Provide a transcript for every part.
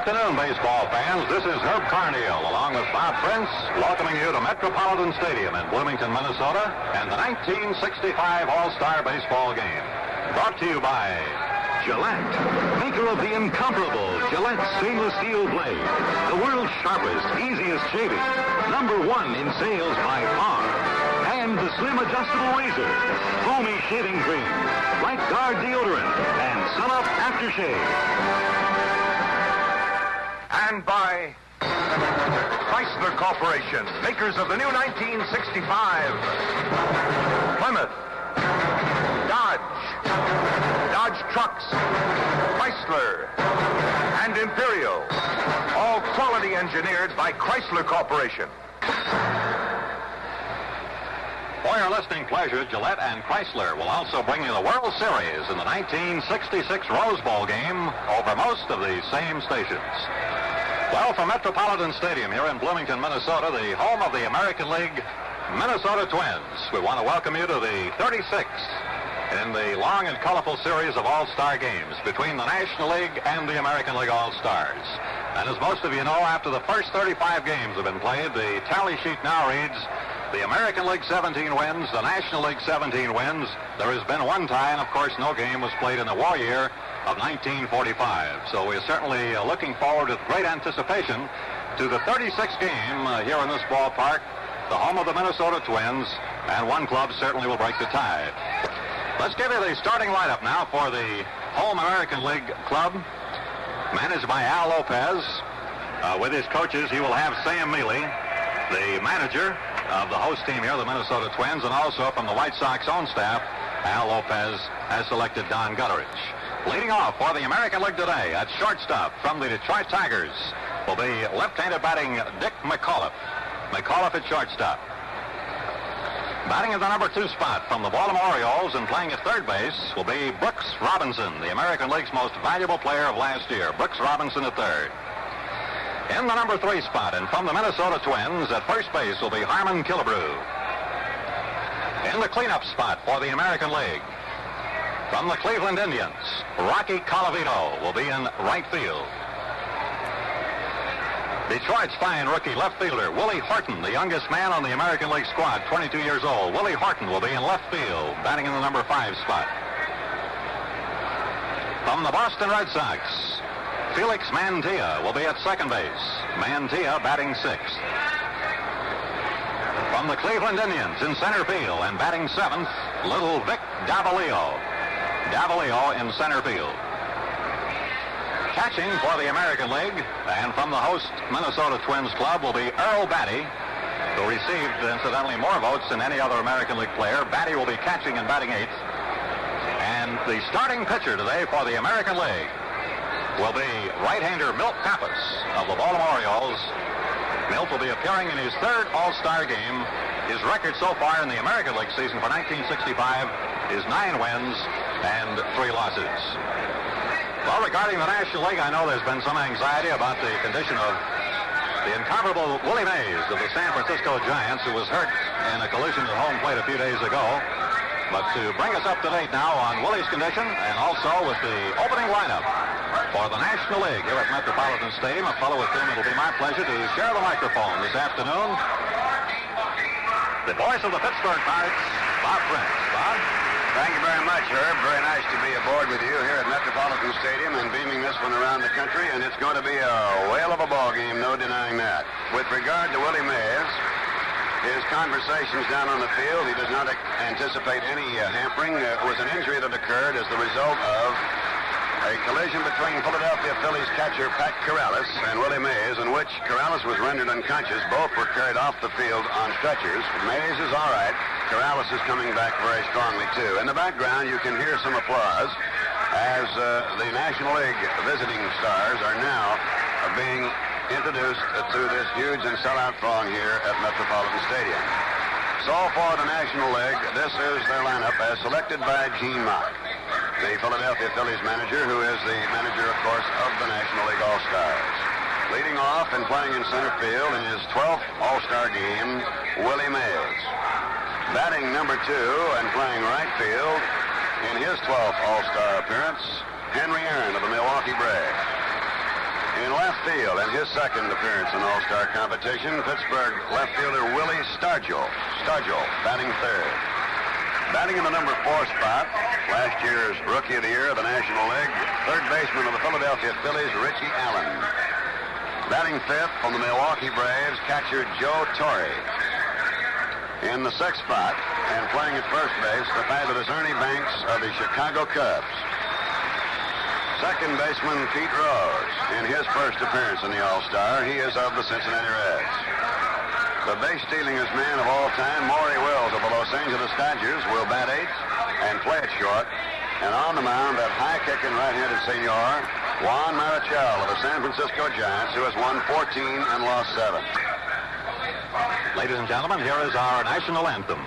afternoon, baseball fans. This is Herb Carneal, along with Bob Prince, welcoming you to Metropolitan Stadium in Bloomington, Minnesota, and the 1965 All-Star Baseball Game. Brought to you by Gillette, maker of the incomparable Gillette stainless steel blade, the world's sharpest, easiest shaving, #1 in sales by far, and the slim adjustable razor, foamy shaving cream, Right Guard deodorant, and Sun-Up aftershave. And by Chrysler Corporation, makers of the new 1965 Plymouth, Dodge trucks, Chrysler, and Imperial, all quality engineered by Chrysler Corporation. For your listening pleasure, Gillette and Chrysler will also bring you the World Series in the 1966 Rose Bowl game over most of the same stations. Well, from Metropolitan Stadium here in Bloomington, Minnesota, the home of the American League Minnesota Twins, we want to welcome you to the 36th in the long and colorful series of All-Star games between the National League and the American League All-Stars. And as most of you know, after the first 35 games have been played, the tally sheet now reads the American League 17 wins, the National League 17 wins. There has been one tie, and of course no game was played in the war year of 1945. So we're certainly looking forward with great anticipation to the 36th game here in this ballpark, the home of the Minnesota Twins, and one club certainly will break the tie. Let's give you the starting lineup now for the home American League club, managed by Al Lopez. With his coaches, he will have Sam Mealy, the manager of the host team here, the Minnesota Twins, and also from the White Sox own staff, Al Lopez has selected Don Gutteridge. Leading off for the American League today at shortstop from the Detroit Tigers will be left-handed batting Dick McAuliffe. McAuliffe at shortstop. Batting at the #2 spot from the Baltimore Orioles and playing at third base will be Brooks Robinson, the American League's most valuable player of last year. Brooks Robinson at third. In the #3 spot and from the Minnesota Twins at first base will be Harmon Killebrew. In the cleanup spot for the American League, from the Cleveland Indians, Rocky Colavito will be in right field. Detroit's fine rookie left fielder, Willie Horton, the youngest man on the American League squad, 22 years old. Willie Horton will be in left field, batting in the #5 spot. From the Boston Red Sox, Felix Mantilla will be at second base. Mantilla batting 6th. From the Cleveland Indians in center field and batting 7th, little Vic Davalillo. Davalillo in center field. Catching for the American League and from the host Minnesota Twins club will be Earl Batty, who received, incidentally, more votes than any other American League player. Batty will be catching and batting 8th. And the starting pitcher today for the American League will be right-hander Milt Pappas of the Baltimore Orioles. Milt will be appearing in his 3rd All-Star game. His record so far in the American League season for 1965 is 9 wins and 3 losses. Well, regarding the National League, I know there's been some anxiety about the condition of the incomparable Willie Mays of the San Francisco Giants, who was hurt in a collision at home plate a few days ago. But to bring us up to date now on Willie's condition and also with the opening lineup for the National League here at Metropolitan Stadium, a fellow with whom it'll be my pleasure to share the microphone this afternoon, the voice of the Pittsburgh Pirates, Bob Prince. Bob? Thank you very much, Herb. Very nice to be aboard with you here at Metropolitan Stadium and beaming this one around the country, and it's going to be a whale of a ball game, no denying that. With regard to Willie Mays, his conversations down on the field, he does not anticipate any hampering. It was an injury that occurred as the result of a collision between Philadelphia Phillies catcher Pat Corrales and Willie Mays, in which Corrales was rendered unconscious. Both were carried off the field on stretchers. Mays is all right. Corrales is coming back very strongly, too. In the background, you can hear some applause as the National League visiting stars are now being introduced to this huge and sellout throng here at Metropolitan Stadium. So for the National League, this is their lineup as selected by Gene Mauch, the Philadelphia Phillies manager, who is the manager, of course, of the National League All-Stars. Leading off and playing in center field in his 12th All-Star game, Willie Mays. Batting #2 and playing right field in his 12th All-Star appearance, Henry Aaron of the Milwaukee Braves. In left left field, and his second appearance in All-Star competition, Pittsburgh left fielder Willie Stargell. Stargell, batting third. Batting in the number 4 spot, last year's Rookie of the Year of the National League, third baseman of the Philadelphia Phillies, Richie Allen. Batting fifth from the Milwaukee Braves, catcher Joe Torre. In the 6th spot, and playing at first base, the fabulous Ernie Banks of the Chicago Cubs. Second baseman Pete Rose. In his first appearance in the All-Star, he is of the Cincinnati Reds. The base-stealingest man of all time, Maury Wills of the Los Angeles Dodgers, will bat 8th and play it short. And on the mound, that high-kicking right-handed senor, Juan Marichal of the San Francisco Giants, who has won 14 and lost 7. Ladies and gentlemen, here is our national anthem.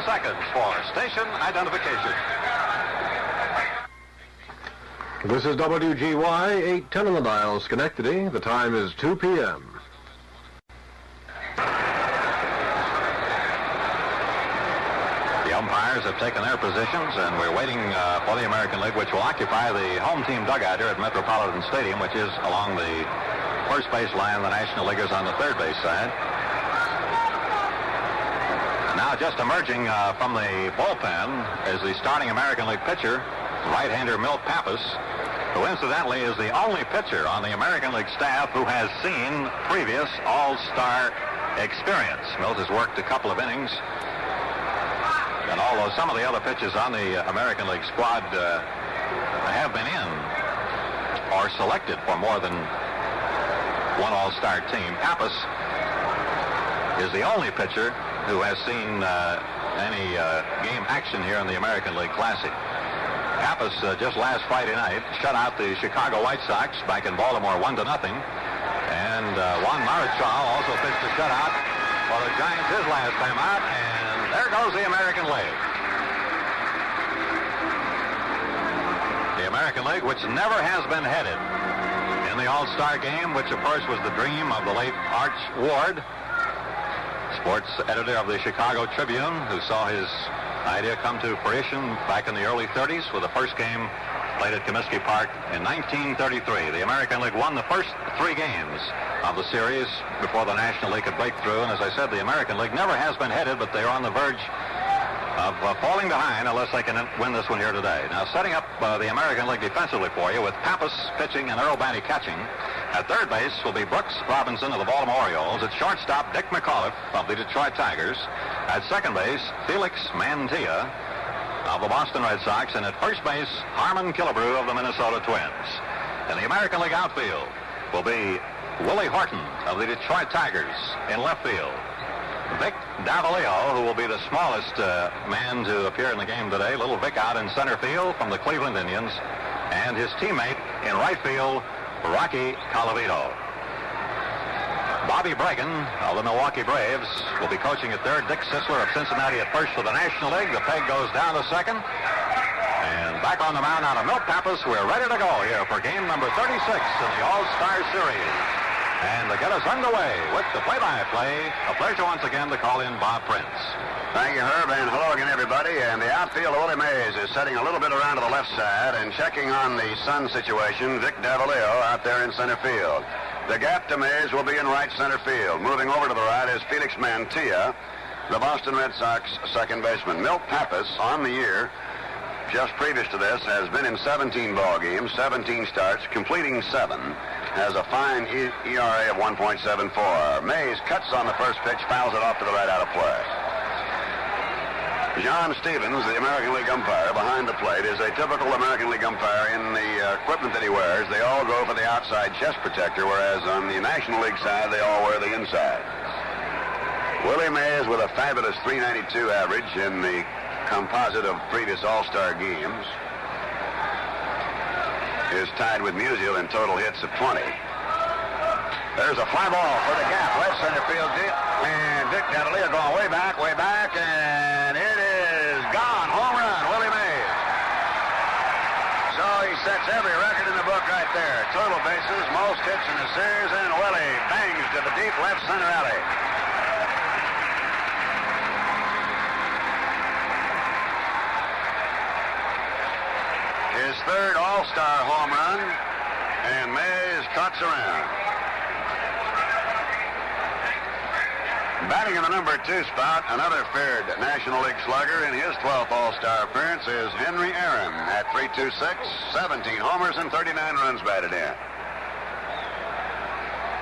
Seconds for station identification. This is WGY 810 on the dial, Schenectady. The time is 2 p.m. The umpires have taken their positions, and we're waiting for the American League, which will occupy the home team dugout here at Metropolitan Stadium, which is along the first base line. The National League is on the third base side. Now just emerging from the bullpen is the starting American League pitcher, right-hander Milt Pappas, who incidentally is the only pitcher on the American League staff who has seen previous All-Star experience. Milt has worked a couple of innings, and although some of the other pitchers on the American League squad have been in or selected for more than one All-Star team, Pappas is the only pitcher who has seen any game action here in the American League Classic. Pappas just last Friday night shut out the Chicago White Sox back in Baltimore 1-0. And Juan Marichal also pitched a shutout for the Giants his last time out. And there goes the American League. The American League, which never has been headed in the All-Star game, which of course was the dream of the late Arch Ward, sports editor of the Chicago Tribune, who saw his idea come to fruition back in the early 30s with the first game played at Comiskey Park in 1933. The American League won the first 3 games of the series before the National League could break through. And as I said, the American League never has been headed, but they're on the verge of falling behind unless they can win this one here today. Now, setting up the American League defensively for you with Pappas pitching and Earl Banty catching. At third base will be Brooks Robinson of the Baltimore Orioles. At shortstop, Dick McAuliffe of the Detroit Tigers. At second base, Felix Mantilla of the Boston Red Sox. And at first base, Harmon Killebrew of the Minnesota Twins. In the American League outfield will be Willie Horton of the Detroit Tigers in left field. Vic Davalillo, who will be the smallest man to appear in the game today. Little Vic out in center field from the Cleveland Indians. And his teammate in right field, Rocky Colavito. Bobby Bregan of the Milwaukee Braves will be coaching at third. Dick Sisler of Cincinnati at first for the National League. The peg goes down to second. And back on the mound out of Milt Pappas. We're ready to go here for game number 36 in the All-Star Series. And to get us underway with the play-by-play, a pleasure once again to call in Bob Prince. Thank you, Herb, and hello again, everybody. And the outfield of Willie Mays is setting a little bit around to the left side and checking on the sun situation, Vic Davalillo out there in center field. The gap to Mays will be in right center field. Moving over to the right is Felix Mantilla, the Boston Red Sox second baseman. Milt Pappas, on the year, just previous to this, has been in 17 ball games, 17 starts, completing 7, has a fine ERA of 1.74. Mays cuts on the first pitch, fouls it off to the right out of play. John Stevens, the American League umpire, behind the plate, is a typical American League umpire in the equipment that he wears. They all go for the outside chest protector, whereas on the National League side, they all wear the inside. Willie Mays with a fabulous .392 average in the composite of previous All-Star games is tied with Musial in total hits of 20. There's a fly ball for the gap, left center field deep, and Vic Davalillo going way back, and it is gone. Home run, Willie Mays. So he sets every record in the book right there. Total bases, most hits in the series, and Willie bangs to the deep left center alley. His third All-Star home run, and Mays cuts around. Batting in the number 2 spot, another feared National League slugger in his 12th All-Star appearance is Henry Aaron at .326, 17 homers and 39 runs batted in.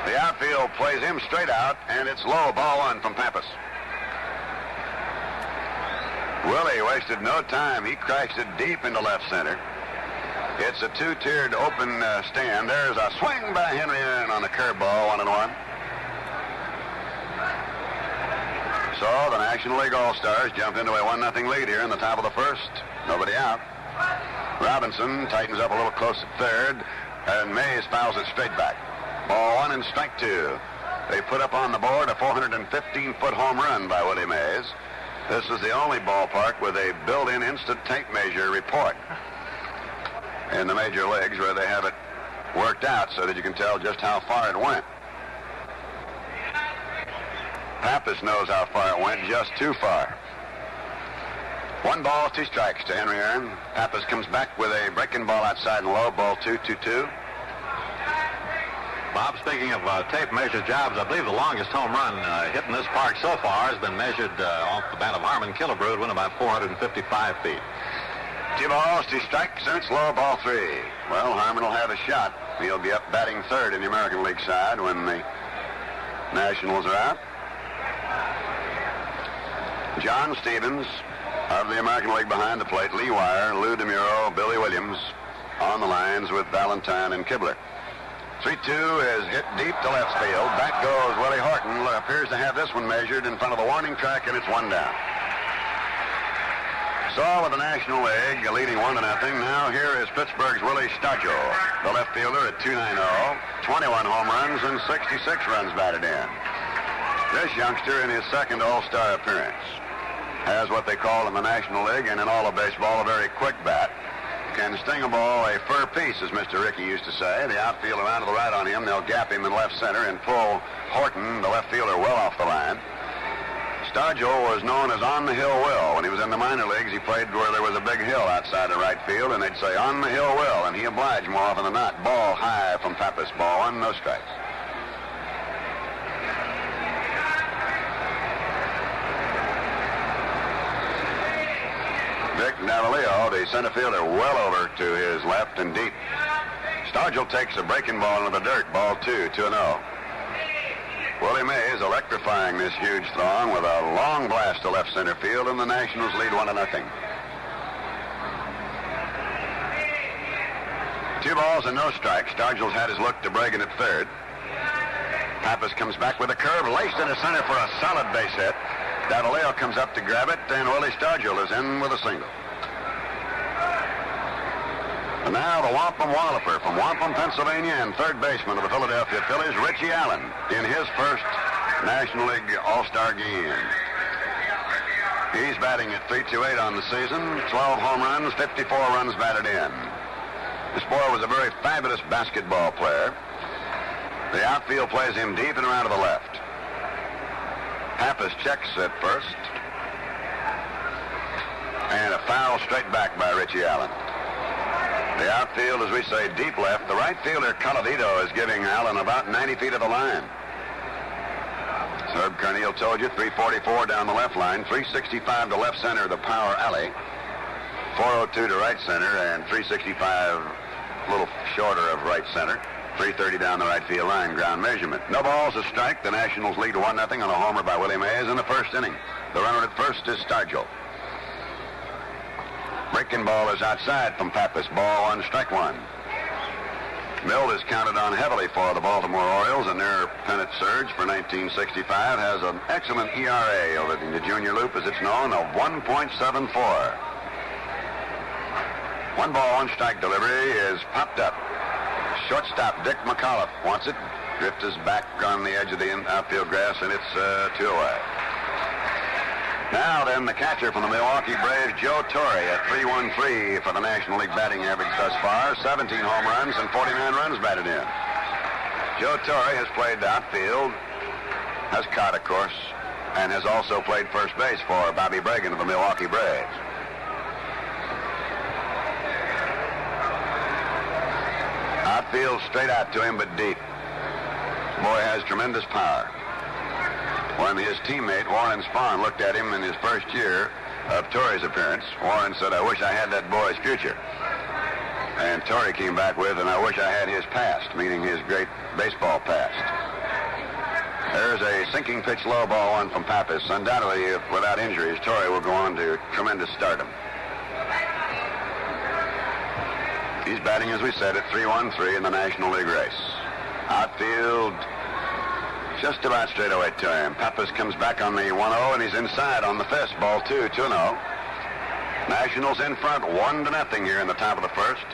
The outfield plays him straight out, and it's low, ball 1 from Pappas. Willie wasted no time. He crashed it deep into left center. It's a 2-tiered open stand. There's a swing by Henry Aaron on the curveball, 1-1. So the National League All-Stars jump into a 1-0 lead here in the top of the first. Nobody out. Robinson tightens up a little close at third, and Mays fouls it straight back. Ball 1 and strike 2. They put up on the board a 415-foot home run by Willie Mays. This is the only ballpark with a built-in instant tape measure report in the major leagues where they have it worked out so that you can tell just how far it went. Pappas knows how far it went, just too far. 1 ball, 2 strikes to Henry Aaron. Pappas comes back with a breaking ball outside and low, ball 2-2-2. Bob, speaking of tape measure jobs, I believe the longest home run hit in this park so far has been measured off the bat of Harmon Killebrew. It went about 455 feet. 2 balls, 2 strikes, and it's low, ball 3. Well, Harmon will have a shot. He'll be up batting third in the American League side when the Nationals are out. John Stevens of the American League behind the plate, Lee Wire, Lou DeMuro, Billy Williams on the lines with Valentine and Kibler. 3-2 is hit deep to left field. Back goes Willie Horton. Appears to have this one measured in front of the warning track, and it's 1 down. So with the National League leading 1-0, now here is Pittsburgh's Willie Stargell, the left fielder at .290, 21 home runs and 66 runs batted in. This youngster in his second All-Star appearance has what they call in the National League and in all of baseball a very quick bat. Can sting a ball a fur piece, as Mr. Rickey used to say. The outfield around to the right on him. They'll gap him in left center and pull Horton, the left fielder, well off the line. Stargell was known as On the Hill Will. When he was in the minor leagues, he played where there was a big hill outside of right field, and they'd say, On the Hill Will, and he obliged more often than not. Ball high from Pappas. Ball 1, no strikes. Vic Davalillo, the center fielder, well over to his left and deep. Stargell takes a breaking ball into the dirt. Ball 2, 2-0. Willie Mays electrifying this huge throng with a long blast to left center field, and the Nationals lead 1-0. 2 balls and no strikes. Stargell's had his look to Bragan at third. Pappas comes back with a curve, laced into center for a solid base hit. Davalillo comes up to grab it, and Willie Stargell is in with a single. And now the Wampum Walloper from Wampum, Pennsylvania, and third baseman of the Philadelphia Phillies, Richie Allen, in his first National League All-Star game. He's batting at .328 on the season, 12 home runs, 54 runs batted in. This boy was a very fabulous basketball player. The outfield plays him deep and around to the left. Pappas checks at first. And a foul straight back by Richie Allen. The outfield, as we say, deep left. The right fielder, Colavito, is giving Allen about 90 feet of the line. Herb Carneal told you, 344 down the left line, 365 to left center, the power alley, 402 to right center, and 365 a little shorter of right center, 330 down the right field line, ground measurement. No balls, a strike. The Nationals lead 1-0 on a homer by Willie Mays in the first inning. The runner at first is Stargell. Breaking ball is outside from Pappas. Ball 1, strike 1. Milt is counted on heavily for the Baltimore Orioles, and their pennant surge for 1965 has an excellent ERA over the junior loop, as it's known, of 1.74. 1 ball, 1 strike delivery is popped up. Shortstop Dick McAuliffe wants it. Drift is back on the edge of the outfield grass, and it's 2 away. Now then, the catcher from the Milwaukee Braves, Joe Torre, at 313 for the National League batting average thus far. 17 home runs and 49 runs batted in. Joe Torre has played the outfield, has caught, of course, and has also played first base for Bobby Bragan of the Milwaukee Braves. Outfield straight out to him, but deep. Boy has tremendous power. When his teammate, Warren Spahn, looked at him in his first year of Torre's appearance, Warren said, "I wish I had that boy's future." And Torre came back with, "And I wish I had his past," meaning his great baseball past. There's a sinking pitch low, ball 1 from Pappas. Undoubtedly, if without injuries, Torre will go on to tremendous stardom. He's batting, as we said, at 313 in the National League race. Outfield just about straight away to him. Pappas comes back on the 1-0, and he's inside on the fist. Ball 2, 2-0. Nationals in front, 1-0 here in the top of the first.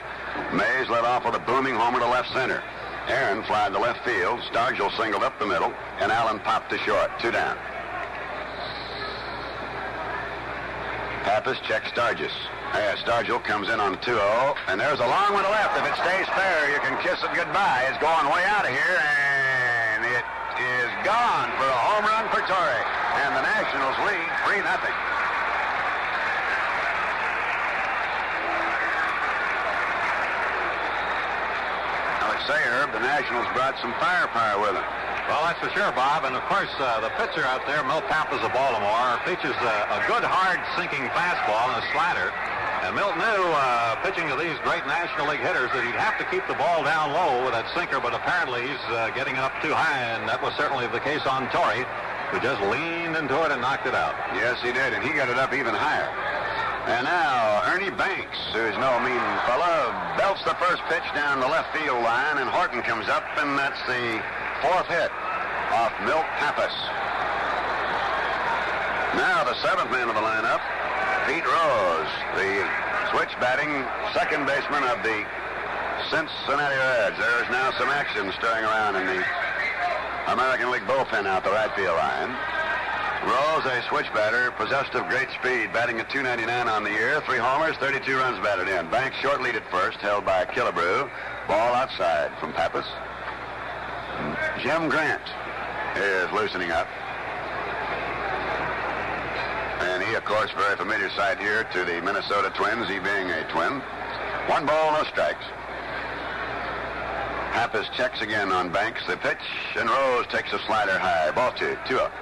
Mays led off with a booming homer to left center. Aaron flied to left field. Stargell singled up the middle, and Allen popped to short. 2 down. Pappas checks Stargell. Stargell comes in on 2-0, and there's a long one to left. If it stays fair, you can kiss it goodbye. It's going way out of here, and it is gone for a home run for Torre. And the Nationals lead 3-0. I would say, Herb, the Nationals brought some firepower with them. Well, that's for sure, Bob. And, of course, the pitcher out there, Milt Pappas of Baltimore, pitches a good, hard, sinking fastball and a slider. And Milt knew, pitching to these great National League hitters, that he'd have to keep the ball down low with that sinker, but apparently he's getting it up too high, and that was certainly the case on Torre, who just leaned into it and knocked it out. Yes, he did, and he got it up even higher. And now, Ernie Banks, who's no mean fella, belts the first pitch down the left field line, and Horton comes up, and that's the 4th hit off Milt Pappas. Now the 7th man of the lineup, Pete Rose, the switch batting second baseman of the Cincinnati Reds. There is now some action stirring around in the American League bullpen out the right field line. Rose, a switch batter, possessed of great speed, batting at .299 on the year, 3 homers, 32 runs batted in. Banks short lead at first, held by Killebrew. Ball outside from Pappas. Jim Grant is loosening up. And he, of course, very familiar sight here to the Minnesota Twins, he being a Twin. 1 ball, no strikes. Pappas checks again on Banks. The pitch, and Rose takes a slider high. Ball 2, 2-up.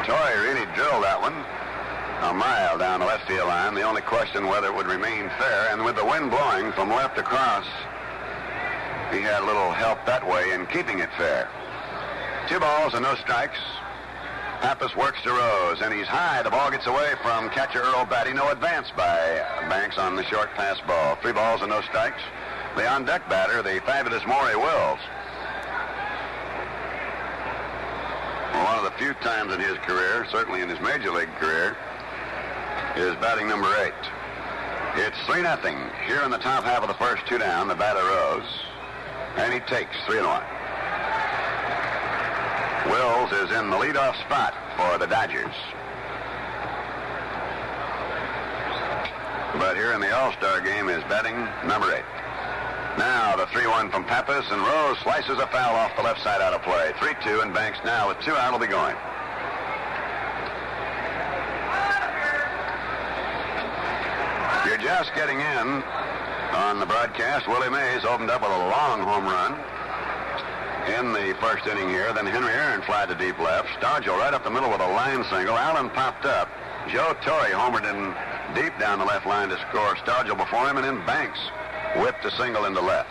Torre really drilled that one a mile down the left field line. The only question whether it would remain fair. And with the wind blowing from left across, he had a little help that way in keeping it fair. 2 balls and no strikes. Pappas works to Rose, and he's high. The ball gets away from catcher Earl Batty. No advance by Banks on the short pass ball. 3 balls and no strikes. The on-deck batter, the fabulous Maury Wills. One of the few times in his career, certainly in his major league career, is batting number 8. It's 3-0 here in the top half of the first. 2 down. The batter Rose, and he takes 3-1. Wills is in the leadoff spot for the Dodgers. But here in the All-Star game is batting number 8. Now the the 3-1 from Pappas, and Rose slices a foul off the left side out of play. 3-2, and Banks now with 2 out will be going. You're just getting in on the broadcast. Willie Mays opened up with a long home run in the first inning here. Then Henry Aaron flied to deep left. Stargell right up the middle with a line single. Allen popped up. Joe Torre homered in deep down the left line to score. Stargell before him, and then Banks whipped a single into left.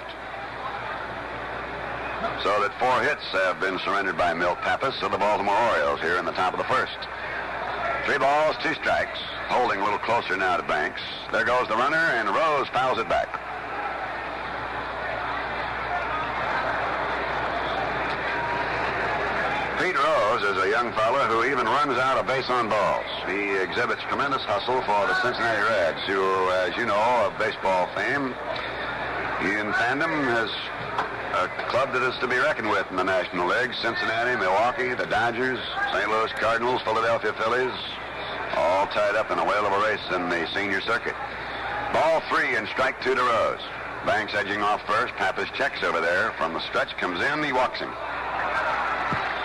So that 4 hits have been surrendered by Milt Pappas of the Baltimore Orioles here in the top of the first. 3 balls, 2 strikes. Holding a little closer now to Banks. There goes the runner, and Rose fouls it back. Pete Rose is a young fella who even runs out of base on balls. He exhibits tremendous hustle for the Cincinnati Reds, who, as you know, of baseball fame, he in tandem has a club that is to be reckoned with in the National League. Cincinnati, Milwaukee, the Dodgers, St. Louis Cardinals, Philadelphia Phillies, all tied up in a whale of a race in the senior circuit. Ball 3 and strike 2 to Rose. Banks edging off first. Pappas checks over there. From the stretch comes in. He walks him.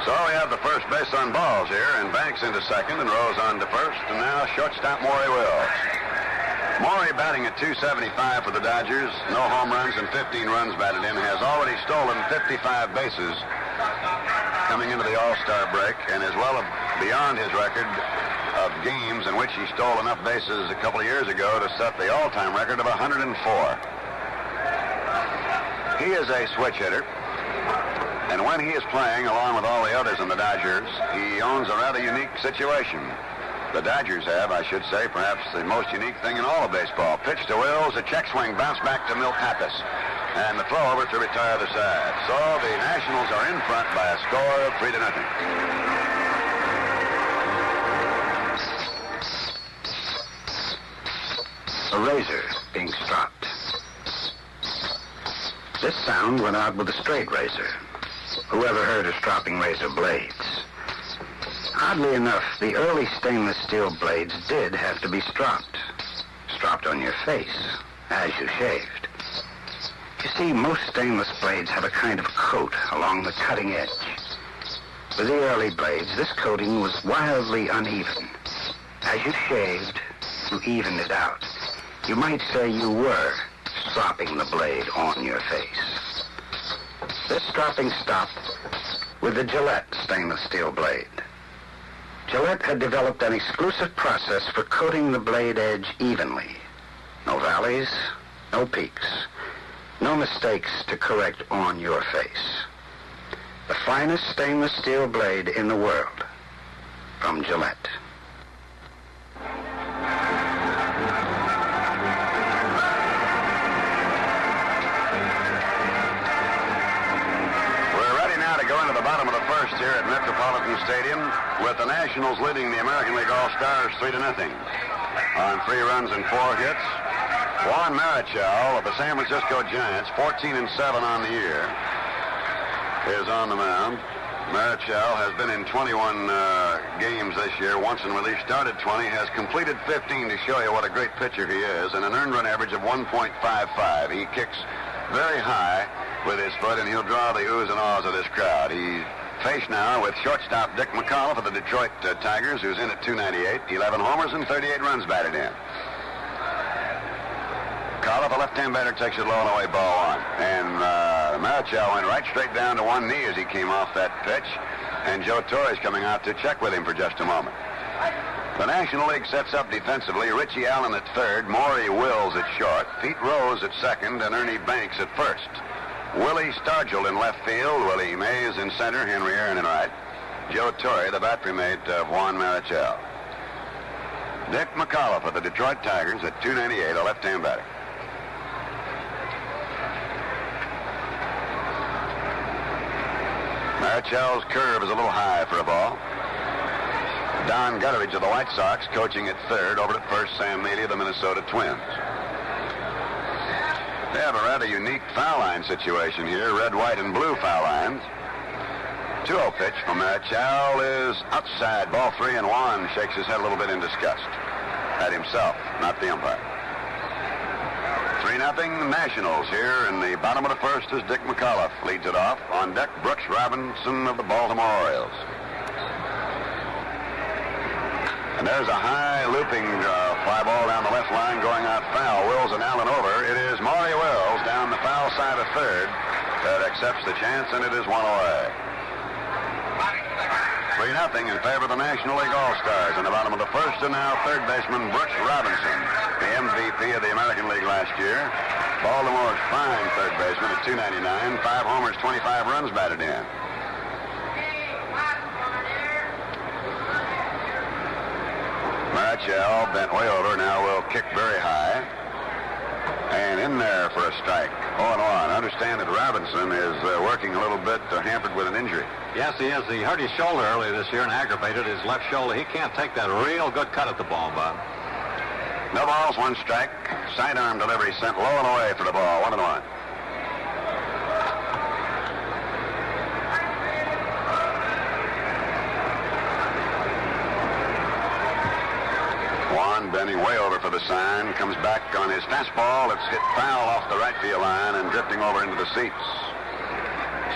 So we have the first base on balls here, and Banks into second, and Rose on to first, and now shortstop Maury Wills. Maury batting at .275 for the Dodgers. No home runs and 15 runs batted in. Has already stolen 55 bases coming into the All-Star break, and is well beyond his record of games in which he stole enough bases a couple of years ago to set the all-time record of 104. He is a switch hitter, and when he is playing along with all the others in the Dodgers, he owns a rather unique situation. The Dodgers have, I should say, perhaps the most unique thing in all of baseball. Pitch to Wills, a check swing, bounce back to Milt Pappas, and the throw over to retire the side. So the Nationals are in front by a score of 3-0. A razor being stropped. This sound went out with a straight razor. Whoever heard of stropping razor blades? Oddly enough, the early stainless steel blades did have to be stropped. Stropped on your face, as you shaved. You see, most stainless blades have a kind of coat along the cutting edge. With the early blades, this coating was wildly uneven. As you shaved, you evened it out. You might say you were stropping the blade on your face. This stropping stopped with the Gillette stainless steel blade. Gillette had developed an exclusive process for coating the blade edge evenly. No valleys, no peaks, no mistakes to correct on your face. The finest stainless steel blade in the world from Gillette. Here at Metropolitan Stadium, with the Nationals leading the American League All-Stars 3-0. On 3 runs and 4 hits, Juan Marichal of the San Francisco Giants, 14-7 on the year, is on the mound. Marichal has been in 21 games this year. Once in relief, started 20, has completed 15 to show you what a great pitcher he is, and an earned run average of 1.55. He kicks very high with his foot, and he'll draw the oohs and ahs of this crowd. He faced now with shortstop Dick McAuliffe of the Detroit Tigers, who's in at .298, 11 homers and 38 runs batted in. McAuliffe, a left-hand batter, takes it low and away, ball 1. And Marichal went right straight down to one knee as he came off that pitch, and Joe Torre is coming out to check with him for just a moment. The National League sets up defensively. Richie Allen at third, Maury Wills at short, Pete Rose at second, and Ernie Banks at first. Willie Stargell in left field, Willie Mays in center, Henry Aaron in right. Joe Torre, the battery mate of Juan Marichal. Dick McAuliffe of the Detroit Tigers at .298, a left-hand batter. Marichal's curve is a little high for a ball. Don Gutteridge of the White Sox coaching at third. Over at first, Sam Neely of the Minnesota Twins. They have a rather unique foul line situation here, red, white, and blue foul lines. 2-0 pitch from Marichal is outside, ball 3, and Juan shakes his head a little bit in disgust at himself, not the umpire. 3-0 Nationals here in the bottom of the first as Dick McAuliffe leads it off. On deck, Brooks Robinson of the Baltimore Orioles. And there's a high looping fly ball down the left line going out foul. Wills and Allen over. It is Maury Wills down the foul side of third that accepts the chance, and it is one away. 3-0 in favor of the National League All-Stars. In the bottom of the first, and now third baseman Brooks Robinson, the MVP of the American League last year. Baltimore's fine third baseman at .299, 5 homers, 25 runs batted in. Marichal bent way over, now will kick very high. And in there for a strike. 0-1. Understand that Robinson is working a little bit hampered with an injury. Yes, he is. He hurt his shoulder earlier this year and aggravated his left shoulder. He can't take that real good cut at the ball, Bob. No balls, 1 strike. Sidearm delivery sent low and away for the ball. 1-1. Bending way over for the sign, comes back on his fastball. It's hit foul off the right field line and drifting over into the seats.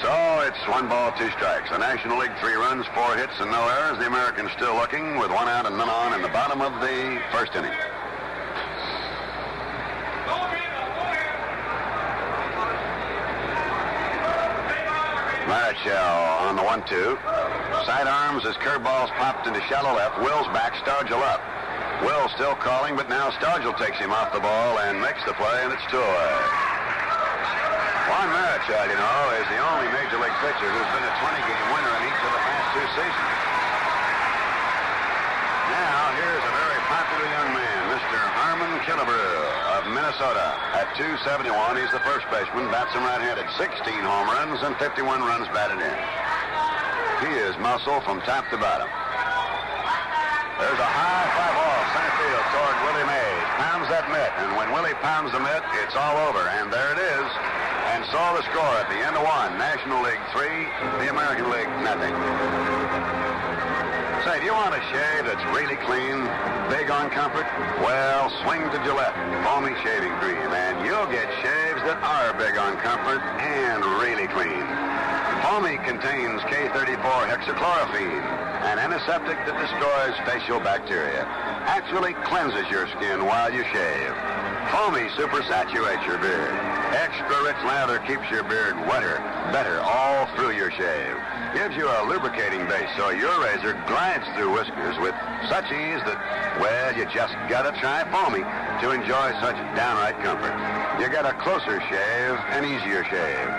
So it's 1 ball, 2 strikes. The National League 3 runs, 4 hits, and no errors. The Americans still looking with 1 out and none on in the bottom of the first inning. Marichal on the 1-2. Sidearms as curveballs popped into shallow left. Wills back, Stargell up. Will still calling, but now Stargell takes him off the ball and makes the play, and it's 2 away. Juan Marichal, you know, is the only Major League pitcher who's been a 20-game winner in each of the past 2 seasons. Now, here's a very popular young man, Mr. Harmon Killebrew of Minnesota. At .271, he's the first baseman, bats him right-handed. 16 home runs and 51 runs batted in. He is muscle from top to bottom. There's a high fly ball, center field toward Willie Mays. Pounds that mitt, and when Willie pounds the mitt, it's all over. And there it is. And so the score at the end of 1. National League 3, the American League nothing. Say, do you want a shave that's really clean, big on comfort? Well, swing to Gillette foamy shaving cream, and you'll get shaves that are big on comfort and really clean. Foamy contains K34 hexachlorophene, an antiseptic that destroys facial bacteria. Actually cleanses your skin while you shave. Foamy supersaturates your beard. Extra rich lather keeps your beard wetter, better all through your shave. Gives you a lubricating base so your razor glides through whiskers with such ease that, well, you just gotta try Foamy to enjoy such downright comfort. You get a closer shave, an easier shave.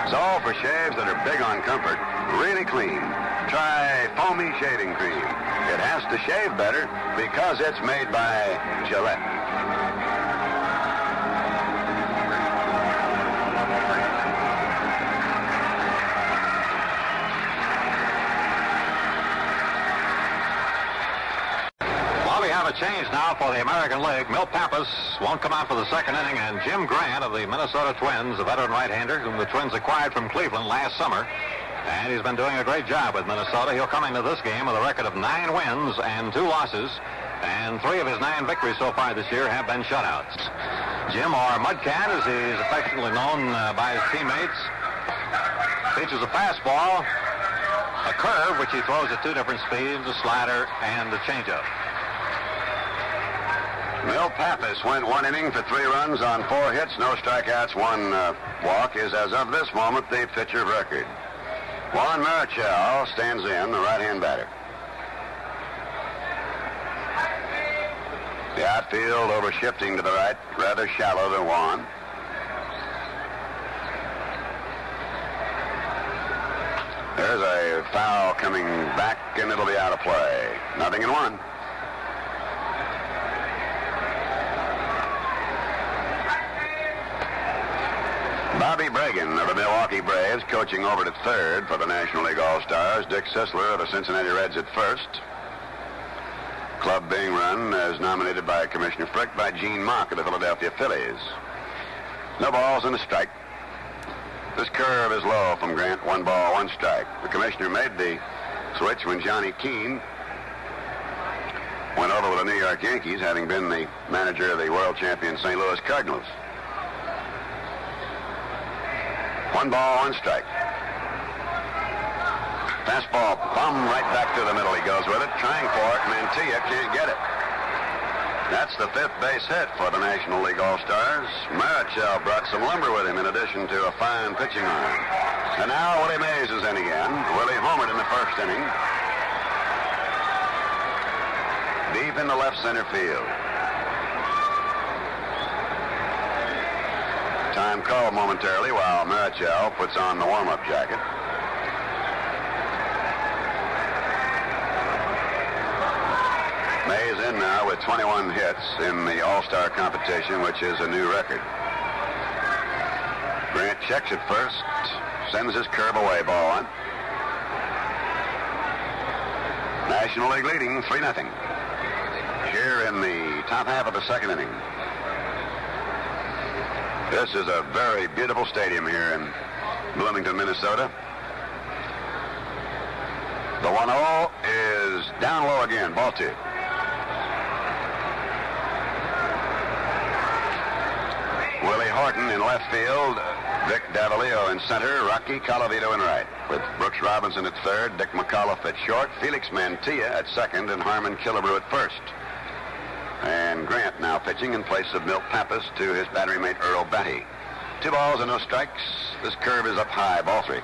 So for shaves that are big on comfort, really clean, try Foamy shaving cream. It has to shave better because it's made by Gillette. Change now for the American League. Milt Pappas won't come out for the second inning, and Jim Grant of the Minnesota Twins, a veteran right-hander whom the Twins acquired from Cleveland last summer, and he's been doing a great job with Minnesota. He'll come into this game with a record of 9 wins and 2 losses, and 3 of his 9 victories so far this year have been shutouts. Jim, or Mudcat, as he's affectionately known by his teammates, features a fastball, a curve, which he throws at 2 different speeds, a slider, and a changeup. Milt Pappas went 1 inning for 3 runs on 4 hits, no strikeouts, 1 walk, is as of this moment the pitcher record. Juan Marichal stands in, the right-hand batter. The outfield over shifting to the right, rather shallow than Juan. There's a foul coming back, and it'll be out of play. 0-1. Bobby Bragan of the Milwaukee Braves coaching over to third for the National League All-Stars. Dick Sisler of the Cincinnati Reds at first. Club being run as nominated by Commissioner Frick by Gene Mock of the Philadelphia Phillies. No balls and a strike. This curve is low from Grant. 1 ball, 1 strike. The commissioner made the switch when Johnny Keane went over with the New York Yankees, having been the manager of the world champion St. Louis Cardinals. 1 ball, 1 strike. Fastball, thumb right back to the middle. He goes with it, trying for it. Mantilla can't get it. That's the 5th base hit for the National League All-Stars. Marichal brought some lumber with him in addition to a fine pitching arm. And now Willie Mays is in again. Willie homered in the first inning. Deep in the left center field. Time called momentarily while Marichal puts on the warm-up jacket. Mays in now with 21 hits in the All-Star competition, which is a new record. Grant checks it first, sends his curve away, ball 1. National League leading 3-0. Here in the top half of the second inning. This is a very beautiful stadium here in Bloomington, Minnesota. The 1-0 is down low again, ball 2. Willie Horton in left field, Vic Davalillo in center, Rocky Colavito in right. With Brooks Robinson at third, Dick McAuliffe at short, Felix Mantilla at second, and Harmon Killebrew at first. And Grant now pitching in place of Milt Pappas to his battery mate Earl Batty. 2 balls and no strikes. This curve is up high, ball 3.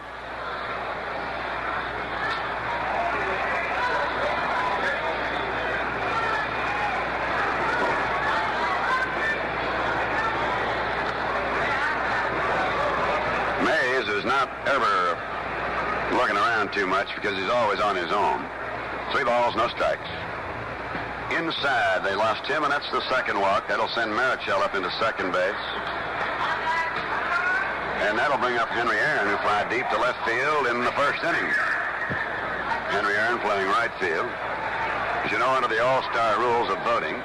Mays is not ever looking around too much because he's always on his own. 3 balls, no strikes. Inside, they lost him, and that's the second walk. That'll send Marichal up into second base. And that'll bring up Henry Aaron, who fly deep to left field in the first inning. Henry Aaron playing right field. As you know, under the All-Star rules of voting,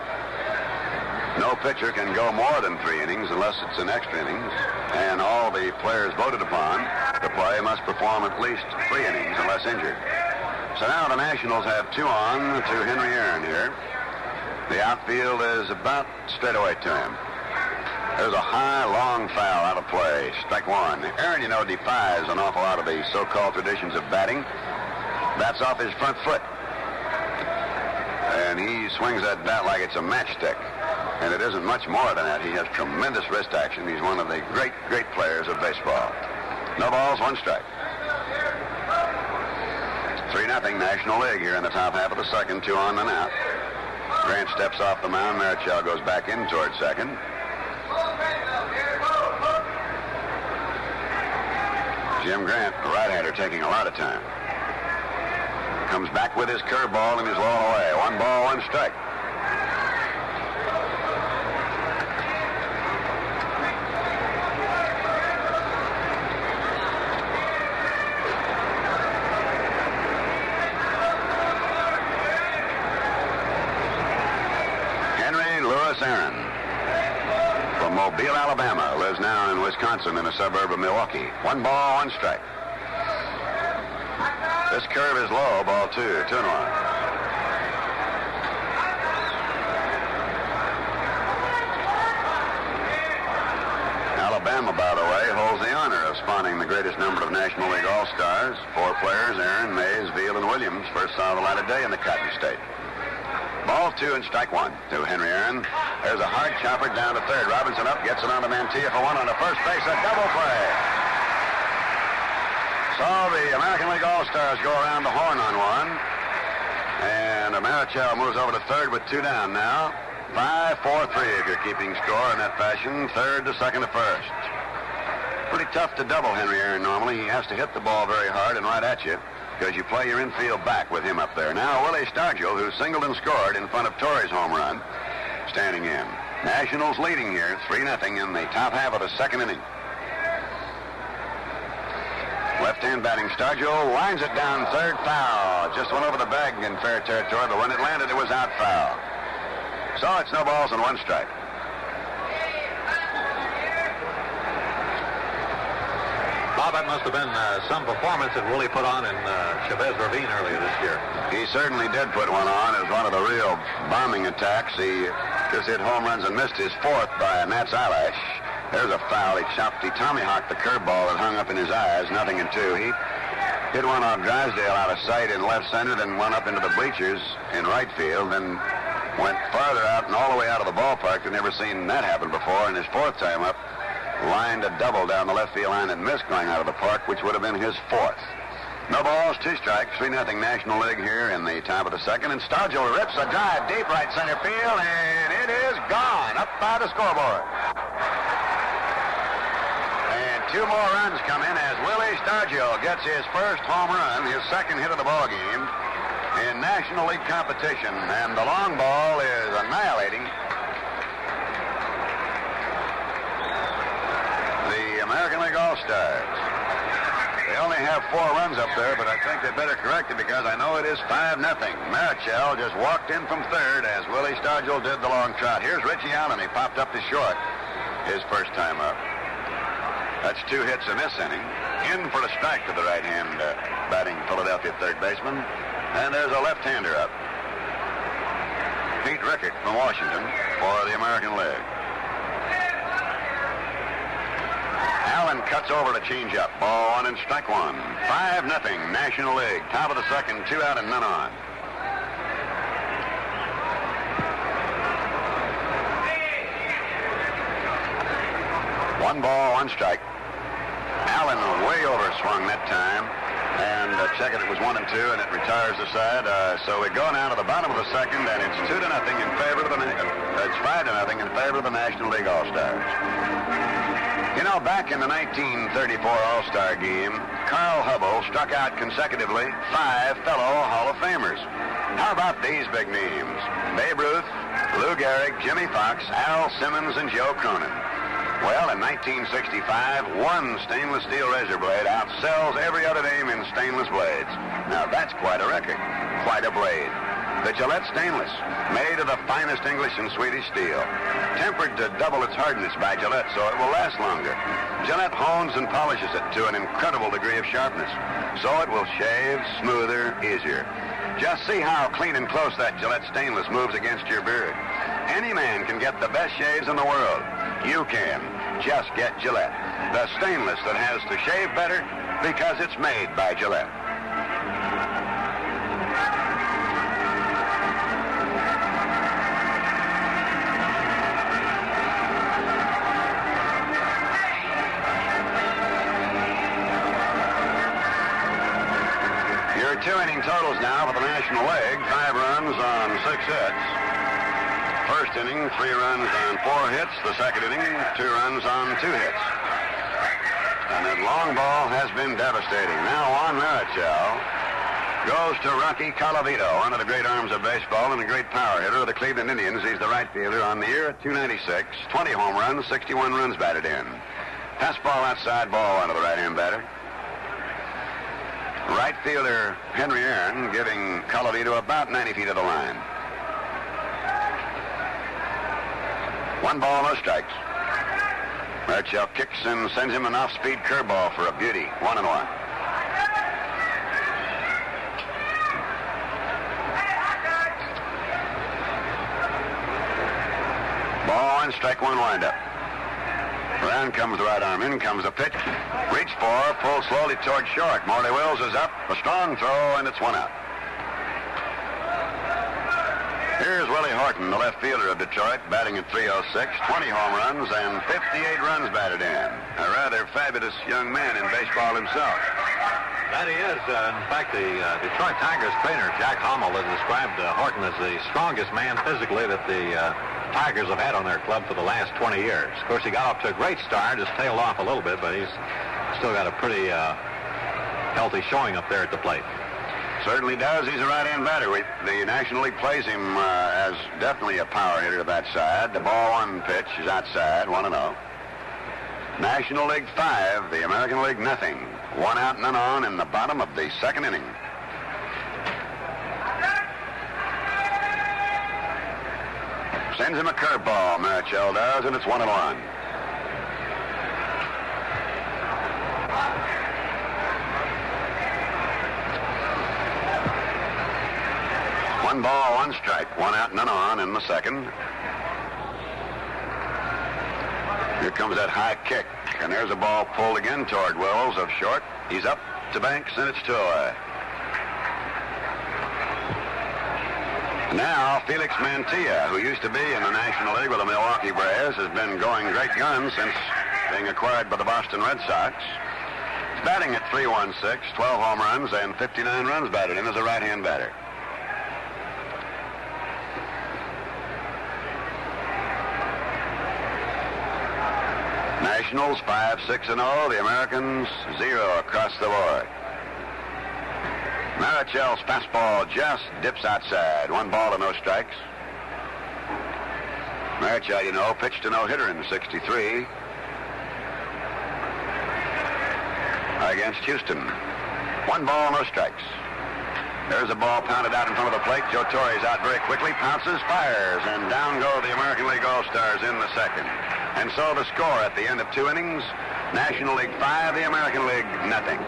no pitcher can go more than 3 innings unless it's in extra innings. And all the players voted upon to play must perform at least 3 innings unless injured. So now the Nationals have 2 on to Henry Aaron here. The outfield is about straight away to him. There's a high, long foul out of play. Strike 1. Aaron, you know, defies an awful lot of the so-called traditions of batting. Bats off his front foot. And he swings that bat like it's a matchstick. And it isn't much more than that. He has tremendous wrist action. He's one of the great, great players of baseball. No balls, 1 strike. 3-0 National League here in the top half of the second. 2 on and out. Grant steps off the mound. Marichal goes back in toward second. Jim Grant, the right-hander, taking a lot of time. Comes back with his curveball and is low away. 1 ball, 1 strike. Aaron from Mobile, Alabama, lives now in Wisconsin in a suburb of Milwaukee. 1 ball, 1 strike. This curve is low, ball 2, 2-1. Alabama, by the way, holds the honor of spawning the greatest number of National League All-Stars. 4 players, Aaron, Mays, Veal, and Williams, first saw the light of day in the Cotton State. Ball 2 and strike 1 to Henry Aaron. There's a hard chopper down to third. Robinson up, gets it on to Mantilla for 1 on the first base. A double play. So the American League All-Stars go around the horn on 1. And Marichal moves over to third with 2 down now. 5-4-3 if you're keeping score in that fashion. Third to second to first. Pretty tough to double Henry Aaron normally. He has to hit the ball very hard and right at you, because you play your infield back with him up there. Now, Willie Stargell, who singled and scored in front of Torre's home run, standing in. Nationals leading here, 3-0 in the top half of the second inning. Left-hand batting Stargell lines it down third, foul. Just went over the bag in fair territory, but when it landed, it was out foul. So it's no balls and 1 strike. Bob, that must have been some performance that Willie put on in Chavez Ravine earlier this year. He certainly did put one on. It was one of the real bombing attacks. He just hit home runs and missed his 4th by a gnat's eyelash. There's a foul. He tommyhawked the curveball that hung up in his eyes. 0-2. He hit one on Drysdale out of sight in left center, then went up into the bleachers in right field, then went farther out and all the way out of the ballpark. They'd never seen that happen before. In his fourth time up, lined a double down the left field line and missed going out of the park, which would have been his fourth. No balls, 2 strikes, 3-0 National League here in the top of the second. And Stargell rips a drive deep right center field, and it is gone up by the scoreboard. And 2 more runs come in as Willie Stargell gets his first home run, his second hit of the ball game in National League competition. And the long ball is annihilating the American League All-Stars. They only have 4 runs up there, but I think they better correct it because I know it is 5-0. Marichal just walked in from third as Willie Stargell did the long trot. Here's Richie Allen. He popped up to short his first time up. That's 2 hits in this inning. In for the strike to the right-hand batting Philadelphia third baseman. And there's a left-hander up. Pete Rickert from Washington for the American League. Allen cuts over to change up. Ball 1 and strike 1. 5-0 National League. Top of the second, 2 out and none on. One ball, 1 strike. Allen way over swung that time. And check it was 1-2, and it retires the side. So we go now to the bottom of the second, and it's 2-0 in favor of it's 5-0 in favor of the National League All-Stars. You know, back in the 1934 All-Star game, Carl Hubble struck out consecutively 5 fellow Hall of Famers. How about these big names? Babe Ruth, Lou Gehrig, Jimmy Fox, Al Simmons, and Joe Cronin. Well, in 1965, 1 stainless steel razor blade outsells every other name in stainless blades. Now, that's quite a record, quite a blade. The Gillette Stainless, made of the finest English and Swedish steel, tempered to double its hardness by Gillette so it will last longer. Gillette hones and polishes it to an incredible degree of sharpness, so it will shave smoother, easier. Just see how clean and close that Gillette Stainless moves against your beard. Any man can get the best shaves in the world. You can. Just get Gillette, the stainless that has to shave better because it's made by Gillette. Your 2-inning totals now for the National League. 5 runs on 6 hits. First inning, 3 runs on 4 hits. The second inning, 2 runs on 2 hits. And that long ball has been devastating. Now Juan Marichal goes to Rocky Colavito, one of the great arms of baseball and a great power hitter of the Cleveland Indians. He's the right fielder on the year at 296, 20 home runs, 61 runs batted in. Fastball outside, ball 1 to the right-hand batter. Right fielder Henry Aaron giving Colavito about 90 feet of the line. 1 ball, no strikes. Marichal kicks and sends him an off-speed curveball for a beauty. 1-1. Ball 1, strike 1 windup. Around comes the right arm. In comes the pitch. Reach for, pull slowly toward short. Morley Wills is up. A strong throw, and it's 1 out. Here's Willie Horton, the left fielder of Detroit, batting at .306, 20 home runs, and 58 runs batted in. A rather fabulous young man in baseball himself. That he is. In fact, the Detroit Tigers trainer, Jack Hummel, has described Horton as the strongest man physically that the Tigers have had on their club for the last 20 years. Of course, he got off to a great start, just tailed off a little bit, but he's still got a pretty healthy showing up there at the plate. Certainly does. He's a right-hand batter. The National League plays him as definitely a power hitter to that side. The ball 1 pitch is outside, 1-0. National League 5, the American League nothing. 1 out, none on in the bottom of the second inning. Sends him a curveball, Marichal does, and it's 1-1. One ball, 1 strike, 1 out, none on in the second. Here comes that high kick, and there's a ball pulled again toward Wills of short. He's up to Banks, and it's Torre. Now, Felix Mantilla, who used to be in the National League with the Milwaukee Braves, has been going great guns since being acquired by the Boston Red Sox. He's batting at .316, 12 home runs, and 59 runs batted in as a right-hand batter. Nationals 5-6-0. The Americans 0 across the board. Marichel's fastball just dips outside. 1 ball and no strikes. Marichel, you know, pitched a no-hitter in '63 against Houston. 1 ball, no strikes. There's a ball pounded out in front of the plate. Joe Torre's out very quickly, pounces, fires, and down go the American League All-Stars in the second. And so the score at the end of 2 innings, National League 5, the American League nothing.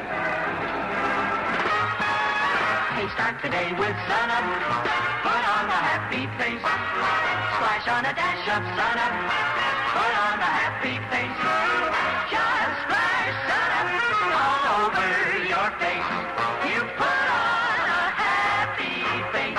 Hey, start the day with Sun Up. Put on a happy face. Splash on a dash of Sun Up. Put on a happy face. Just splash Sun Up all over your face. You put on a happy face.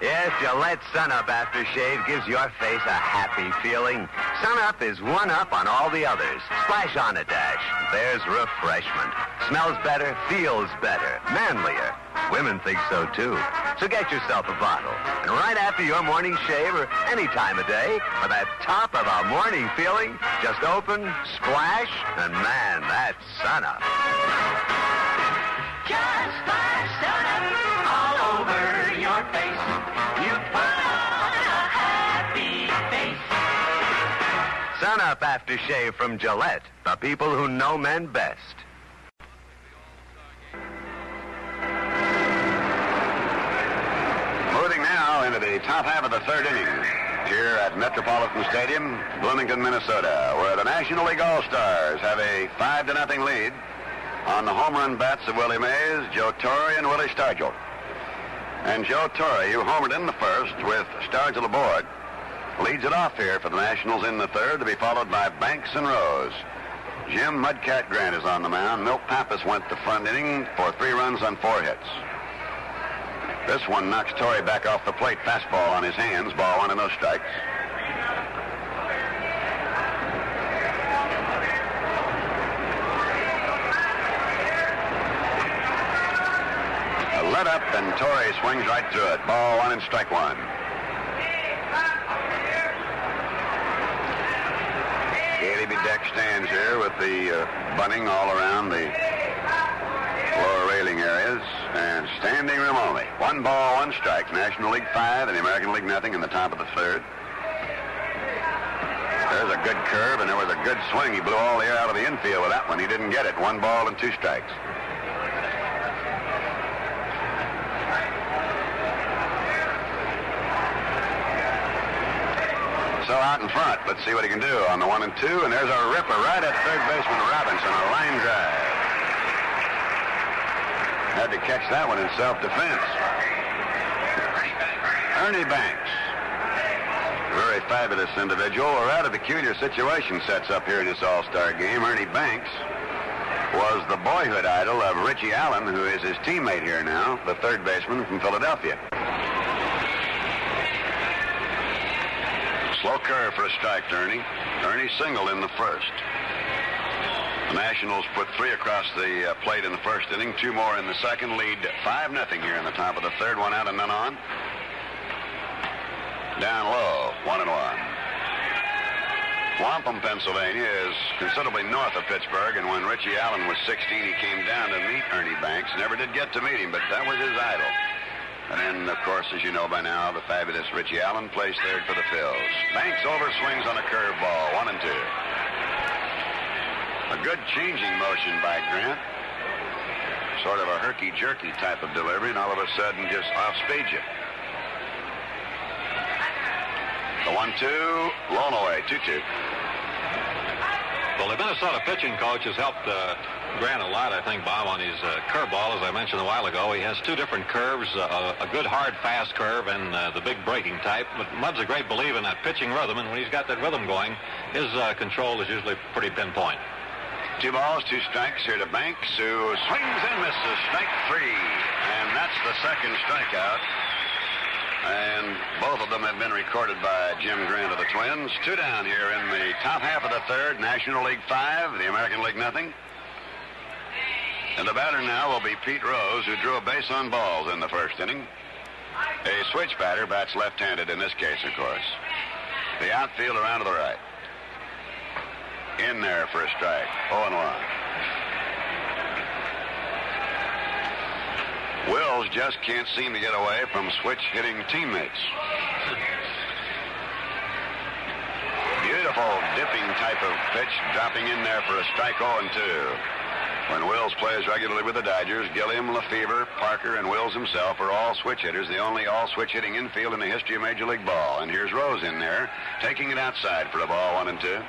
Yes, Gillette Sun Up aftershave gives your face a happy feeling. Sun Up is 1 up on all the others. Splash on a dash. There's refreshment. Smells better, feels better, manlier. Women think so, too. So get yourself a bottle. And right after your morning shave or any time of day, for that top of a morning feeling, just open, splash, and man, that's Sun Up. Just splash Sun Up all over your face. You put on a happy face. Sun Up aftershave from Gillette, the people who know men best. Moving now into the top half of the 3rd inning here at Metropolitan Stadium, Bloomington, Minnesota, where the National League All-Stars have a 5-0 lead on the home run bats of Willie Mays, Joe Torre, and Willie Stargell. And Joe Torre, who homered in the first with Stargell aboard, leads it off here for the Nationals in the 3rd, to be followed by Banks and Rose. Jim Mudcat Grant is on the mound. Milt Pappas went the front inning for 3 runs on 4 hits. This one knocks Torre back off the plate. Fastball on his hands. Ball 1 and no strikes. A let up, and Torre swings right through it. Ball 1 and strike 1. Gailey Bedeck stands here with the bunting all around the lower railing areas, and standing room only. 1 ball, 1 strike. National League 5 and the American League nothing in the top of the 3rd. There's a good curve, and there was a good swing. He blew all the air out of the infield with that one. He didn't get it. 1 ball and 2 strikes. So out in front, let's see what he can do on the 1 and 2, and there's a ripper right at third baseman Robinson, a line drive. Had to catch that one in self-defense. Ernie Banks, very fabulous individual. A rather peculiar situation sets up here in this All-Star game. Ernie Banks was the boyhood idol of Richie Allen, who is his teammate here now, the third baseman from Philadelphia. Slow curve for a strike to Ernie. Ernie singled in the first. The Nationals put 3 across the plate in the first inning, 2 more in the second. Lead 5-0 here in the top of the 3rd. 1 out and none on. Down low, 1 and 1. Wampum, Pennsylvania is considerably north of Pittsburgh, and when Richie Allen was 16, he came down to meet Ernie Banks. Never did get to meet him, but that was his idol. And then, of course, as you know by now, the fabulous Richie Allen plays third for the Phils. Banks overswings on a curveball, 1 and 2. A good changing motion by Grant. Sort of a herky-jerky type of delivery, and all of a sudden just off-speed you. The 1-2, blown away, 2-2. The Well, the Minnesota pitching coach has helped Grant a lot, I think, Bob, on his curveball, as I mentioned a while ago. He has two different curves, a good, hard, fast curve and the big breaking type. But Mud's a great believer in that pitching rhythm, and when he's got that rhythm going, his control is usually pretty pinpoint. 2 balls, 2 strikes here to Banks, who swings and misses. Strike 3. And that's the second strikeout. And both of them have been recorded by Jim Grant of the Twins. 2 down here in the top half of the third. National League 5, the American League nothing. And the batter now will be Pete Rose, who drew a base on balls in the first inning. A switch batter bats left-handed in this case, of course. The outfield around to the right. In there for a strike. 0-1. Wills just can't seem to get away from switch-hitting teammates. Beautiful dipping type of pitch, dropping in there for a strike. 0-2. When Wills plays regularly with the Dodgers, Gilliam, Lefevre, Parker, and Wills himself are all switch hitters, the only all switch hitting infield in the history of Major League Ball. And here's Rose in there, taking it outside for a ball. 1-2.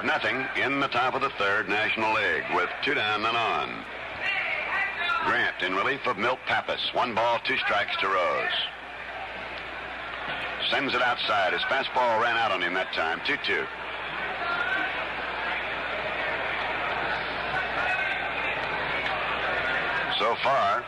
Nothing in the top of the third, National League, with 2 down, none on. Grant in relief of Milt Pappas. 1 ball, 2 strikes to Rose. Sends it outside. His fastball ran out on him that time. 2-2. So far,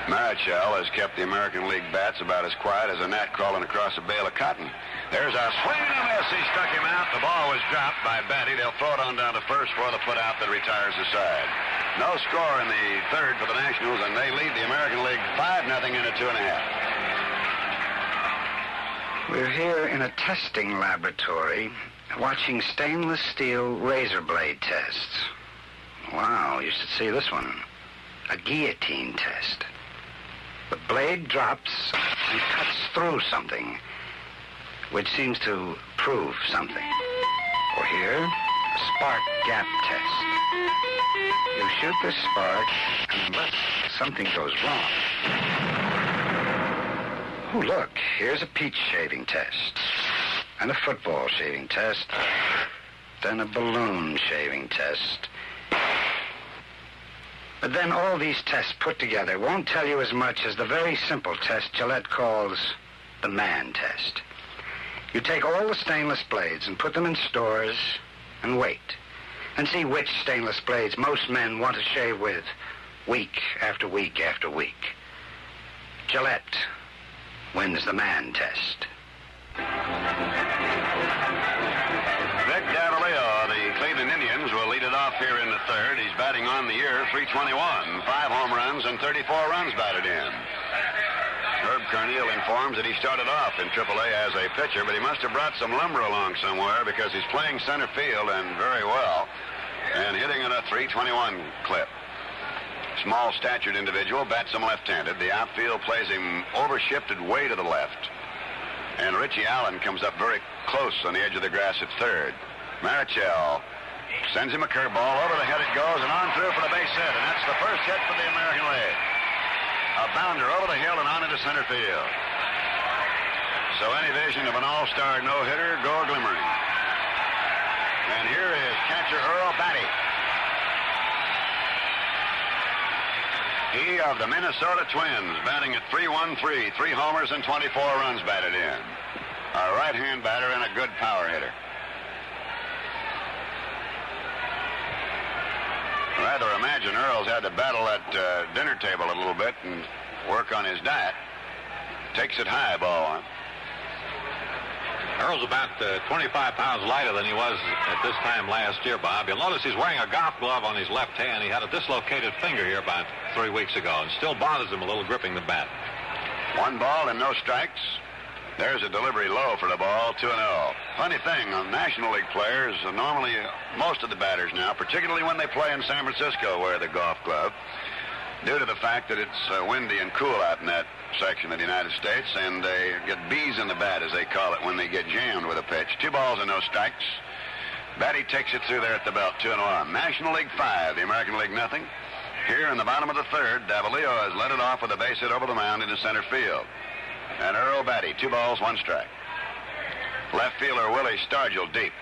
Marichal has kept the American League bats about as quiet as a gnat crawling across a bale of cotton. There's a swing and a miss. He struck him out. The ball was dropped by Batty. They'll throw it on down to first for the put out that retires the side. No score in the third for the Nationals, and they lead the American League 5-0 in a 2.5. We're here in a testing laboratory watching stainless steel razor blade tests. Wow, you should see this one. A guillotine test. The blade drops and cuts through something, which seems to prove something. Or here, a spark gap test. You shoot the spark, and unless something goes wrong. Oh, look, here's a peach shaving test, and a football shaving test, then a balloon shaving test. But then all these tests put together won't tell you as much as the very simple test Gillette calls the man test. You take all the stainless blades and put them in stores and wait and see which stainless blades most men want to shave with week after week after week. Gillette wins the man test. Vic Davalillo, the Cleveland Indians, will lead it off here in the third. He's batting on the year, 321, 5 home runs and 34 runs batted in. Herb Carneal informs that he started off in AAA as a pitcher, but he must have brought some lumber along somewhere because he's playing center field and very well and hitting at a 321 clip. Small-statured individual, bats him left-handed. The outfield plays him overshifted way to the left. And Richie Allen comes up very close on the edge of the grass at third. Marichal sends him a curveball. Over the head it goes and on through for the base hit. And that's the first hit for the American League. A bounder over the hill and on into center field. So any vision of an all-star no-hitter, go glimmering. And here is catcher Earl Batty. He of the Minnesota Twins, batting at 3-1-3, 3 homers and 24 runs batted in. A right-hand batter and a good power hitter. Rather imagine Earl's had to battle at dinner table a little bit and work on his diet. Takes it high, ball one. Earl's about 25 pounds lighter than he was at this time last year, Bob. You'll notice he's wearing a golf glove on his left hand. He had a dislocated finger here about 3 weeks ago and still bothers him a little gripping the bat. 1 ball and no strikes. There's a delivery low for the ball, 2-0. Funny thing, National League players, normally most of the batters now, particularly when they play in San Francisco, wear the golf glove, due to the fact that it's windy and cool out in that section of the United States, and they get bees in the bat, as they call it, when they get jammed with a pitch. 2 balls and no strikes. Batty takes it through there at the belt, 2-1. National League 5, the American League nothing. Here in the bottom of the third, Davalillo has let it off with a base hit over the mound into center field. and Earl Batty. 2 balls, 1 strike. Left fielder Willie Stargell deep.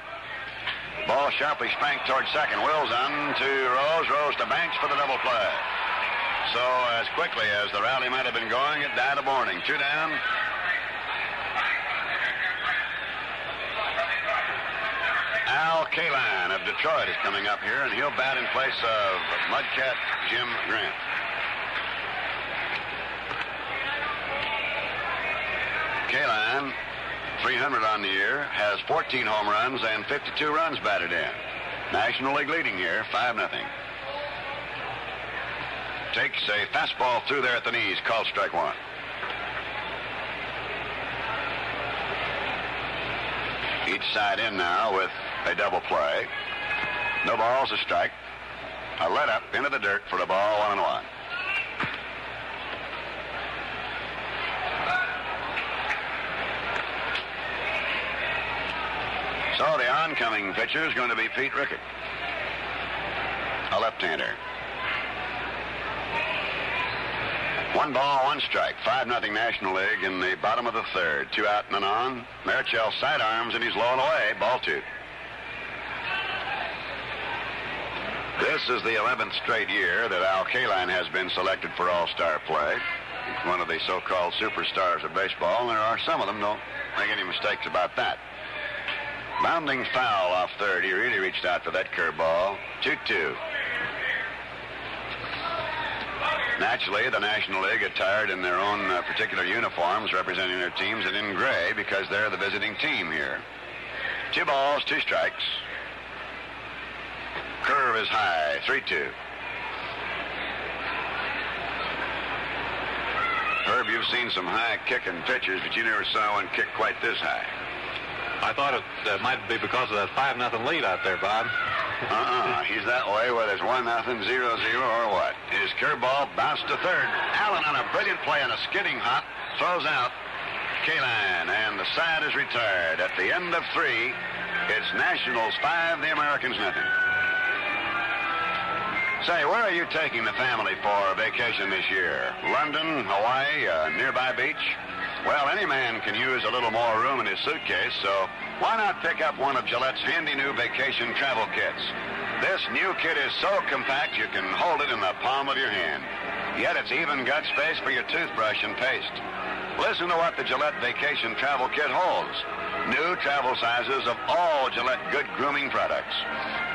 Ball sharply spanked towards second. Wills on to Rose. Rose to Banks for the double play. So as quickly as the rally might have been going, it died of morning. 2 down. Al Kaline of Detroit is coming up here, and he'll bat in place of Mudcat Jim Grant. Kaline, 300 on the year, has 14 home runs and 52 runs batted in. National League leading here, 5-0. Takes a fastball through there at the knees, called strike 1. Each side in now with a double play. No balls, a strike. A let up into the dirt for the ball, 1-1. So the oncoming pitcher is going to be Pete Rickard, a left-hander. 1 ball, 1 strike. 5-0 National League in the bottom of the third. 2 out and an on. Marichal sidearms, and he's low and away. Ball 2. This is the 11th straight year that Al Kaline has been selected for All-Star play. He's one of the so-called superstars of baseball, and there are some of them. Don't make any mistakes about that. Bounding foul off third. He really reached out for that curveball. 2-2. Naturally, the National League attired in their own particular uniforms representing their teams and in gray because they're the visiting team here. 2 balls, 2 strikes. Curve is high, 3-2. Herb, you've seen some high kicking pitchers, but you never saw one kick quite this high. I thought it might be because of that 5-0 lead out there, Bob. He's that way, whether it's 1-0, 0-0, or what. His curveball bounced to third. Allen on a brilliant play on a skidding hop throws out Kaline, and the side is retired. At the end of 3, it's Nationals 5, the Americans 0. Say, where are you taking the family for a vacation this year? London, Hawaii, a nearby beach? Well, any man can use a little more room in his suitcase, so why not pick up one of Gillette's handy new vacation travel kits? This new kit is so compact you can hold it in the palm of your hand. Yet it's even got space for your toothbrush and paste. Listen to what the Gillette Vacation Travel Kit holds. New travel sizes of all Gillette good grooming products.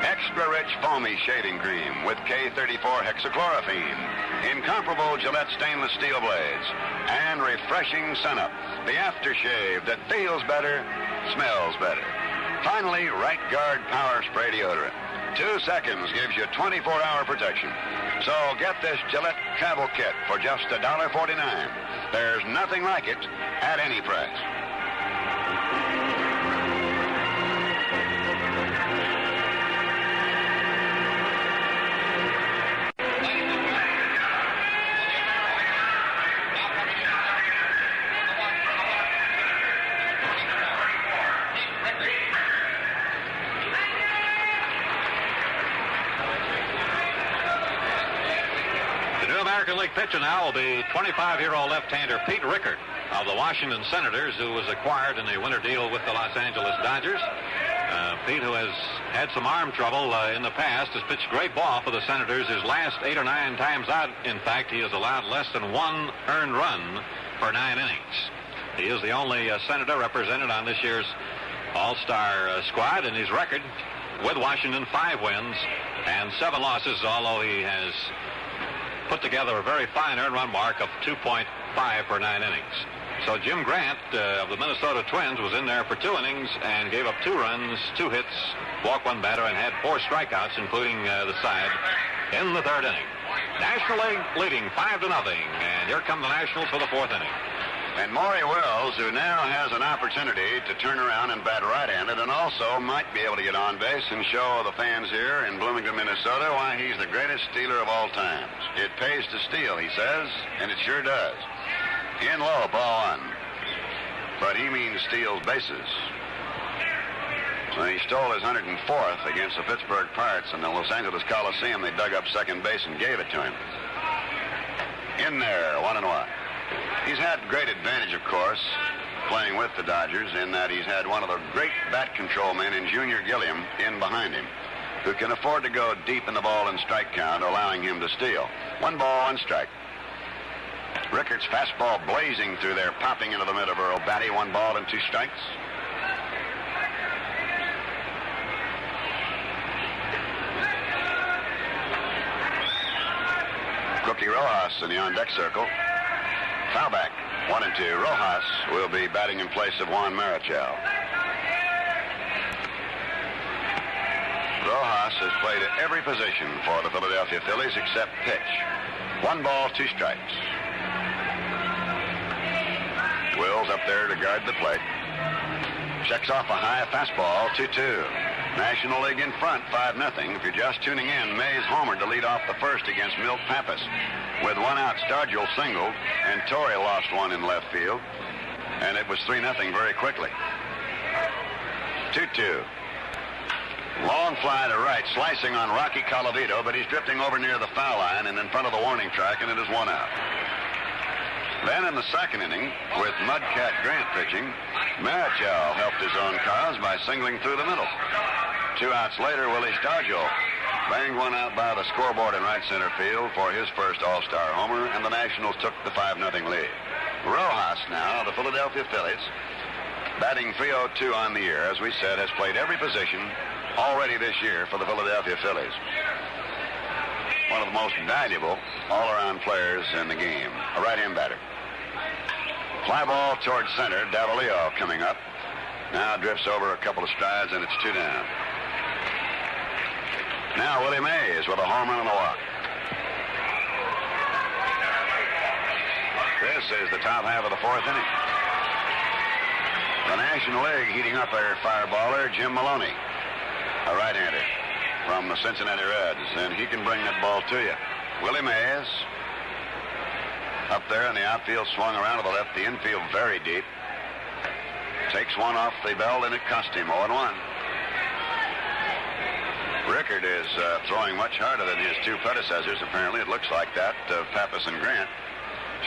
Extra rich foamy shaving cream with K34 hexachlorophene. Incomparable Gillette stainless steel blades. And refreshing Sun-Up, the aftershave that feels better, smells better. Finally, Right Guard Power Spray Deodorant. 2 seconds gives you 24-hour protection. So get this Gillette Travel Kit for just $1.49. There's nothing like it at any price. American League pitcher now will be 25-year-old left-hander Pete Rickard of the Washington Senators, who was acquired in a winter deal with the Los Angeles Dodgers. Pete, who has had some arm trouble in the past, has pitched great ball for the Senators his last 8 or 9 times out. In fact, he has allowed less than 1 earned run for 9 innings. He is the only Senator represented on this year's All-Star squad, and his record with Washington, 5 wins and 7 losses, although he has put together a very fine earned run mark of 2.5 for 9 innings. So Jim Grant of the Minnesota Twins was in there for 2 innings and gave up 2 runs, 2 hits, walked 1 batter, and had 4 strikeouts, including the side in the 3rd inning. National League leading 5-0, and here come the Nationals for the 4th inning. And Maury Wells, who now has an opportunity to turn around and bat right-handed and also might be able to get on base and show the fans here in Bloomington, Minnesota, why he's the greatest stealer of all times. It pays to steal, he says, and it sure does. In low, ball 1. But he means steals bases. So he stole his 104th against the Pittsburgh Pirates in the Los Angeles Coliseum. They dug up second base and gave it to him. In there, 1-1. He's had great advantage, of course, playing with the Dodgers, in that he's had one of the great bat control men in Junior Gilliam in behind him, who can afford to go deep in the ball and strike count, allowing him to steal. 1 ball, 1 strike. Rickert's fastball blazing through there, popping into the middle of Earl Batty. 1 ball and 2 strikes. Rookie Rojas in the on-deck circle. Foul back, 1 and 2. Rojas will be batting in place of Juan Marichal. Rojas has played at every position for the Philadelphia Phillies except pitch. 1 ball, 2 strikes. Wills up there to guard the plate. Checks off a high fastball, 2-2. National League in front, 5-0. If you're just tuning in, Mays homered to lead off the first against Milt Pappas. With 1 out, Stargell singled, and Torre lost 1 in left field. And it was 3-0 very quickly. 2-2. Long fly to right, slicing on Rocky Colavito, but he's drifting over near the foul line and in front of the warning track, and it is 1 out. Then in the second inning, with Mudcat Grant pitching, Marichal helped his own cause by singling through the middle. 2 outs later, Willie Stargell banged 1 out by the scoreboard in right center field for his first All-Star homer, and the Nationals took the 5-0 lead. Rojas now, the Philadelphia Phillies, batting .302 on the year, as we said, has played every position already this year for the Philadelphia Phillies. One of the most valuable all-around players in the game, a right-hand batter. Fly ball towards center, Davalillo coming up. Now drifts over a couple of strides, and it's 2 down. Now Willie Mays with a home run and a walk. This is the top half of the 4th inning. The National League heating up their fireballer, Jim Maloney, a right-hander from the Cincinnati Reds, and he can bring that ball to you. Willie Mays up there in the outfield, swung around to the left, the infield very deep. Takes 1 off the belt, and it cost him 0-1. Rickard is throwing much harder than his 2 predecessors, apparently. It looks like that, Pappas and Grant.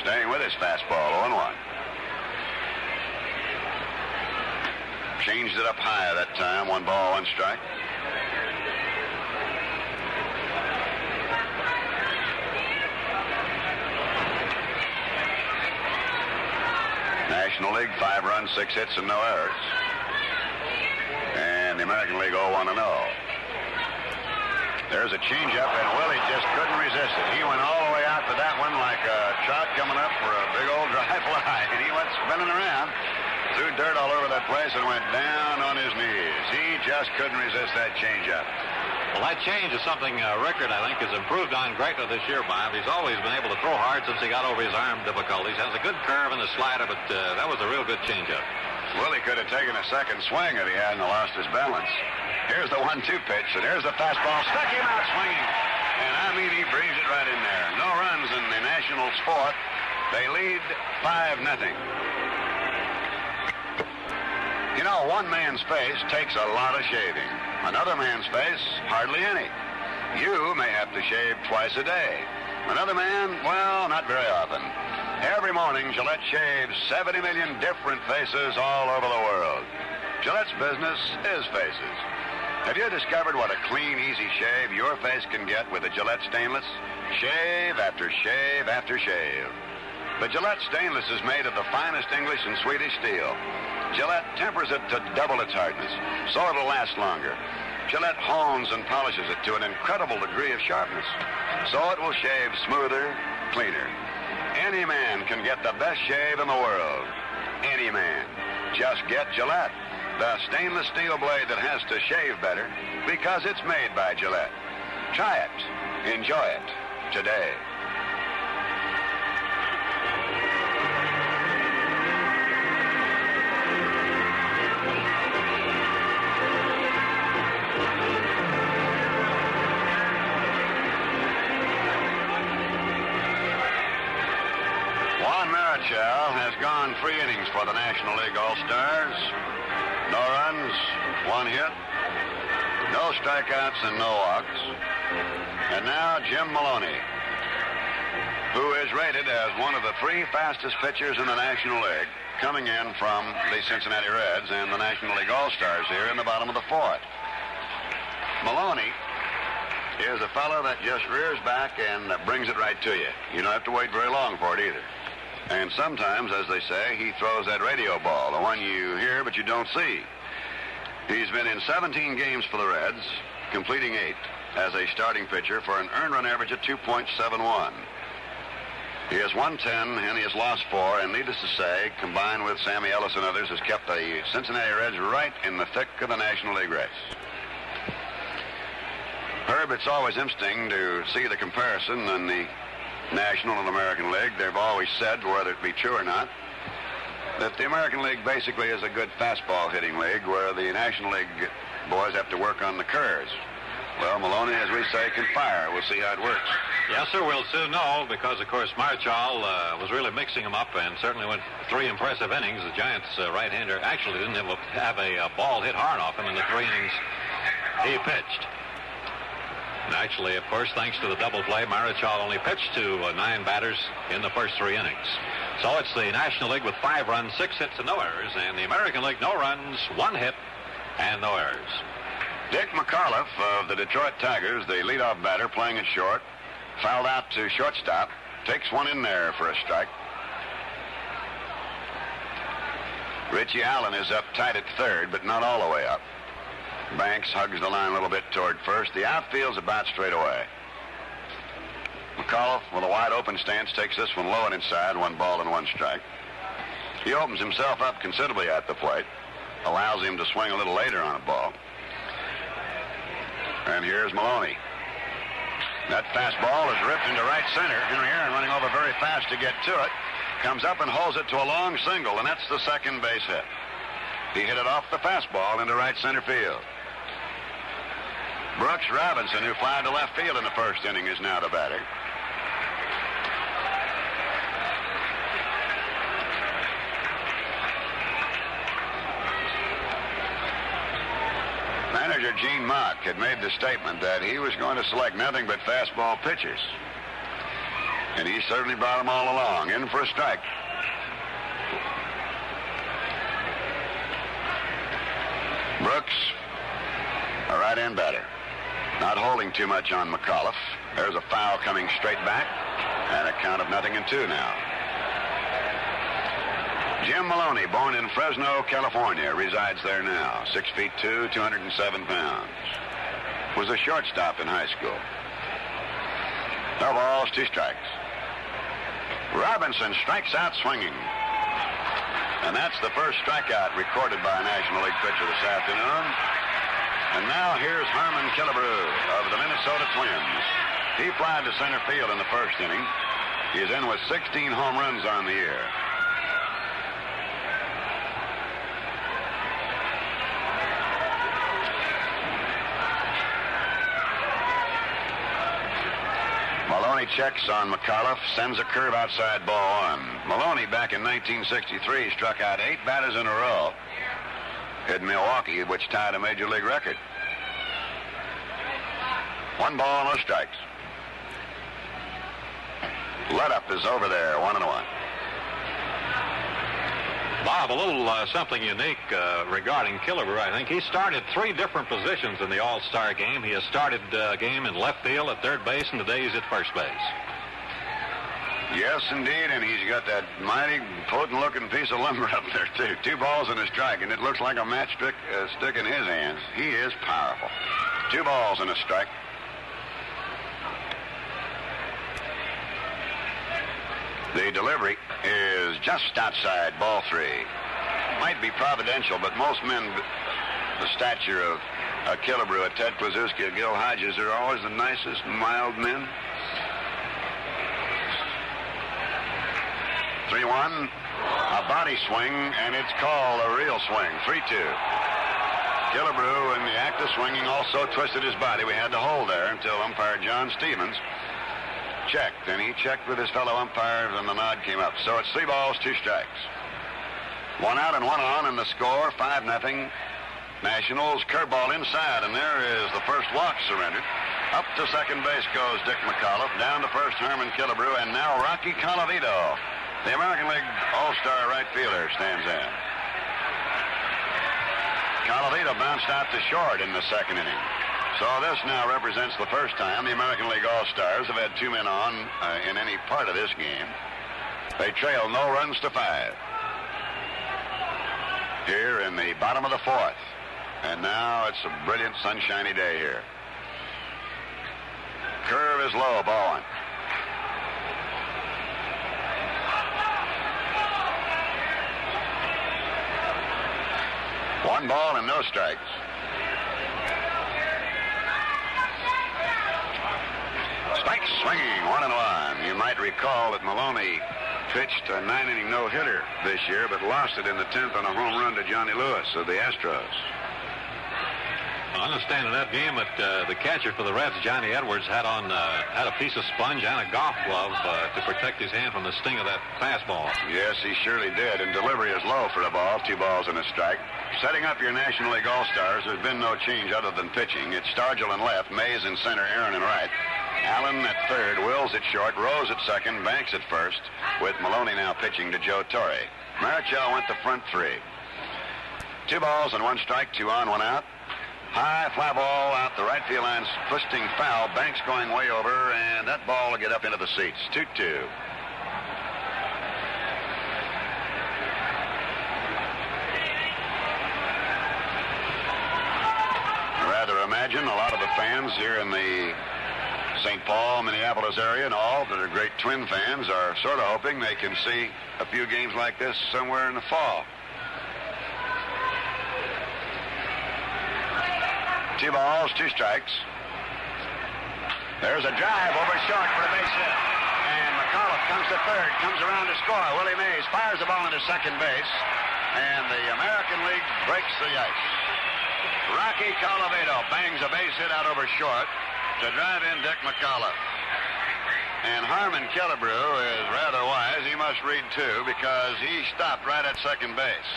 Staying with his fastball, 0-1. Changed it up high that time, 1 ball, 1 strike. National League, 5 runs, 6 hits, and no errors. And the American League 0-1-0. There's a changeup, and Willie just couldn't resist it. He went all the way out to that one like a trout coming up for a big old dry fly, and he went spinning around, threw dirt all over that place, and went down on his knees. He just couldn't resist that changeup. Well, that change is something Rickard, I think, has improved on greatly this year, Bob. He's always been able to throw hard since he got over his arm difficulties. Has a good curve in the slider, but that was a real good changeup. Willie could have taken a second swing if he hadn't lost his balance. Here's the 1-2 pitch, and here's the fastball. Stuck him out swinging. And I mean, he breezed it right in there. No runs in the Nationals' 4th. They lead 5-0. You know, one man's face takes a lot of shaving. Another man's face, hardly any. You may have to shave twice a day. Another man, well, not very often. Every morning, Gillette shaves 70 million different faces all over the world. Gillette's business is faces. Have you discovered what a clean, easy shave your face can get with a Gillette Stainless? Shave after shave after shave. The Gillette Stainless is made of the finest English and Swedish steel. Gillette tempers it to double its hardness, so it'll last longer. Gillette hones and polishes it to an incredible degree of sharpness, so it will shave smoother, cleaner. Any man can get the best shave in the world. Any man. Just get Gillette, the stainless steel blade that has to shave better because it's made by Gillette. Try it. Enjoy it today. Marichal has gone 3 innings for the National League All-Stars. No runs, 1 hit, no strikeouts, and no walks. And now Jim Maloney. who is rated as one of the 3 fastest pitchers in the National League, coming in from the Cincinnati Reds and the National League All-Stars here in the bottom of the 4th. Maloney is a fellow that just rears back and brings it right to you. You don't have to wait very long for it either. And sometimes, as they say, he throws that radio ball, the one you hear but you don't see. He's been in 17 games for the Reds, completing 8 as a starting pitcher for an earned run average of 2.71. He has won 10 and he has lost 4, and needless to say, combined with Sammy Ellis and others, has kept the Cincinnati Reds right in the thick of the National League race. Herb, it's always interesting to see the comparison in the National and American League. They've always said, whether it be true or not, that the American League basically is a good fastball hitting league, where the National League boys have to work on the curves. Well, Maloney, as we say, can fire. We'll see how it works. Yes, sir, we'll soon know, because, of course, Marchal was really mixing him up and certainly went 3 impressive innings. The Giants' right-hander actually didn't have a ball hit hard off him in the 3 innings he pitched. And actually, of course, thanks to the double play, Marichal only pitched to 9 batters in the first 3 innings. So it's the National League with 5 runs, 6 hits, and no errors, and the American League, no runs, 1 hit, and no errors. Dick McAuliffe of the Detroit Tigers, the leadoff batter, playing it short, fouled out to shortstop, takes one in there for a strike. Richie Allen is up tight at third, but not all the way up. Banks hugs the line a little bit toward first. The outfield's about straight away. McAuliffe, with a wide open stance, takes this one low and inside, 1 ball and 1 strike. He opens himself up considerably at the plate, allows him to swing a little later on a ball. And here's Maloney. That fastball is ripped into right center. Henry Aaron running over very fast to get to it. Comes up and holds it to a long single, and that's the second base hit. He hit it off the fastball into right center field. Brooks Robinson, who flied to left field in the first inning, is now the batter. Manager Gene Mock had made the statement that he was going to select nothing but fastball pitchers. And he certainly brought them all along. In for a strike. Brooks, a right-hand batter. Not holding too much on McAuliffe. There's a foul coming straight back, and a count of 0-2 now. Jim Maloney, born in Fresno, California, resides there now. 6'2", 207 pounds. Was a shortstop in high school. 2 balls, 2 strikes. Robinson strikes out swinging. And that's the first strikeout recorded by a National League pitcher this afternoon. And now here's Harmon Killebrew of the Minnesota Twins. He flied to center field in the first inning. He's in with 16 home runs on the year. Maloney checks on McAuliffe, sends a curve outside, ball 1. Maloney, back in 1963, struck out 8 batters in a row in Milwaukee, which tied a major league record. 1 ball, no strikes. Let up is over there, 1-1. Bob, a little something unique regarding Killebrew, I think. He started 3 different positions in the All-Star game. He has started a game in left field, at third base, and today he's at first base. Yes, indeed, and he's got that mighty potent-looking piece of lumber up there, too. 2 balls and a strike, and it looks like a matchstick stick in his hands. He is powerful. 2 balls and a strike. The delivery is just outside, ball 3. Might be providential, but most men the stature of Killebrew, Ted Kluszewski, Gil Hodges are always the nicest, mild men. 3-1, a body swing, and it's called a real swing, 3-2. Killebrew, in the act of swinging, also twisted his body. We had to hold there until umpire John Stevens checked, and he checked with his fellow umpires, and the nod came up. So it's 3 balls, 2 strikes. 1 out and 1 on, and the score, 5-0. Nationals, curveball inside, and there is the first walk surrendered. Up to second base goes Dick McAuliffe. Down to first, Harmon Killebrew. And now Rocky Colavito, the American League All-Star right fielder, stands in. Colavito bounced out to short in the second inning. So this now represents the first time the American League All-Stars have had two men on in any part of this game. They trail no runs to 5. Here in the bottom of the 4th. And now it's a brilliant sunshiny day here. Curve is low, ball 1. 1 ball and no strikes. Strike swinging, 1-1. You might recall that Maloney pitched a 9-inning no-hitter this year, but lost it in the 10th on a home run to Johnny Lewis of the Astros. I understand in that game that the catcher for the Reds, Johnny Edwards, had a piece of sponge and a golf glove to protect his hand from the sting of that fastball. Yes, he surely did, and delivery is low for the ball. 2 balls and a strike. Setting up your National League All-Stars, there's been no change other than pitching. It's Stargell in left, Mays in center, Aaron in right. Allen at third, Wills at short, Rose at second, Banks at first, with Maloney now pitching to Joe Torre. Marichal went to front 3. 2 balls and 1 strike, 2 on, 1 out. High fly ball out the right field line, twisting foul. Banks going way over, and that ball will get up into the seats. 2-2. I rather imagine a lot of the fans here in the St. Paul, Minneapolis area and all that are great Twin fans are sort of hoping they can see a few games like this somewhere in the fall. 2 balls, 2 strikes. There's a drive over short for a base hit. And McAuliffe comes to third, comes around to score. Willie Mays fires the ball into second base. And the American League breaks the ice. Rocky Colavito bangs a base hit out over short to drive in Dick McAuliffe. And Harmon Killebrew is rather wise. He must read too, because he stopped right at second base.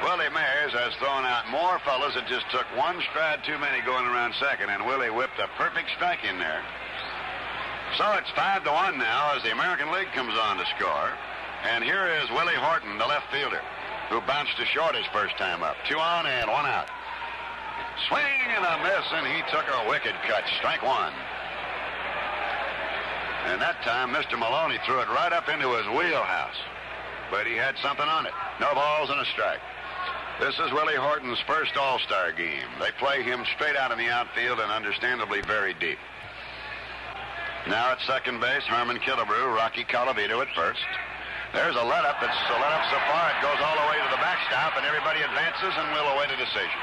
Willie Mays has thrown out more fellas that just took 1 stride too many going around second, and Willie whipped a perfect strike in there. So it's 5-1 now as the American League comes on to score. And here is Willie Horton, the left fielder, who bounced to short his first time up. 2 on and 1 out. Swing and a miss, and he took a wicked cut. Strike 1. And that time, Mr. Maloney threw it right up into his wheelhouse. But he had something on it. No balls and a strike. This is Willie Horton's first All-Star game. They play him straight out in the outfield and understandably very deep. Now at second base, Harmon Killebrew, Rocky Colavito at first. There's a let-up. It's a let-up so far it goes all the way to the backstop, and everybody advances, and we'll await a decision.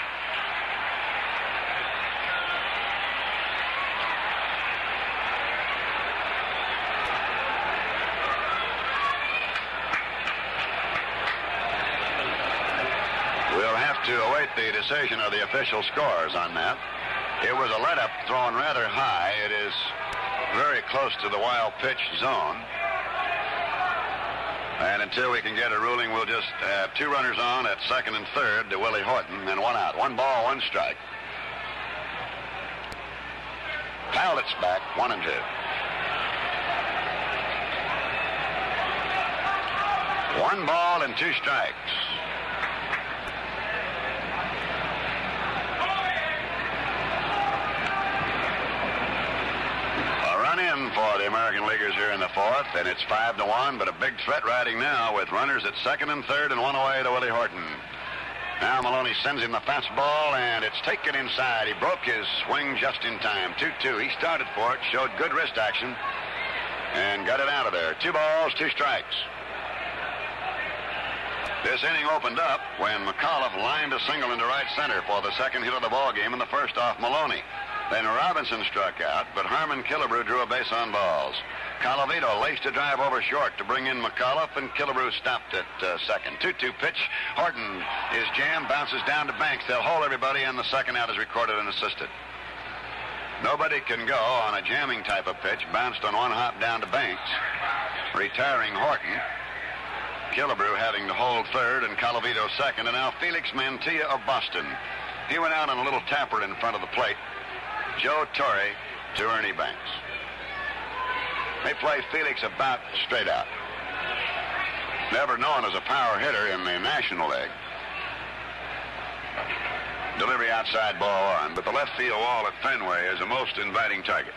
To await the decision of the official scores on that. It was a let-up thrown rather high. It is very close to the wild pitch zone. And until we can get a ruling, we'll just have 2 runners on at second and third to Willie Horton and 1 out. 1 ball, 1 strike. Powlett's back, 1 and 2. 1 ball and 2 strikes. For the American Leaguers here in the 4th, and it's 5-1, but a big threat riding now with runners at second and third and 1 away to Willie Horton. Now Maloney sends him the fastball, and it's taken inside. He broke his swing just in time. 2-2. He started for it, showed good wrist action, and got it out of there. 2 balls, 2 strikes. This inning opened up when McAuliffe lined a single into right center for the second hit of the ball game, and the first off Maloney. Then Robinson struck out, but Harmon Killebrew drew a base on balls. Colavito laced a drive over short to bring in McAuliffe, and Killebrew stopped at second. 2-2 pitch. Horton is jammed, bounces down to Banks. They'll hold everybody, and the second out is recorded and assisted. Nobody can go on a jamming type of pitch. Bounced on 1 hop down to Banks, retiring Horton. Killebrew having to hold third, and Colavito second. And now Felix Mantilla of Boston. He went out on a little tapper in front of the plate. Joe Torre to Ernie Banks. They play Felix about straight out. Never known as a power hitter in the National League. Delivery outside, ball one, but the left field wall at Fenway is a most inviting target.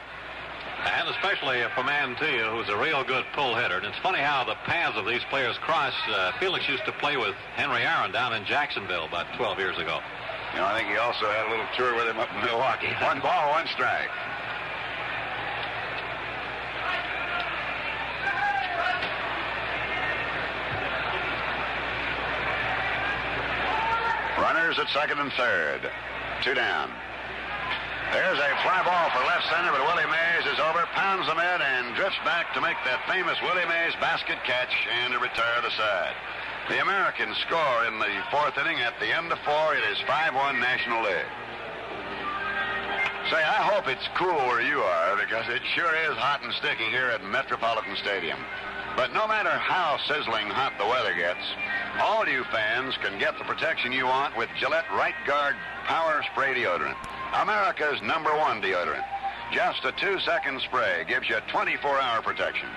And especially for Mantilla, who's a real good pull hitter. And it's funny how the paths of these players cross. Felix used to play with Henry Aaron down in Jacksonville about 12 years ago. You know, I think he also had a little tour with him up in Milwaukee. 1 ball, 1 strike. Runners at second and third. 2 down. There's a fly ball for left center, but Willie Mays is over, pounds the net, and drifts back to make that famous Willie Mays basket catch and to retire the side. The Americans score in the 4th inning. At the end of 4, it is 5-1 National League. Say, I hope it's cool where you are, because it sure is hot and sticky here at Metropolitan Stadium. But no matter how sizzling hot the weather gets, all you fans can get the protection you want with Gillette Right Guard Power Spray Deodorant, America's #1 deodorant. Just a 2-second spray gives you 24-hour protection.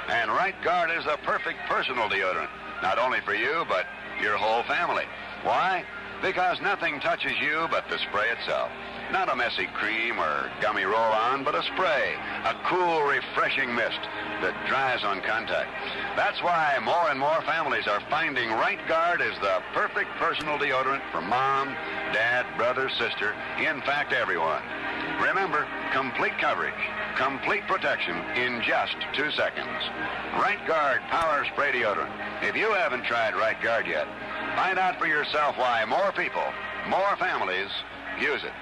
And Right Guard is the perfect personal deodorant, not only for you, but your whole family. Why? Because nothing touches you but the spray itself. Not a messy cream or gummy roll-on, but a spray, a cool, refreshing mist that dries on contact. That's why more and more families are finding Right Guard is the perfect personal deodorant for mom, dad, brother, sister, in fact, everyone. Remember, complete coverage, complete protection in just 2 seconds. Right Guard Power Spray Deodorant. If you haven't tried Right Guard yet, find out for yourself why more people, more families use it.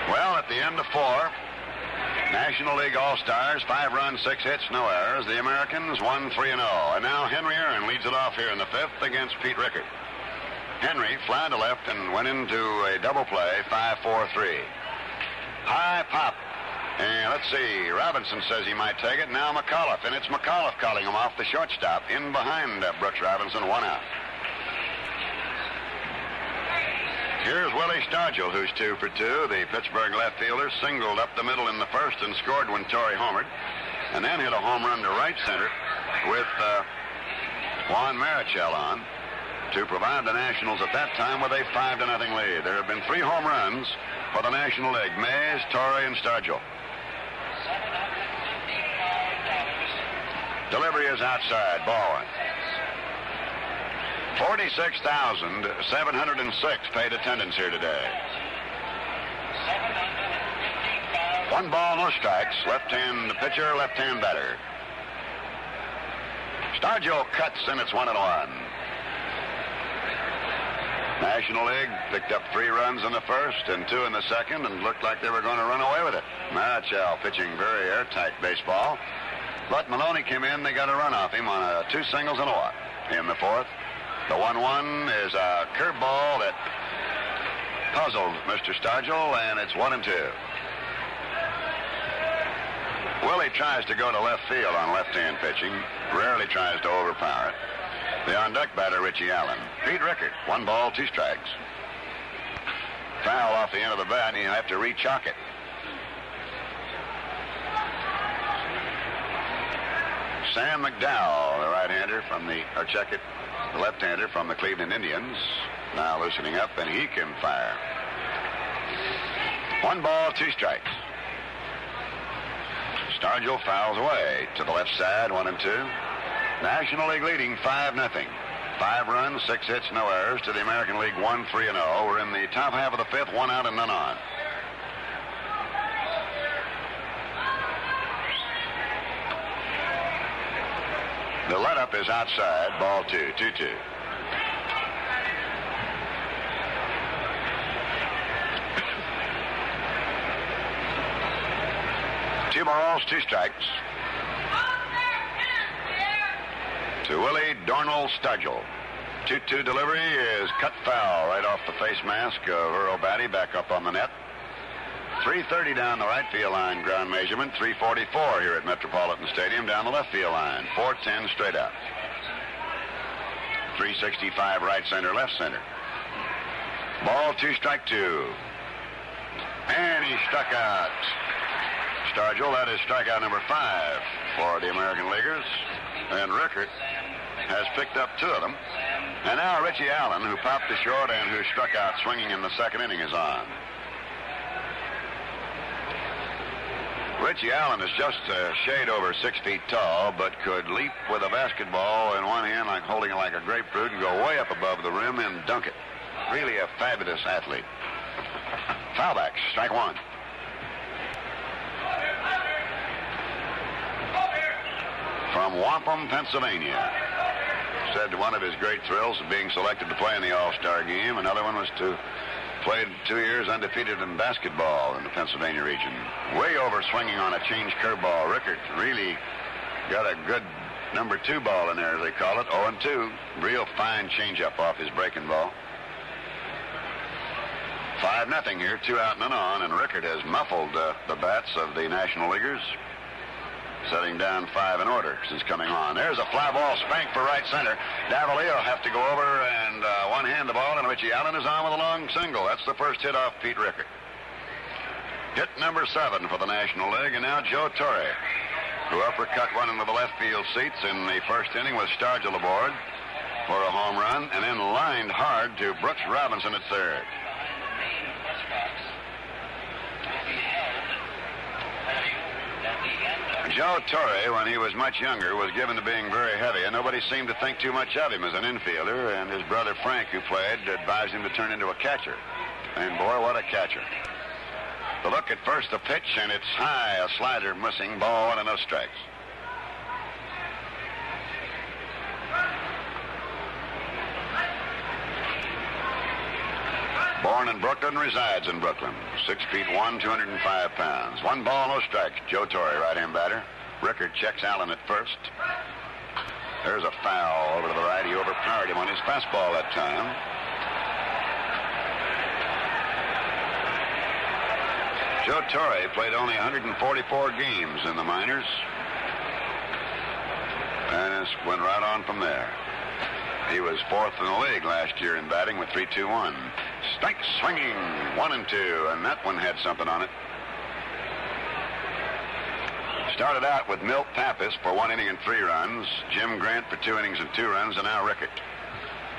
Well, at the end of 4, National League All-Stars, 5 runs, 6 hits, no errors. The Americans won 3-0. And now Henry Aaron leads it off here in the 5th against Pete Rickard. Henry fly to left and went into a double play, 5-4-3. High pop. And let's see, Robinson says he might take it. Now McAuliffe, and it's McAuliffe calling him off the shortstop in behind Brooks Robinson, 1 out. Here's Willie Stargell, who's 2 for 2. The Pittsburgh left fielder singled up the middle in the 1st and scored when Torre homered, and then hit a home run to right center with Juan Marichal on to provide the Nationals at that time with a 5-0 lead. There have been 3 home runs for the National League: Mays, Torre, and Stargell. Delivery is outside, ball 1. 46,706 paid attendance here today. 1 ball, no strikes. Left-hand pitcher, left-hand batter. Stargell cuts, and it's 1-1. National League picked up 3 runs in the 1st and 2 in the 2nd, and looked like they were going to run away with it. Marichal pitching very airtight baseball. But Maloney came in. They got a run off him on 2 singles and a walk in the 4th. The 1-1 is a curveball that puzzled Mr. Stargell, and it's 1-2. Willie tries to go to left field on left-hand pitching, rarely tries to overpower it. The on-deck batter, Richie Allen. Pete Rickard, 1 ball, 2 strikes. Foul off the end of the bat, and you have to re-chalk it. Sam McDowell, the right-hander from the left-hander from the Cleveland Indians, now loosening up, and he can fire. 1 ball, 2 strikes. Stargell fouls away to the left side, 1-2. National League leading 5-0. 5 runs, 6 hits, no errors to the American League 1-3-0. We're in the top half of the 5th, 1 out and none on. The let-up is outside, ball 2, 2-2. Two balls, 2 strikes. To Willie Darnell Stargell. 2-2 delivery is cut foul right off the face mask of Earl Batty, back up on the net. 330 down the right field line, ground measurement. 344 here at Metropolitan Stadium down the left field line. 410 straight out. .365 right center, left center. Ball 2, strike 2. And he struck out. Stargell, that is strikeout number 5 for the American Leaguers. And Rickert has picked up 2 of them. And now Richie Allen, who popped the short and who struck out swinging in the second inning, is on. Richie Allen is just a shade over 6 feet tall, but could leap with a basketball in one hand, like holding it like a grapefruit, and go way up above the rim and dunk it. Really a fabulous athlete. Foul back, strike 1. From Wampum, Pennsylvania. Said one of his great thrills of being selected to play in the All-Star game. Another one was to play 2 years undefeated in basketball in the Pennsylvania region. Way over swinging on a change curveball. Rickert really got a good number 2 ball in there, as they call it. 0-2. Real fine changeup off his breaking ball. 5-0 here, 2 out, none on, and Rickert has muffled the bats of the National Leaguers, setting down 5 in order since coming on. There's a fly ball spanked for right center. Davila will have to go over and one-hand the ball, and Richie Allen is on with a long single. That's the first hit off Pete Rickert. Hit number 7 for the National League, and now Joe Torre, who uppercut one into the left field seats in the first inning with Stargell aboard for a home run, and then lined hard to Brooks Robinson at third. Joe Torre, when he was much younger, was given to being very heavy, and nobody seemed to think too much of him as an infielder, and his brother Frank, who played, advised him to turn into a catcher. And boy, what a catcher. The look at first, the pitch, and it's high, a slider missing, ball 1 and no strikes. Born in Brooklyn, resides in Brooklyn. 6 feet 1, 205 pounds. 1 ball, no strikes. Joe Torre, right-hand batter. Rickert checks Allen at first. There's a foul over to the right. He overpowered him on his fastball that time. Joe Torre played only 144 games in the minors, and just went right on from there. He was 4th in the league last year in batting with 3.21. Strike swinging, 1-2, and that one had something on it. Started out with Milt Pappas for 1 inning and 3 runs, Jim Grant for 2 innings and 2 runs, and now Rickert,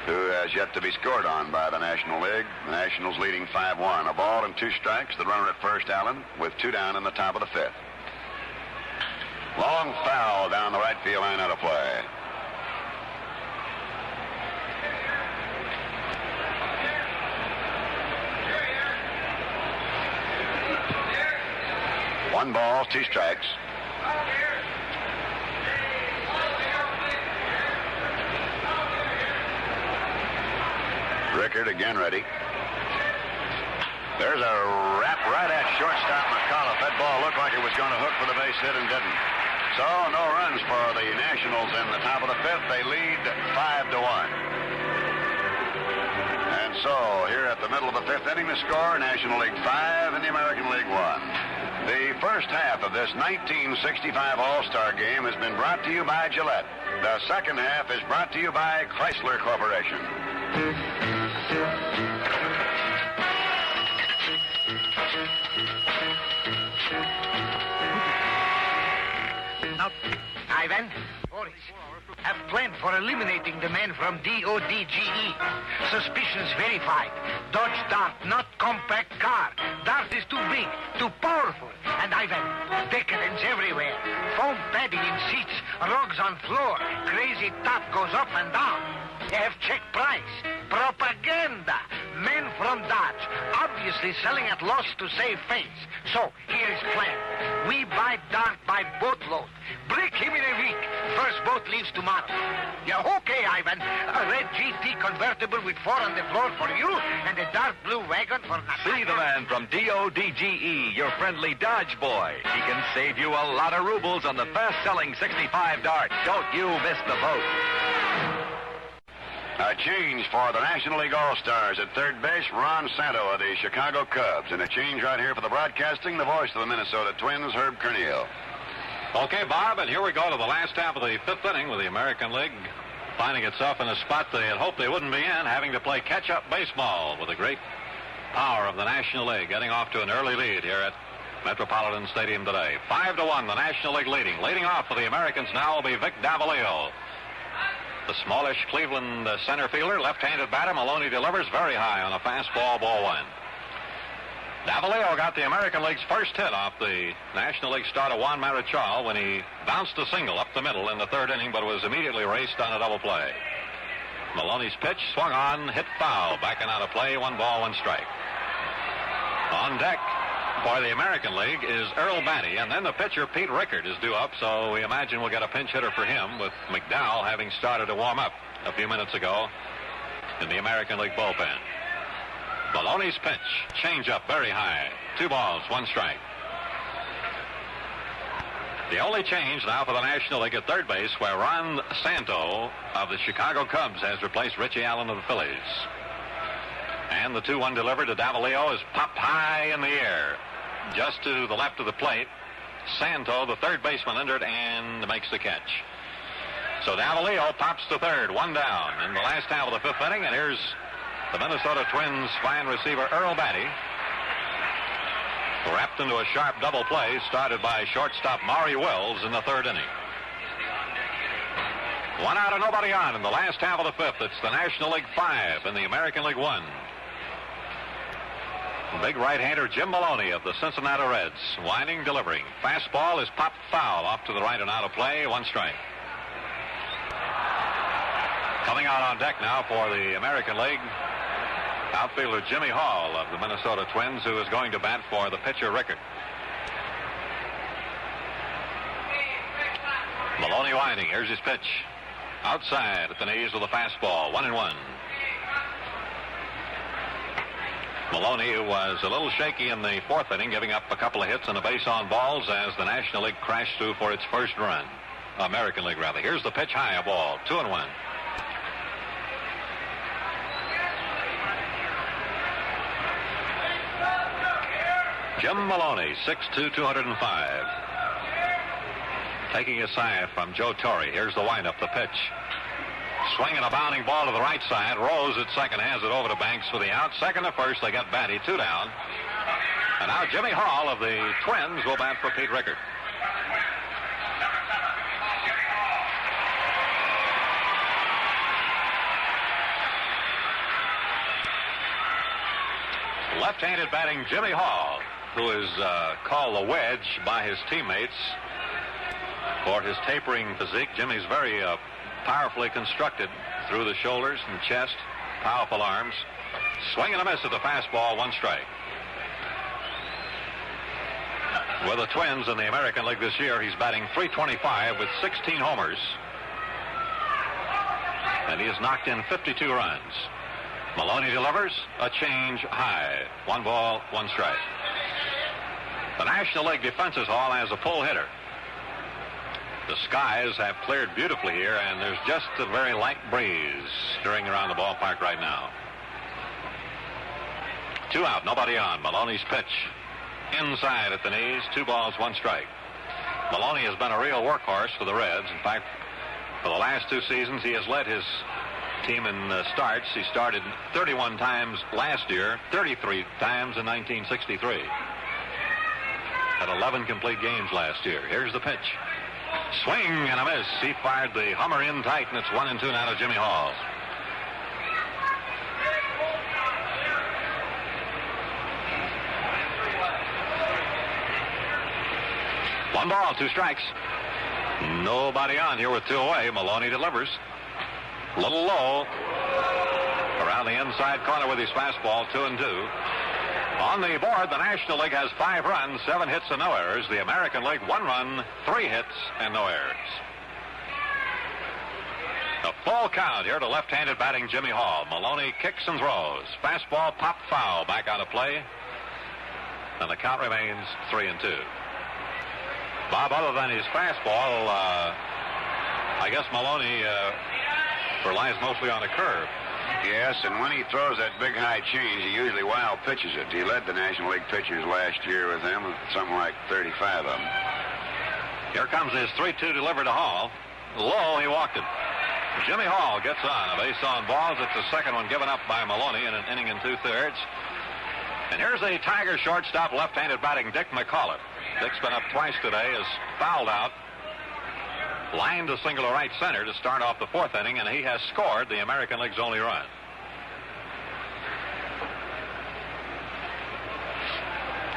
who has yet to be scored on by the National League. The Nationals leading 5-1. A ball and 2 strikes. The runner at first, Allen, with 2 down in the top of the 5th. Long foul down the right field line, out of play. One ball, 2 strikes. Rickert again ready. There's a wrap right at shortstop McAuliffe. That ball looked like it was going to hook for the base hit and didn't. So no runs for the Nationals in the top of the 5th. They lead 5-1. And so here at the middle of the 5th inning, the score, National League 5 and the American League 1. The first half of this 1965 All-Star game has been brought to you by Gillette. The second half is brought to you by Chrysler Corporation. Now, Ivan, Boris, have planned for eliminating the man from DODGE. Suspicions verified. Dodge Dart, not compact car. Dart is too big, too powerful. And Ivan, decadence everywhere. Foam padding in seats, rugs on floor. Crazy top goes up and down. They have check price. Propaganda. Men from Dodge, obviously selling at loss to save face. So, here is plan. We buy Dart by boatload. Break him in a week. First boat leaves tomorrow. Yeah, okay, Ivan. A red GT convertible with 4 on the floor for you and a dark blue wagon for nothing. See the man from DODGE, your friendly Dodge boy. He can save you a lot of rubles on the fast-selling 65 Dart. Don't you miss the boat. A change for the National League All-Stars at third base, Ron Santo of the Chicago Cubs. And a change right here for the broadcasting, the voice of the Minnesota Twins, Herb Kerneal. Okay, Bob, and here we go to the last half of the 5th inning with the American League finding itself in a spot they had hoped they wouldn't be in, having to play catch-up baseball with the great power of the National League, getting off to an early lead here at Metropolitan Stadium today. 5-1, the National League leading. Leading off for the Americans now will be Vic Davalillo. The smallish Cleveland center fielder, left-handed batter. Maloney delivers very high on a fastball, ball one. Davalillo got the American League's first hit off the National League starter Juan Marichal when he bounced a single up the middle in the third inning, but was immediately raced on a double play. Maloney's pitch swung on, hit foul, backing out of play, 1 ball, 1 strike. On deck for the American League is Earl Batty, and then the pitcher Pete Rickard is due up, so we imagine we'll get a pinch hitter for him, with McDowell having started to warm up a few minutes ago in the American League bullpen. Maloney's pitch, change up very high, 2 balls, 1 strike. The only change now for the National League at third base, where Ron Santo of the Chicago Cubs has replaced Richie Allen of the Phillies. And the 2-1 delivered to Davalillo is popped high in the air, just to the left of the plate. Santo, the third baseman, under it and makes the catch. So Davalillo pops to third, 1 down in the last half of the 5th inning, and here's the Minnesota Twins fine receiver Earl Batty, wrapped into a sharp double play started by shortstop Maury Wells in the 3rd inning. 1 out and nobody on in the last half of the 5th. It's the National League 5 and the American League 1. Big right-hander Jim Maloney of the Cincinnati Reds, winding, delivering. Fastball is popped foul off to the right and out of play, 1 strike. Coming out on deck now for the American League, outfielder Jimmy Hall of the Minnesota Twins, who is going to bat for the pitcher Rickard. Maloney winding. Here's his pitch. Outside at the knees with a fastball. 1-1. Maloney, who was a little shaky in the 4th inning, giving up a couple of hits and a base on balls as the National League crashed through for its first run. American League, rather. Here's the pitch, high, a ball. 2-1. Jim Maloney, 6'2", 205. Taking a side from Joe Torre. Here's the windup, the pitch. Swinging a bounding ball to the right side. Rose at second has it over to Banks for the out. Second to first, they got Batty, 2 down. And now Jimmy Hall of the Twins will bat for Pete Rickard. Left-handed batting Jimmy Hall, who is called the wedge by his teammates for his tapering physique. Jimmy's very powerfully constructed through the shoulders and chest, powerful arms. Swing and a miss at the fastball, 1 strike. With the Twins in the American League this year, he's batting .325 with 16 homers. And he has knocked in 52 runs. Maloney delivers a change high. 1 ball, 1 strike. The National League defenses hall has a pull hitter. The skies have cleared beautifully here, and there's just a very light breeze stirring around the ballpark right now. 2 out, nobody on. Maloney's pitch. Inside at the knees, 2 balls, 1 strike. Maloney has been a real workhorse for the Reds. In fact, for the last 2 seasons, he has led his team in starts. He started 31 times last year, 33 times in 1963. Had 11 complete games last year. Here's the pitch. Swing and a miss. He fired the Hummer in tight, and it's 1-2 now to Jimmy Hall. One ball, 2 strikes. Nobody on here with 2 away. Maloney delivers. A little low. Around the inside corner with his fastball, 2-2. On the board, the National League has 5 runs, 7 hits and no errors. The American League, 1 run, 3 hits and no errors. A full count here to left-handed batting Jimmy Hall. Maloney kicks and throws. Fastball popped foul, back out of play. And the count remains 3-2. Bob, other than his fastball, I guess Maloney relies mostly on a curve. Yes, and when he throws that big high change, he usually wild pitches it. He led the National League pitchers last year with them, something like 35 of them. Here comes his 3-2 delivered to Hall. Low, he walked it. Jimmy Hall gets on a base on balls. It's the second one given up by Maloney in an inning and 2/3. And here's the Tiger shortstop, left-handed batting Dick McAuliffe. Dick's been up twice today, is fouled out, lined a single to right center to start off the 4th inning, and he has scored the American League's only run.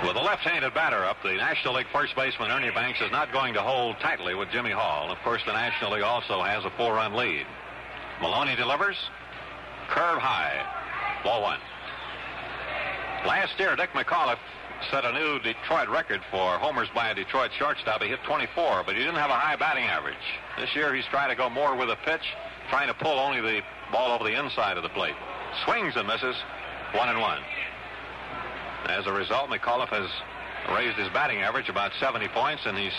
With a left-handed batter up, the National League first baseman Ernie Banks is not going to hold tightly with Jimmy Hall. Of course, the National League also has a 4-run lead. Maloney delivers. Curve high. Ball 1. Last year, Dick McAuliffe set a new Detroit record for homers by a Detroit shortstop. He hit 24, but he didn't have a high batting average. This year, he's trying to go more with a pitch, trying to pull only the ball over the inside of the plate. Swings and misses. 1-1. As a result, McAuliffe has raised his batting average about 70 points, and he's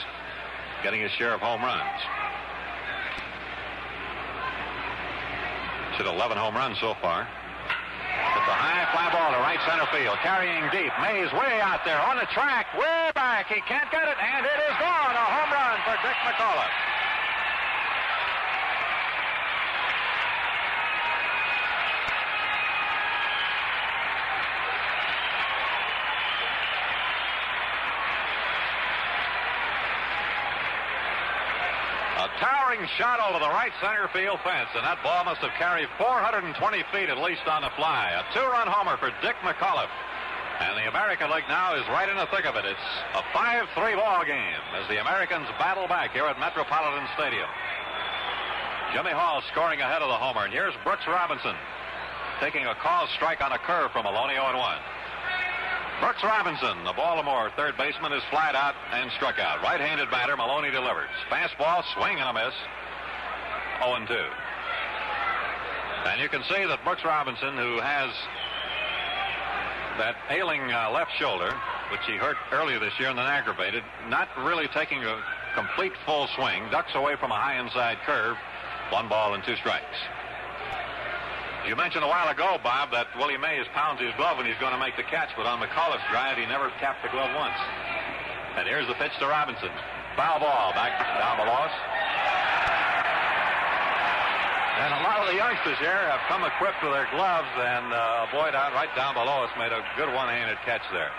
getting his share of home runs. He's hit 11 home runs so far. It's a high fly ball to right center field, carrying deep. Mays way out there on the track, way back. He can't get it, and it is gone. A home run for Dick McAuliffe. Towering shot over the right center field fence, and that ball must have carried 420 feet at least on the fly. A 2-run homer for Dick McAuliffe. And the American League now is right in the thick of it. It's a 5-3 ball game as the Americans battle back here at Metropolitan Stadium. Jimmy Hall scoring ahead of the homer, and here's Brooks Robinson taking a call strike on a curve from Maloney. 0-1. Brooks Robinson, the Baltimore third baseman, is flied out and struck out. Right-handed batter, Maloney delivers. Fastball, swing and a miss. 0-2. And you can see that Brooks Robinson, who has that ailing left shoulder, which he hurt earlier this year and then aggravated, not really taking a complete full swing, ducks away from a high inside curve. 1 ball and 2 strikes. You mentioned a while ago, Bob, that Willie Mays pounds his glove when he's going to make the catch, but on McAuliffe's drive, he never tapped the glove once. And here's the pitch to Robinson. Foul ball back down below us. And a lot of the youngsters here have come equipped with their gloves, and a boy right down below us made a good one-handed catch there.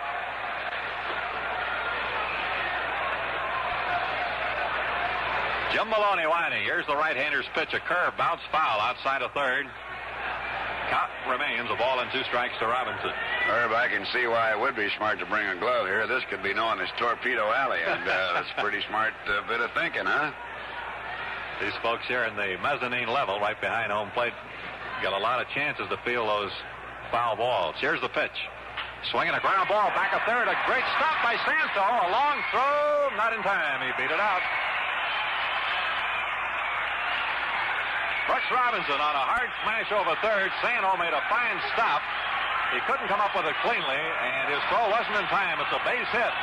Jim Maloney whining. Here's the right-hander's pitch. A curve, bounce foul outside of third. Count remains, a ball and 2 strikes to Robinson. Herb, I can see why it would be smart to bring a glove here. This could be known as Torpedo Alley, and that's a pretty smart bit of thinking, huh? These folks here in the mezzanine level, right behind home plate, got a lot of chances to feel those foul balls. Here's the pitch. Swinging a ground ball back at third. A great stop by Santo. A long throw, not in time. He beat it out. Brooks Robinson on a hard smash over third. Santo made a fine stop. He couldn't come up with it cleanly, and his throw wasn't in time. It's a base hit.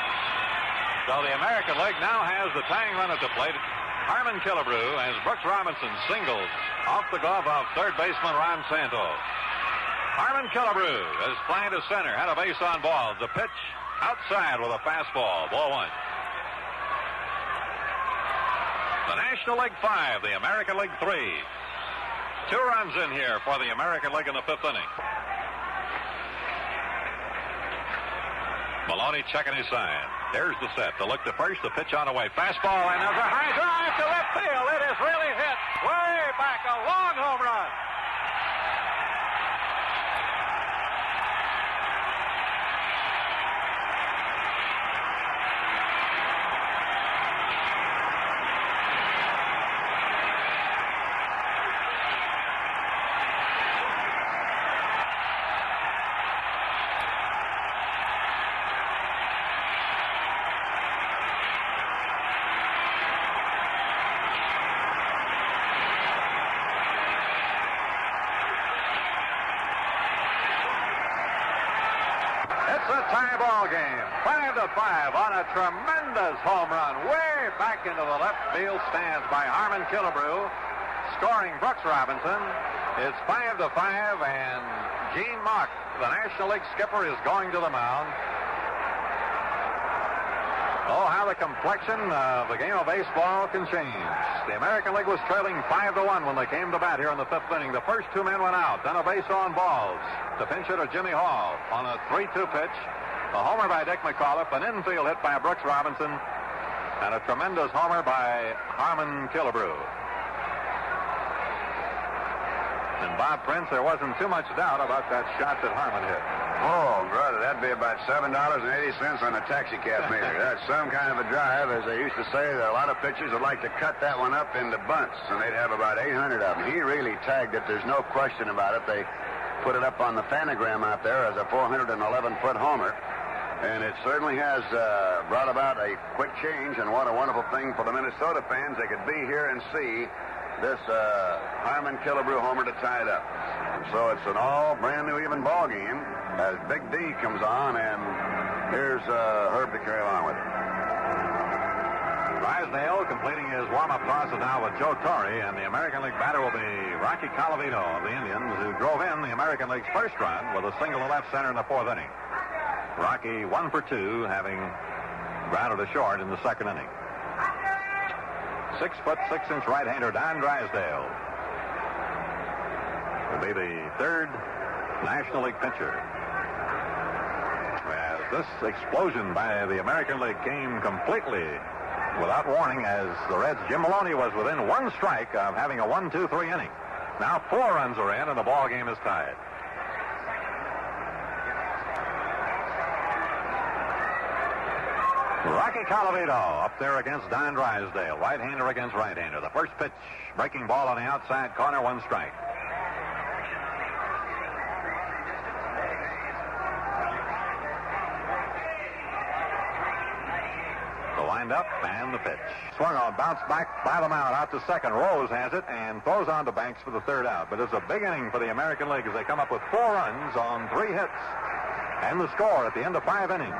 So the American League now has the tying run at the plate. Harmon Killebrew as Brooks Robinson singles off the glove of third baseman Ron Santo. Harmon Killebrew is flying to center, had a base on balls. The pitch outside with a fastball. Ball 1. The National League 5, the American League 3. 2 runs in here for the American League in the 5th inning. Maloney checking his sign. There's the set. The look to first, the pitch on the way. Fastball, and there's a high drive to left field. It is really hit way back. A long home run. Tie ball game, 5-5 on a tremendous home run way back into the left field stands by Harmon Killebrew, scoring Brooks Robinson. It's 5-5, and Gene Mock, the National League skipper, is going to the mound. Oh, how the complexion of the game of baseball can change. The American League was trailing 5-1 when they came to bat here in the fifth inning. The first two men went out, then a base on balls. The pinch hitter, Jimmy Hall, on a 3-2 pitch. A homer by Dick McAuliffe, an infield hit by Brooks Robinson, and a tremendous homer by Harmon Killebrew. And Bob Prince, there wasn't too much doubt about that shot that Harmon hit. Oh, brother, that'd be about $7.80 on a taxi cab meter. That's some kind of a drive. As they used to say, there are a lot of pitchers would like to cut that one up into bunts, and they'd have about 800 of them. He really tagged it. There's no question about it. They put it up on the Fanagram out there as a 411-foot homer, and it certainly has brought about a quick change, and what a wonderful thing for the Minnesota fans. They could be here and see this Harmon Killebrew homer to tie it up. So it's an all brand new even ball game as Big D comes on, and here's Herb to carry along with it. Drysdale completing his warm-up tosses now with Joe Torre, and the American League batter will be Rocky Colavito of the Indians, who drove in the American League's first run with a single to left center in the fourth inning. Rocky 1 for 2, having grounded a short in the second inning. 6 foot 6 inch right-hander Don Drysdale will be the third National League pitcher. As this explosion by the American League came completely without warning, as the Reds' Jim Maloney was within one strike of having a 1-2-3 inning. Now 4 runs are in, and the ball game is tied. Rocky Colavito up there against Don Drysdale. Right-hander against right-hander. The first pitch, breaking ball on the outside corner, 1 strike. The wind-up and the pitch. Swung on, bounced back by the mound out to second. Rose has it and throws on to Banks for the third out. But it's a big inning for the American League as they come up with 4 runs on 3 hits. And the score at the end of 5 innings.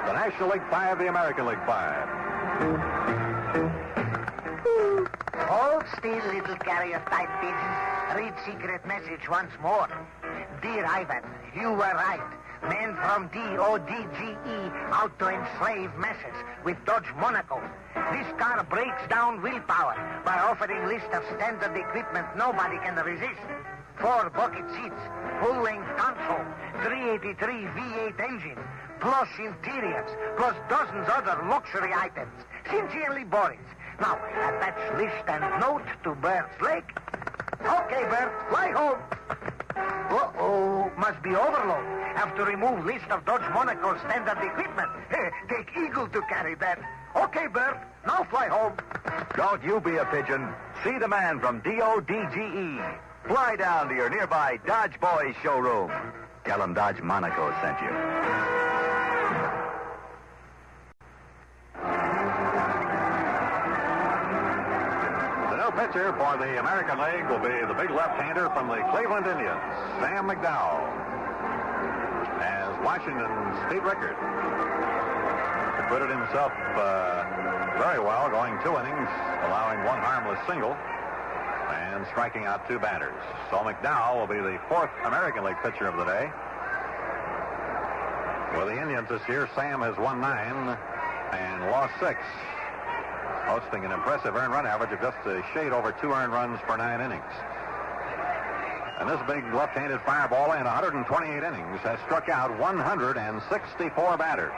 The National League 5, the American League 5. Hold still, little carrier typeface. Read secret message once more. Dear Ivan, you were right. Men from DODGE out to enslave masses with Dodge Monaco. This car breaks down willpower by offering list of standard equipment nobody can resist. 4 bucket seats, full-length console, 383 V8 engine, plus interiors, plus dozens other luxury items. Sincerely, Boris. Now, attach list and note to Bert's Lake. Okay, Bert, fly home. Uh-oh, must be overload. Have to remove list of Dodge Monaco standard equipment. Take Eagle to carry that. Okay, Bert, now fly home. Don't you be a pigeon. See the man from DODGE. Fly down to your nearby Dodge Boys showroom. Tell them Dodge Monaco sent you. The new pitcher for the American League will be the big left-hander from the Cleveland Indians, Sam McDowell. As Washington's Steve Rickard acquitted himself very well, going 2 innings, allowing 1 harmless single, and striking out 2 batters. So McDowell will be the 4th American League pitcher of the day. With the Indians this year, Sam has won 9 and lost 6, posting an impressive earned run average of just a shade over 2 earned runs per 9 innings. And this big left-handed fireball in 128 innings has struck out 164 batters.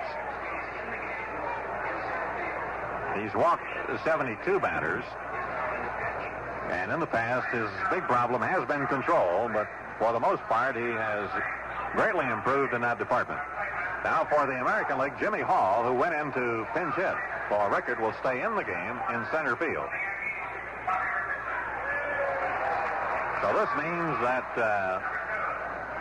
He's walked 72 batters. And in the past, his big problem has been control, but for the most part, he has greatly improved in that department. Now for the American League, Jimmy Hall, who went in to pinch hit for Rickard, will stay in the game in center field. So this means that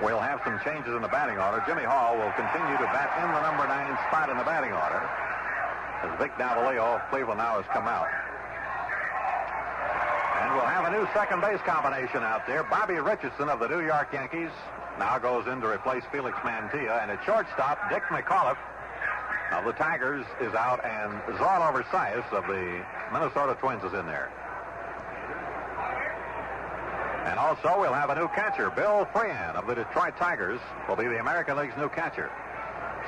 we'll have some changes in the batting order. Jimmy Hall will continue to bat in the number 9 spot in the batting order, as Vic Davalillo of Cleveland now has come out. And we'll have a new second base combination out there. Bobby Richardson of the New York Yankees now goes in to replace Felix Mantilla. And at shortstop, Dick McAuliffe of the Tigers is out, and Zorlo Versailles of the Minnesota Twins is in there. And also, we'll have a new catcher. Bill Freehan of the Detroit Tigers will be the American League's new catcher.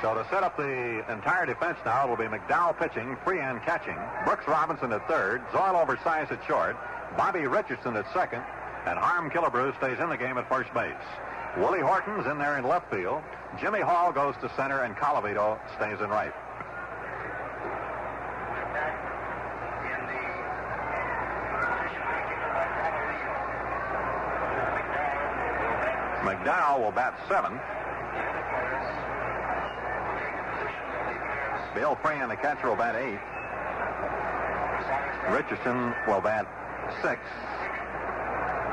So to set up the entire defense now, it will be McDowell pitching, Freehan catching, Brooks Robinson at third, Zoil Oversize at short, Bobby Richardson at second, and Harmon Killebrew stays in the game at first base. Willie Horton's in there in left field. Jimmy Hall goes to center, and Colavito stays in right. McDowell will bat seventh. Bill Freehan, the catcher, will bat eighth. Richardson will bat sixth.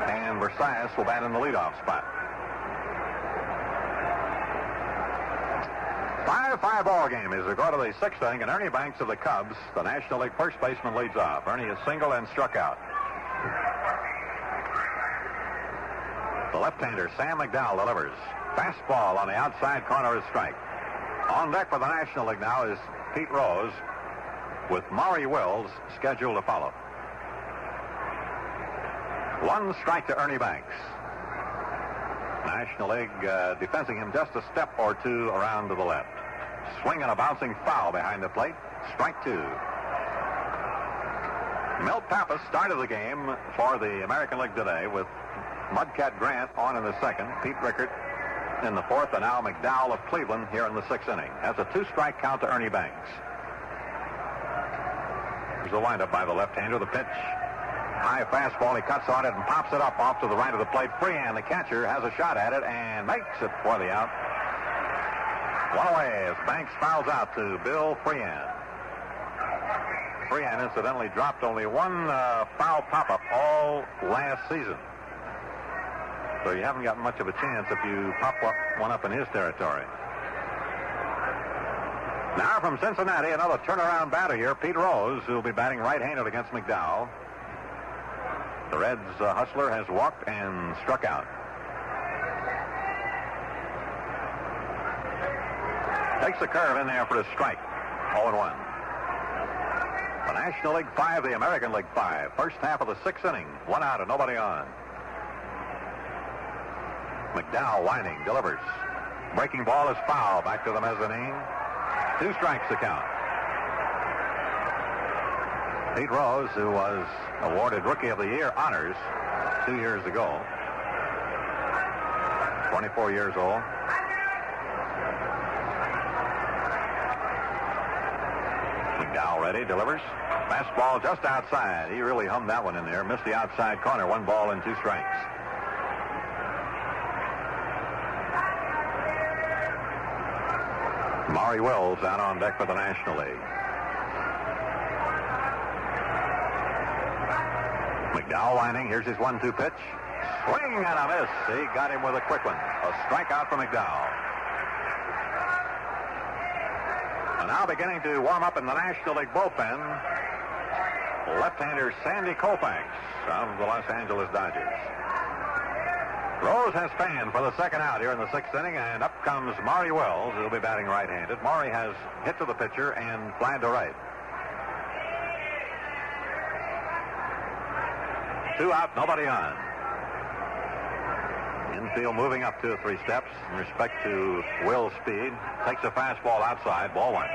And Versailles will bat in the leadoff spot. 5-5 ball game as we go to the sixth inning, and Ernie Banks of the Cubs, the National League first baseman, leads off. Ernie is singled and struck out. The left-hander, Sam McDowell, delivers. Fastball on the outside corner is strike. On deck for the National League now is Pete Rose with Maury Wills scheduled to follow. One strike to Ernie Banks. National League defending him just a step or two around to the left. Swing and a bouncing foul behind the plate. Strike two. Milt Pappas started the game for the American League today with Mudcat Grant on in the second, Pete Rickert in the fourth, and now McDowell of Cleveland here in the sixth inning. That's a two-strike count to Ernie Banks. Here's the windup by the left-hander. The pitch. High fastball. He cuts on it and pops it up off to the right of the plate. Freehan, the catcher, has a shot at it and makes it for the out. One away as Banks fouls out to Bill Freehan. Freehan incidentally dropped only one foul pop-up all last season. So you haven't got much of a chance if you pop one up in his territory. Now from Cincinnati, another turnaround batter here, Pete Rose, who will be batting right-handed against McDowell. The Reds hustler has walked and struck out. Takes a curve in there for a strike. 0-1. The National League 5, the American League 5. First half of the sixth inning. One out and nobody on. McDowell winding, delivers. Breaking ball is foul. Back to the mezzanine. Two strikes to count. Pete Rose, who was awarded Rookie of the Year honors 2 years ago. 24 years old. McDowell ready, delivers. Fastball just outside. He really hummed that one in there. Missed the outside corner. 1 ball and 2 strikes. Maury Wills out on deck for the National League. McDowell winding. Here's his 1-2 pitch. Swing and a miss. He got him with a quick one. A strikeout for McDowell. And now beginning to warm up in the National League bullpen, left-hander Sandy Koufax of the Los Angeles Dodgers. Rose has fanned for the second out here in the sixth inning, and up comes Maury Wills, who'll be batting right-handed. Maury has hit to the pitcher and flied to right. 2 out, nobody on. Infield moving up 2 or 3 steps in respect to Will's speed. Takes a fastball outside, ball 1.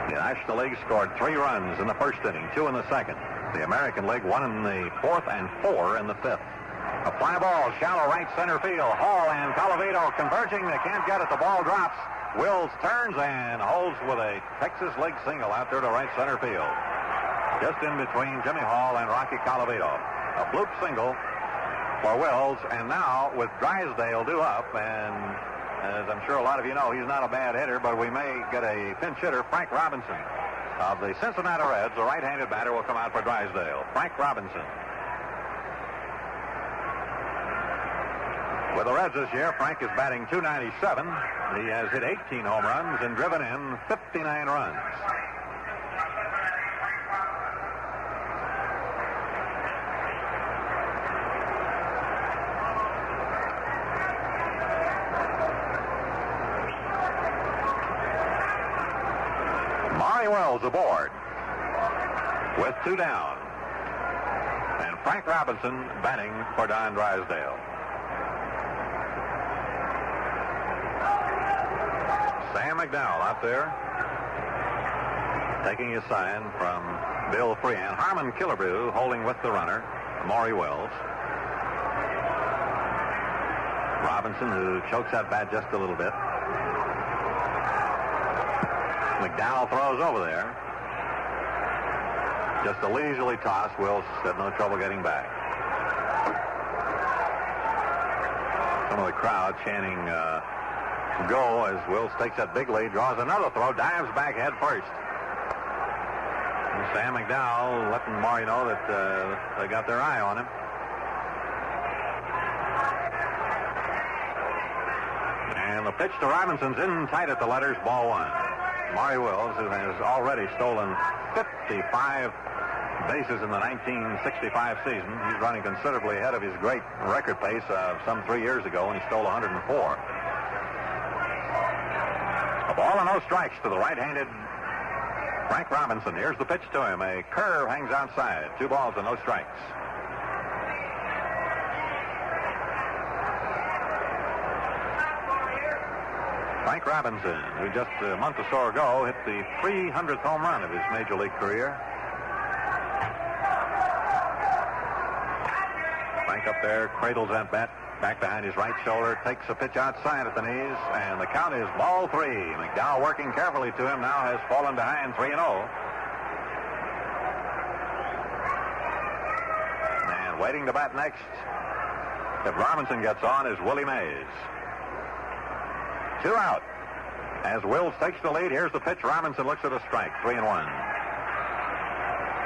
The National League scored 3 runs in the first inning, 2 in the second. The American League 1 in the fourth and 4 in the fifth. A fly ball, shallow right center field. Hall and Colavito converging. They can't get it. The ball drops. Wills turns and holds with a Texas League single out there to right center field. Just in between Jimmy Hall and Rocky Colavito. A bloop single for Wills, and now with Drysdale due up, and as I'm sure a lot of you know, he's not a bad hitter, but we may get a pinch hitter, Frank Robinson of the Cincinnati Reds. The right-handed batter will come out for Drysdale. Frank Robinson. With the Reds this year, Frank is batting .297. He has hit 18 home runs and driven in 59 runs. Maury Wills aboard with 2 down. And Frank Robinson batting for Don Drysdale. Sam McDowell out there taking his sign from Bill Freehan. Harmon Killebrew holding with the runner, Maury Wells. Robinson, who chokes that bat just a little bit. McDowell throws over there. Just a leisurely toss. Wills had no trouble getting back. Some of the crowd chanting go as Wills takes that big lead, draws another throw, dives back head first. And Sam McDowell letting Maury know that they got their eye on him. And the pitch to Robinson's in tight at the letters, ball one. Maury Wills, who has already stolen 55 bases in the 1965 season. He's running considerably ahead of his great record pace of some 3 years ago when he stole 104. A ball and no strikes to the right-handed Frank Robinson. Here's the pitch to him. A curve hangs outside. 2 balls and no strikes. Frank Robinson, who just a month or so ago hit the 300th home run of his major league career. Frank up there cradles that bat back behind his right shoulder, takes a pitch outside at the knees, and the count is ball 3. McDowell working carefully to him, now has fallen behind 3-0. And waiting to bat next, if Robinson gets on, is Willie Mays. 2 out. As Wills takes the lead, here's the pitch. Robinson looks at a strike, 3-1.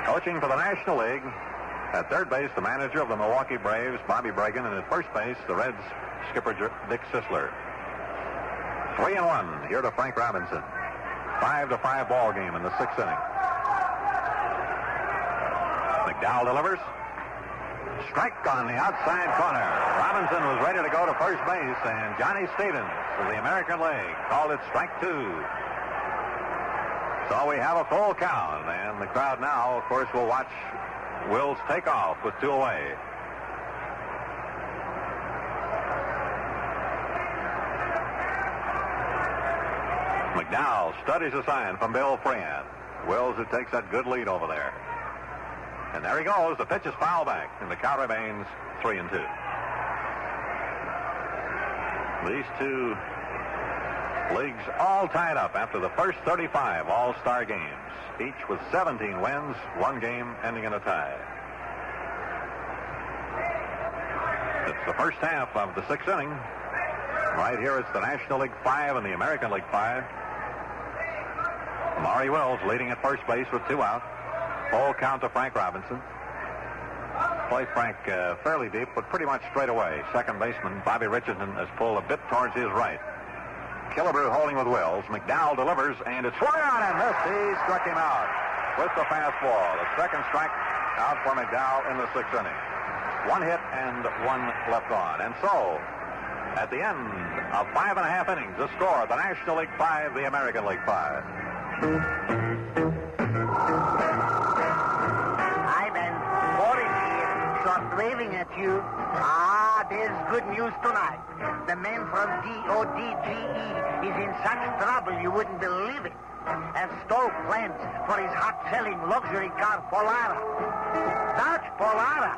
Coaching for the National League. At third base, the manager of the Milwaukee Braves, Bobby Bragan, and at first base, the Reds skipper Dick Sisler. 3-1 here to Frank Robinson. 5-5 ball game in the 6th inning. McDowell delivers. Strike on the outside corner. Robinson was ready to go to first base, and Johnny Stevens of the American League called it strike 2. So we have a full count, and the crowd now, of course, will watch Wills take off with 2 away. McDowell studies a sign from Bill Freehan. Wills, who takes that good lead over there. And there he goes. The pitch is foul back, and the count remains 3-2. These 2 leagues all tied up after the first 35 All-Star games, each with 17 wins, 1 game ending in a tie. It's the first half of the 6th inning. Right here it's the National League 5 and the American League 5. Maury Wills leading at first base with 2 out. Full count to Frank Robinson. Play Frank fairly deep, but pretty much straight away. Second baseman Bobby Richardson has pulled a bit towards his right. Killebrew holding with Wills. McDowell delivers, and it's swung on and missed. He struck him out with the fastball. The second strike out for McDowell in the 6th inning. 1 hit and 1 left on. And so, at the end of 5.5 innings, the score, the National League 5, the American League 5. Waving at you. There's good news tonight. The man from DODGE is in such trouble you wouldn't believe it. Has stole plans for his hot-selling luxury car, Polara. Dodge Polara.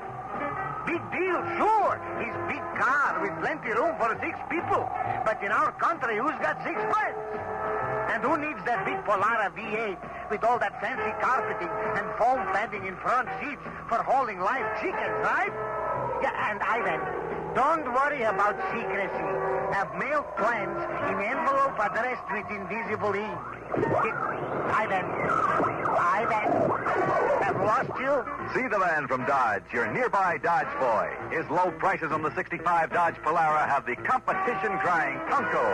Big deal, sure. His big car with plenty room for 6 people. But in our country, who's got 6 friends? And who needs that big Polara V8 with all that fancy carpeting and foam padding in front seats for hauling live chickens, right? Yeah, and Ivan, don't worry about secrecy. Have mailed plans in envelope addressed with invisible ink. Ivan, I've lost you. See the man from Dodge, your nearby Dodge boy. His low prices on the 65 Dodge Polara have the competition-crying Punko.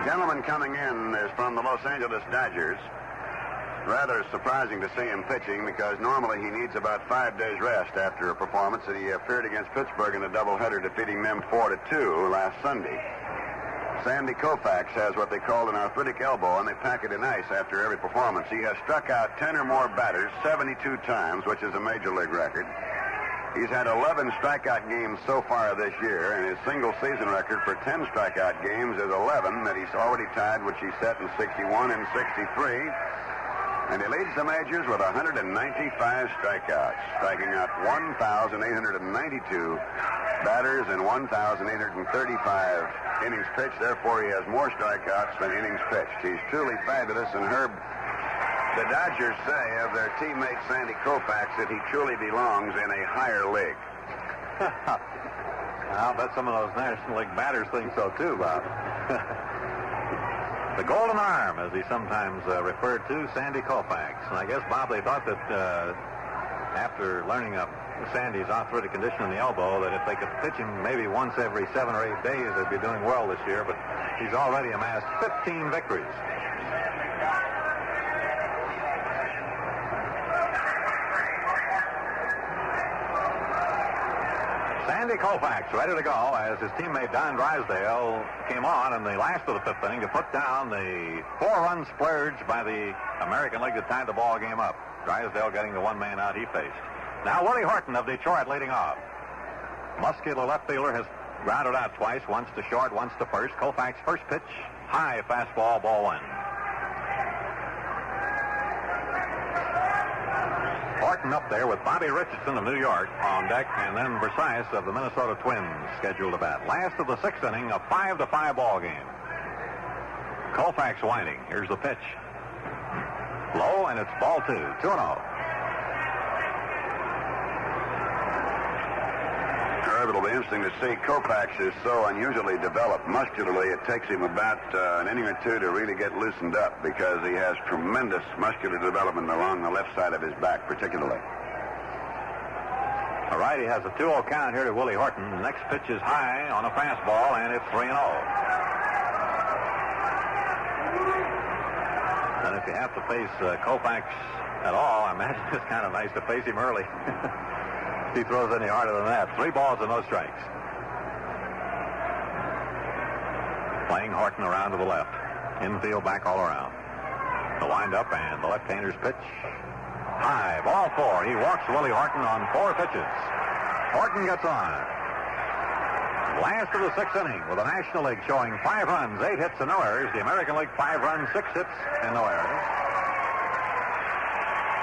Gentleman coming in is from the Los Angeles Dodgers. Rather surprising to see him pitching because normally he needs about 5 days rest after a performance that he appeared against Pittsburgh in a doubleheader, defeating them 4-2 last Sunday. Sandy Koufax has what they call an arthritic elbow, and they pack it in ice after every performance. He has struck out 10 or more batters 72 times, which is a major league record. He's had 11 strikeout games so far this year, and his single-season record for 10 strikeout games is 11 that he's already tied, which he set in 61 and 63. And he leads the majors with 195 strikeouts, striking out 1,892 batters and 1,835 innings pitched. Therefore, he has more strikeouts than innings pitched. He's truly fabulous. And Herb, the Dodgers say of their teammate Sandy Koufax that he truly belongs in a higher league. I'll bet some of those National League batters think so, too, Bob. The golden arm, as he sometimes referred to Sandy Koufax. And I guess, Bob, they thought that after learning of Sandy's arthritic condition in the elbow, that if they could pitch him maybe once every 7 or 8 days, they'd be doing well this year. But he's already amassed 15 victories. Sandy Koufax ready to go as his teammate Don Drysdale came on in the last of the 5th inning to put down the 4-run splurge by the American League that tied the ball game up. Drysdale getting the 1-man out he faced. Now Willie Horton of Detroit leading off. Muscular left fielder has grounded out twice, once to short, once to first. Koufax first pitch, high fastball, ball 1. Horton up there with Bobby Richardson of New York on deck, and then Versailles of the Minnesota Twins scheduled to bat. Last of the 6th inning, a 5-5 ball game. Koufax winding. Here's the pitch. Low, and it's ball 2. 2-0. It'll be interesting to see. Koufax is so unusually developed muscularly, it takes him about an inning or two to really get loosened up because he has tremendous muscular development along the left side of his back, particularly. All right, he has a 2-0 count here to Willie Horton. The next pitch is high on a fastball, and it's 3-0. And if you have to face Koufax at all, I imagine it's kind of nice to face him early. If he throws any harder than that. 3 balls and no strikes. Playing Horton around to the left. Infield back all around. The windup and the left-hander's pitch. High, ball 4. He walks Willie Horton on 4 pitches. Horton gets on. Last of the 6th inning with the National League showing 5 runs, 8 hits, and no errors. The American League 5 runs, 6 hits, and no errors.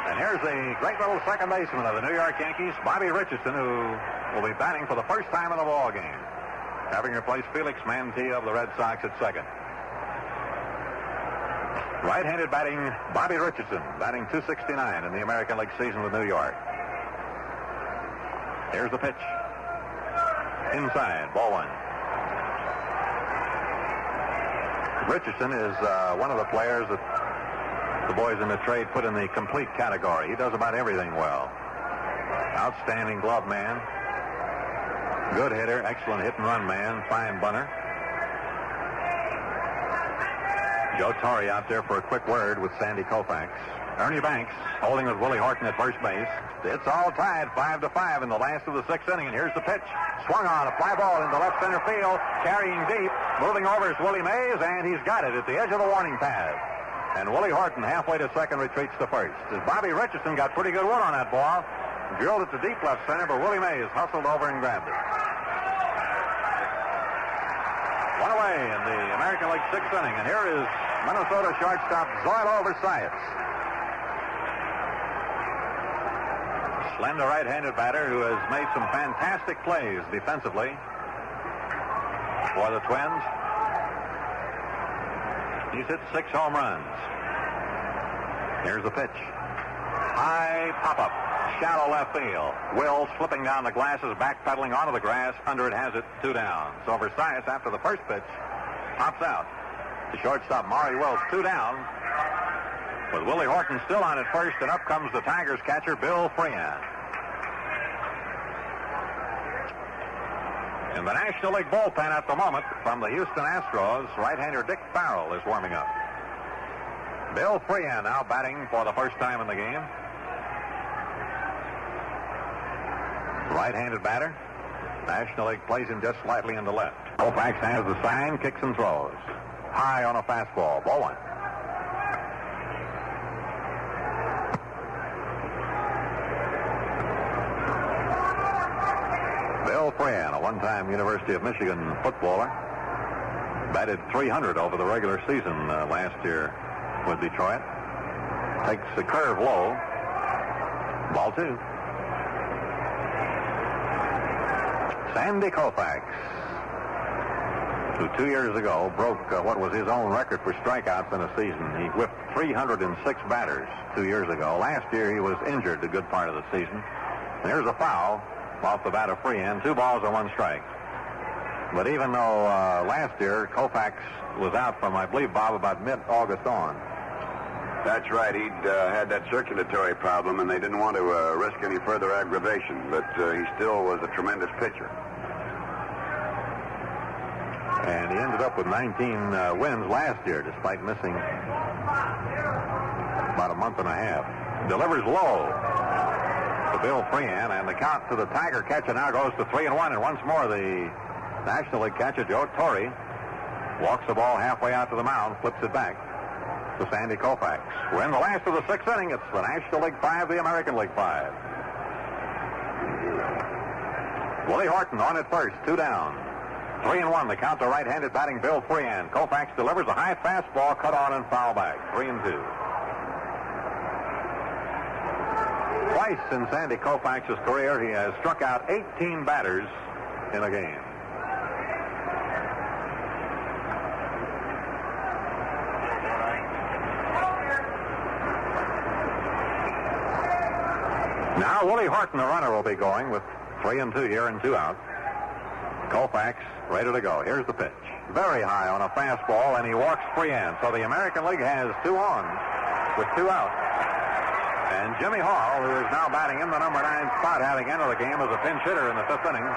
And here's the great little second baseman of the New York Yankees, Bobby Richardson, who will be batting for the first time in the ball game, having replaced Felix Mantilla of the Red Sox at second. Right-handed batting, Bobby Richardson, batting .269 in the American League season with New York. Here's the pitch. Inside, ball 1. Richardson is one of the players that the boys in the trade put in the complete category. He does about everything well. Outstanding glove man. Good hitter, excellent hit-and-run man, fine bunter. Joe Torre out there for a quick word with Sandy Koufax. Ernie Banks holding with Willie Horton at first base. It's all tied 5-5 in the last of the 6th inning, and here's the pitch. Swung on, a fly ball into left center field, carrying deep. Moving over is Willie Mays, and he's got it at the edge of the warning pad. And Willie Horton, halfway to second, retreats to first. As Bobby Richardson got pretty good wood on that ball. Drilled it to deep left center, but Willie Mays hustled over and grabbed it. One away in the American League 6th inning. And here is Minnesota shortstop Zoilo Versailles. Slender right-handed batter who has made some fantastic plays defensively for the Twins. He's hit 6 home runs. Here's the pitch. High pop-up. Shallow left field. Wills flipping down the glasses, backpedaling onto the grass. Under it has it, 2 down. So Versailles, after the first pitch, pops out. The shortstop, Maury Wills, 2 down. With Willie Horton still on at first, and up comes the Tigers catcher, Bill Freehan. In the National League bullpen at the moment, from the Houston Astros, right-hander Dick Farrell is warming up. Bill Freehan now batting for the first time in the game. Right-handed batter. National League plays him just slightly into left. Koufax has the sign, kicks and throws. High on a fastball. Ball one. Bill Frean, a one-time University of Michigan footballer, batted .300 over the regular season last year with Detroit. Takes the curve low. Ball two. Sandy Koufax, who 2 years ago broke what was his own record for strikeouts in a season. He whipped 306 batters 2 years ago. Last year he was injured a good part of the season. And here's a foul off the bat of Frean. 2 balls and 1 strike. But even though last year Koufax was out from, I believe, Bob, about mid-August on. That's right. He'd had that circulatory problem, and they didn't want to risk any further aggravation. But he still was a tremendous pitcher. And he ended up with 19 wins last year, despite missing about a month and a half. Delivers low to Bill Frean, and the count to the Tiger catcher now goes to 3-1. And once more, the National League catcher, Joe Torre, walks the ball halfway out to the mound, flips it back to Sandy Koufax. We're in the last of the 6th inning. It's the National League 5, the American League 5. Willie Horton on at first, 2 down. 3-1, the count to right-handed batting Bill Frean. Koufax delivers a high fastball, cut on and foul back. 3-2. Twice in Sandy Koufax's career, he has struck out 18 batters in a game. Now Willie Horton, the runner, will be going with 3-2 here and 2 out. Koufax ready to go. Here's the pitch. Very high on a fastball, and he walks Frean. So the American League has 2 on with 2 out. And Jimmy Hall, who is now batting in the number 9 spot, having entered the game as a pinch hitter in the 5th inning,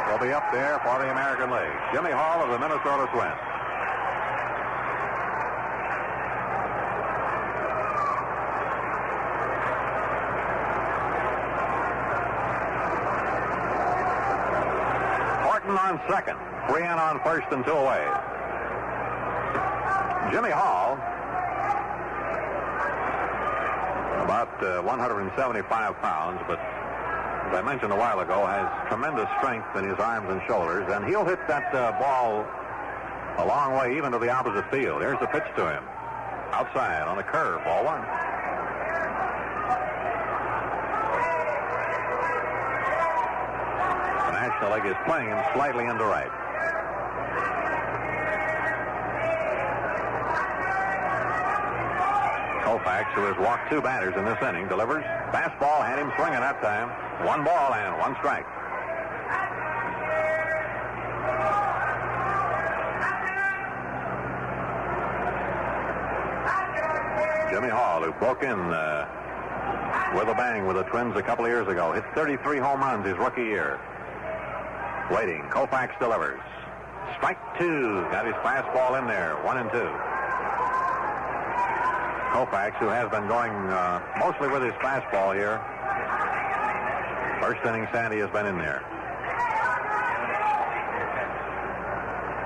will be up there for the American League. Jimmy Hall of the Minnesota Twins. On second, Frean on first and 2 away. Jimmy Hall, about 175 pounds, but as I mentioned a while ago, has tremendous strength in his arms and shoulders, and he'll hit that ball a long way, even to the opposite field. Here's the pitch to him. Outside on a curve, ball 1. The leg is playing him slightly into right. Koufax, who has walked 2 batters in this inning, delivers. Fastball, had him swinging that time. 1 ball and 1 strike. Jimmy Hall, who broke in with a bang with the Twins a couple of years ago, hit 33 home runs his rookie year. Waiting. Koufax delivers. Strike 2. Got his fastball in there. 1-2. Koufax, who has been going mostly with his fastball here. First inning, Sandy has been in there.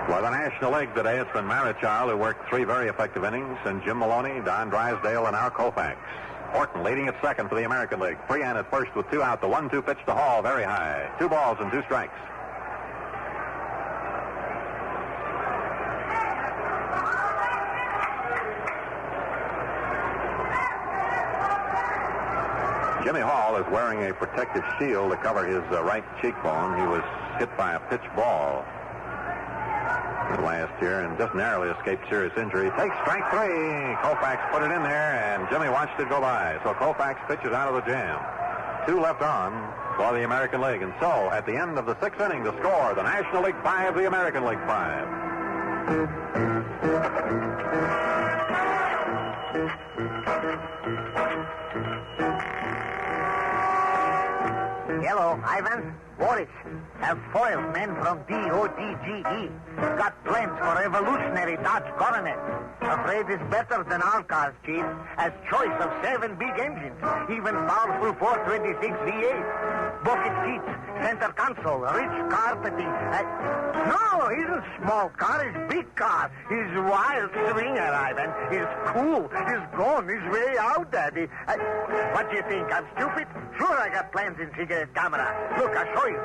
For the National League today, it's been Marichal, who worked 3 very effective innings, and Jim Maloney, Don Drysdale, and now Koufax. Horton leading at second for the American League. Frean at first with 2 out. The 1-2 pitch to Hall, very high. 2 balls and 2 strikes. Jimmy Hall is wearing a protective shield to cover his right cheekbone. He was hit by a pitch ball last year and just narrowly escaped serious injury. Takes strike 3. Koufax put it in there, and Jimmy watched it go by. So Koufax pitches out of the jam. 2 left on for the American League. And so, at the end of the 6th inning, the score, the National League 5, the American League 5. Hello, Ivan. Boris. Have foiled men from DODGE. Got plans for revolutionary Dodge Coronet. Afraid it's better than our cars, Chief. Has choice of 7 big engines. Even powerful 426 V8. bucket seats, center console, rich carpeting. No, he isn't small car. He's big car. He's wild swinger, Ivan. He's cool. He's gone. He's way out there. What do you think? I'm stupid? Sure, I got plans in cigarette camera. Look, I'll show you.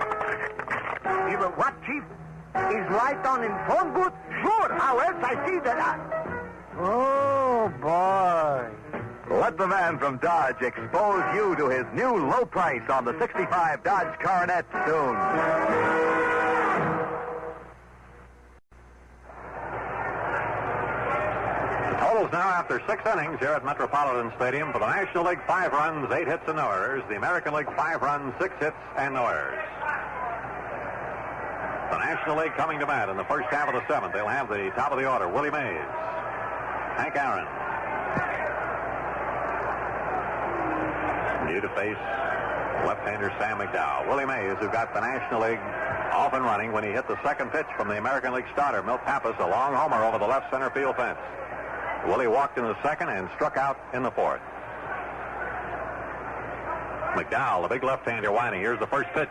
What, Chief? Is light on in phone booth? Sure. How else I see that? Oh, boy. Let the man from Dodge expose you to his new low price on the 65 Dodge Coronet soon. The totals now after 6 innings here at Metropolitan Stadium. For the National League, 5 runs, 8 hits, and no errors. The American League, 5 runs, 6 hits, and no errors. The National League coming to bat in the first half of the 7th. They'll have the top of the order, Willie Mays, Hank Aaron. New to face left-hander Sam McDowell. Willie Mays, who got the National League off and running when he hit the second pitch from the American League starter, Milt Pappas, a long homer over the left center field fence. Willie walked in the second and struck out in the fourth. McDowell, the big left-hander, winding. Here's the first pitch.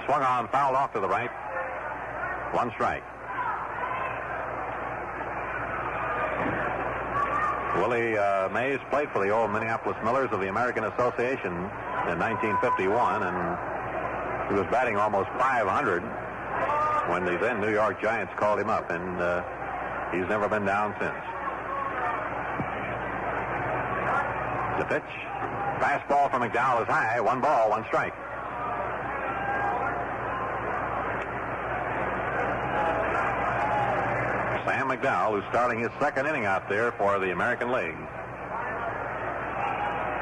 Swung on, fouled off to the right. 1 strike. Willie Mays played for the old Minneapolis Millers of the American Association in 1951, and he was batting almost .500 when the then New York Giants called him up, and he's never been down since. The pitch, fastball from McDowell is high. 1 ball, 1 strike. Sam McDowell, who's starting his second inning out there for the American League.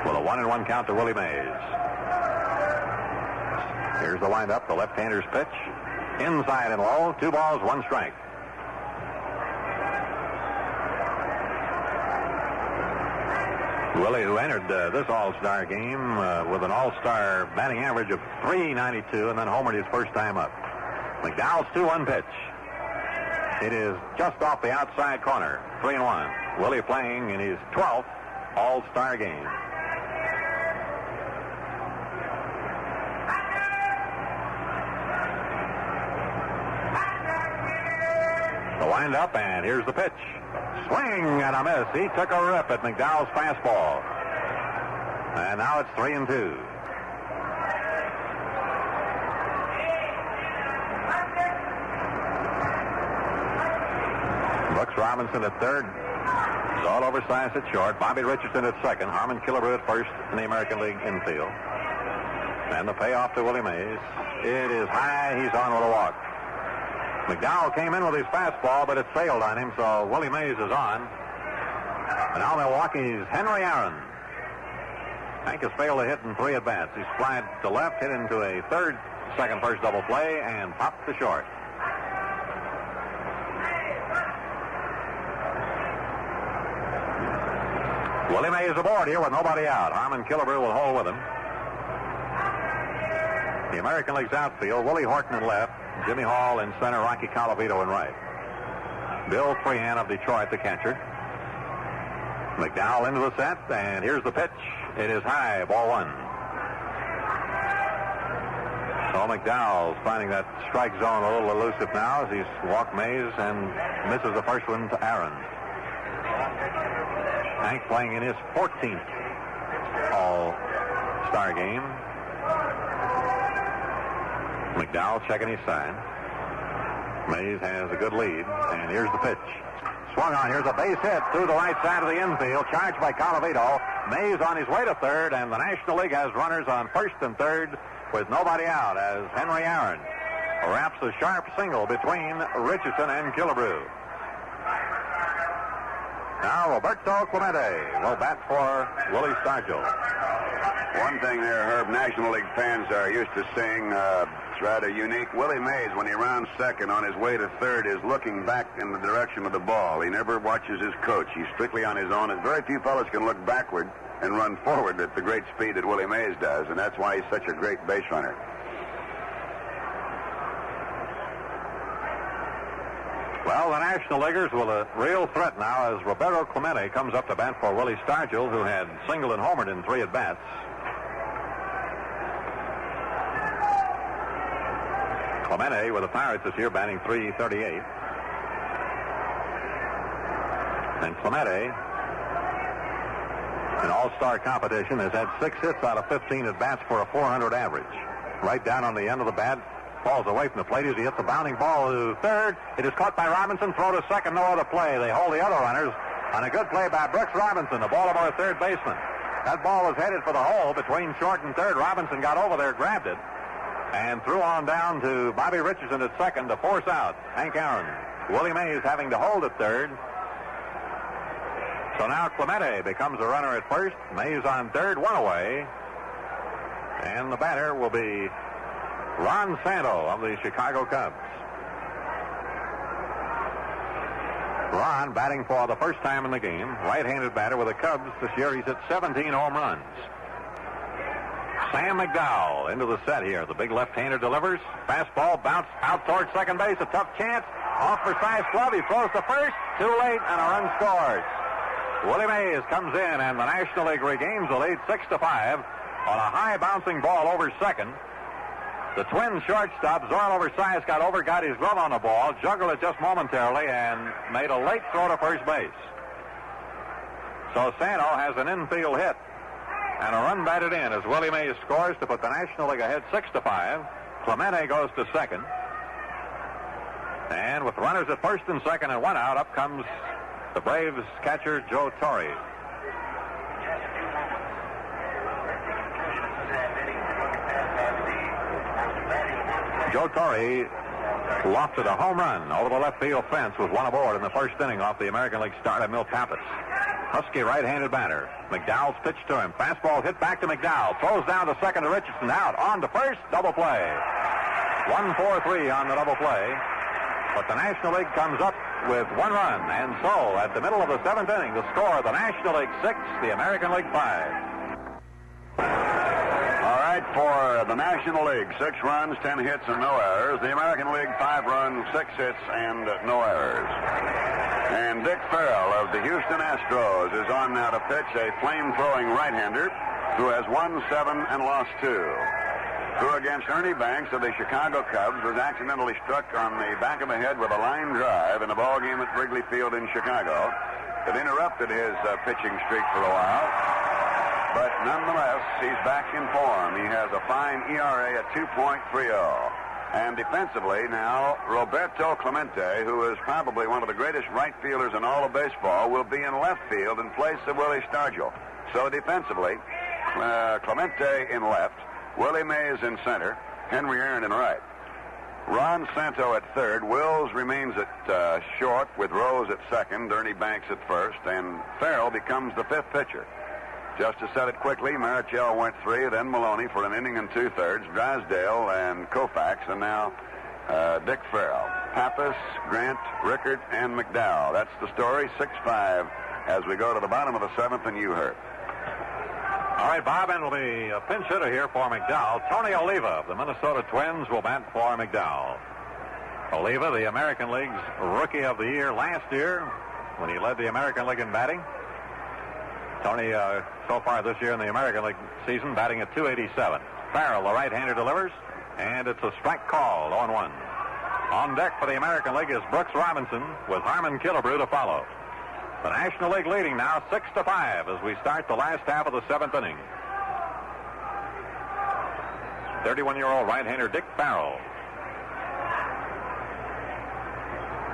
With a 1-1 count to Willie Mays. Here's the windup, the left-hander's pitch. Inside and low, 2 balls, 1 strike. Willie, who entered this All-Star game with an All-Star batting average of .392 and then homered his first time up. McDowell's 2-1 pitch. It is just off the outside corner, 3-1. Willie playing in his 12th All-Star game. The wind-up, and here's the pitch. Swing and a miss. He took a rip at McDowell's fastball. And now it's 3-2. Brooks Robinson at third. Saul oversized at short. Bobby Richardson at second. Harmon Killebrew at first in the American League infield. And the payoff to Willie Mays. It is high. He's on with a walk. McDowell came in with his fastball, but it sailed on him, so Willie Mays is on. And now Milwaukee's Henry Aaron. Hank has failed to hit in 3 at-bats. He's flied to left, hit into a third, second, first double play, and popped to short. Willie Mays aboard here with nobody out. Harmon Killebrew will hold with him. The American League's outfield, Willie Horton in left, Jimmy Hall in center, Rocky Colavito in right. Bill Freehan of Detroit, the catcher. McDowell into the set, and here's the pitch. It is high, ball 1. So McDowell's finding that strike zone a little elusive now as he's walked Mays and misses the first one to Aaron. Hank playing in his 14th All-Star game. McDowell checking his sign. Mays has a good lead, and here's the pitch. Swung on. Here's a base hit through the right side of the infield, charged by Colavito. Mays on his way to third, and the National League has runners on first and third with nobody out as Henry Aaron wraps a sharp single between Richardson and Killebrew. Now Roberto Clemente will bat for Willie Stargell. One thing there, Herb, National League fans are used to seeing, it's rather unique. Willie Mays, when he rounds second on his way to third, is looking back in the direction of the ball. He never watches his coach. He's strictly on his own, and very few fellas can look backward and run forward at the great speed that Willie Mays does, and that's why he's such a great base runner. Well, the National Leaguers with a real threat now as Roberto Clemente comes up to bat for Willie Stargell, who had singled and homered in 3 at-bats. Clemente with the Pirates this year, batting .338. And Clemente, in all-star competition, has had 6 hits out of 15 at-bats for a .400 average. Right down on the end of the bat, falls away from the plate as he hits the bounding ball to third. It is caught by Robinson, throw to second, no other play. They hold the other runners on a good play by Brooks Robinson, the Baltimore third baseman. That ball was headed for the hole between short and third. Robinson got over there, grabbed it, and threw on down to Bobby Richardson at second to force out Hank Aaron. Willie Mays having to hold at third. So now Clemente becomes a runner at first. Mays on third, 1 away. And the batter will be Ron Santo of the Chicago Cubs. Ron batting for the first time in the game. Right-handed batter with the Cubs. This year he's hit 17 home runs. Sam McDowell into the set here. The big left-hander delivers. Fastball bounced out towards second base. A tough chance. Off for Cy's glove. He throws to first. Too late, and a run scores. Willie Mays comes in, and the National League regains the lead 6-5 on a high bouncing ball over second. The Twins shortstop, Zorlo Versailles, got over, got his glove on the ball, juggled it just momentarily, and made a late throw to first base. So Santo has an infield hit and a run batted in as Willie Mays scores to put the National League ahead 6-5. Clemente goes to second. And with runners at first and second and 1 out, up comes the Braves catcher, Joe Torre. Joe Torre lofted a home run over the left field fence with 1 aboard in the first inning off the American League starter, Milt Pappas. Husky right-handed batter. McDowell's pitch to him. Fastball hit back to McDowell. Throws down to second to Richardson. Out. On to first. Double play. 1-4-3 on the double play. But the National League comes up with 1 run. And so, at the middle of the 7th inning, the score, the National League 6, the American League 5. All right, for the National League, 6 runs, 10 hits, and no errors. The American League, 5 runs, 6 hits, and no errors. And Dick Farrell of the Houston Astros is on now to pitch, a flame-throwing right-hander who has won 7 and lost 2. Who against Ernie Banks of the Chicago Cubs was accidentally struck on the back of the head with a line drive in a ball game at Wrigley Field in Chicago. It interrupted his pitching streak for a while. But nonetheless, he's back in form. He has a fine ERA at 2.30. And defensively now, Roberto Clemente, who is probably one of the greatest right fielders in all of baseball, will be in left field in place of Willie Stargell. So defensively, Clemente in left, Willie Mays in center, Henry Aaron in right. Ron Santo at third. Wills remains at short with Rose at second, Ernie Banks at first, and Farrell becomes the 5th pitcher. Just to set it quickly, Marichal went 3, then Maloney for an inning and 2/3, Drysdale and Koufax, and now Dick Farrell. Pappas, Grant, Rickert, and McDowell. That's the story, 6-5, as we go to the bottom of the 7th, and you heard. All right, Bob, and will be a pinch hitter here for McDowell. Tony Oliva of the Minnesota Twins will bat for McDowell. Oliva, the American League's Rookie of the Year last year when he led the American League in batting. Tony, so far this year in the American League season, batting at .287. Farrell, the right-hander, delivers, and it's a strike call, 0-1. On deck for the American League is Brooks Robinson with Harmon Killebrew to follow. The National League leading now 6-5 as we start the last half of the 7th inning. 31-year-old right-hander Dick Farrell.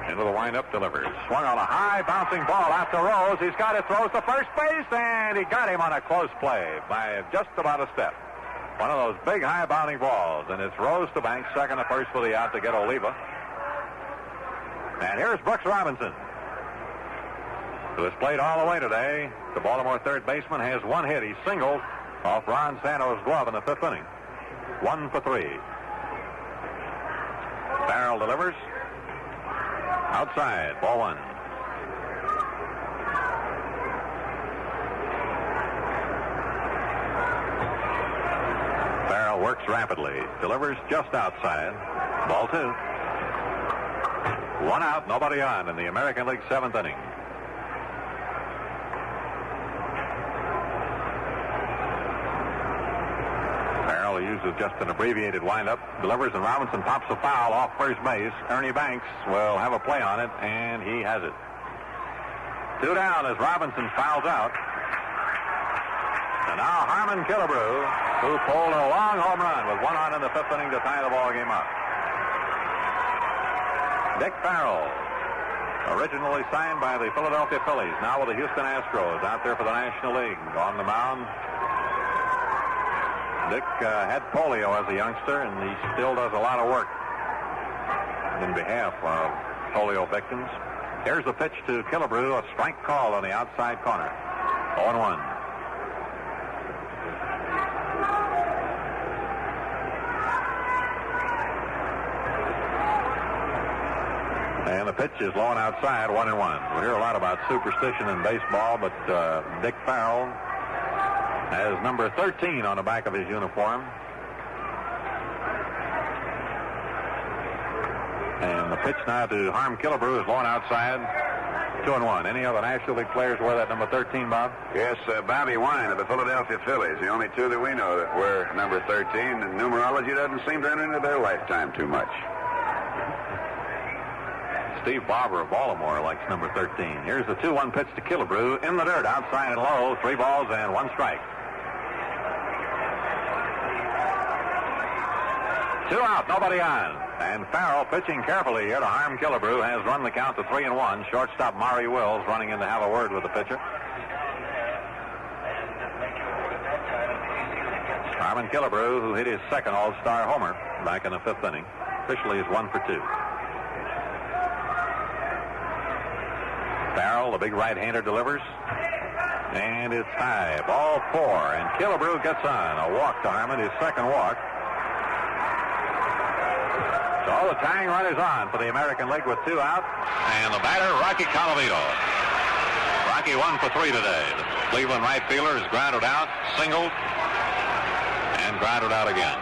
Into the windup, delivers. Swung on a high bouncing ball out to Rose. He's got it, throws to first base, and he got him on a close play by just about a step. One of those big high bounding balls, and it's Rose to Banks, second to first for the out to get Oliva. And here's Brooks Robinson, who has played all the way today. The Baltimore third baseman has 1 hit. He singled off Ron Santo's glove in the 5th inning. 1 for 3. Farrell delivers. Outside, ball 1. Farrell works rapidly. Delivers just outside. Ball 2. 1 out, nobody on in the American League 7th inning. Farrell used uses just an abbreviated windup. Delivers, and Robinson pops a foul off first base. Ernie Banks will have a play on it, and he has it. 2 down as Robinson fouls out. And now Harmon Killebrew, who pulled a long home run with 1 on in the 5th inning to tie the ball game up. Dick Farrell, originally signed by the Philadelphia Phillies, now with the Houston Astros, out there for the National League. On the mound, Dick had polio as a youngster, and he still does a lot of work in behalf of polio victims. Here's the pitch to Killebrew, a strike call on the outside corner. 0-1. And the pitch is low and outside, 1-1. We hear a lot about superstition in baseball, but Dick Farrell has number 13 on the back of his uniform. And the pitch now to Harmon Killebrew is low and outside, 2-1. Any other National League players wear that number 13, Bob? Yes, Bobby Wine of the Philadelphia Phillies. The only two that we know that wear number 13, and numerology doesn't seem to enter into their lifetime too much. Steve Barber of Baltimore likes number 13. Here's the 2-1 pitch to Killebrew in the dirt, outside and low, 3 balls and 1 strike. 2 out, nobody on. And Farrell pitching carefully here to Harmon Killebrew has run the count to 3-1. Shortstop Maury Wills running in to have a word with the pitcher. Harmon Killebrew, who hit his second All-Star homer back in the 5th inning, officially is 1 for 2. Farrell, the big right-hander, delivers. And it's high. Ball 4. And Killebrew gets on. A walk to Harmon, his second walk. So the tying run is on for the American League with 2 out. And the batter, Rocky Colavito. Rocky 1 for 3 today. The Cleveland right fielder is grounded out, singled, and grounded out again.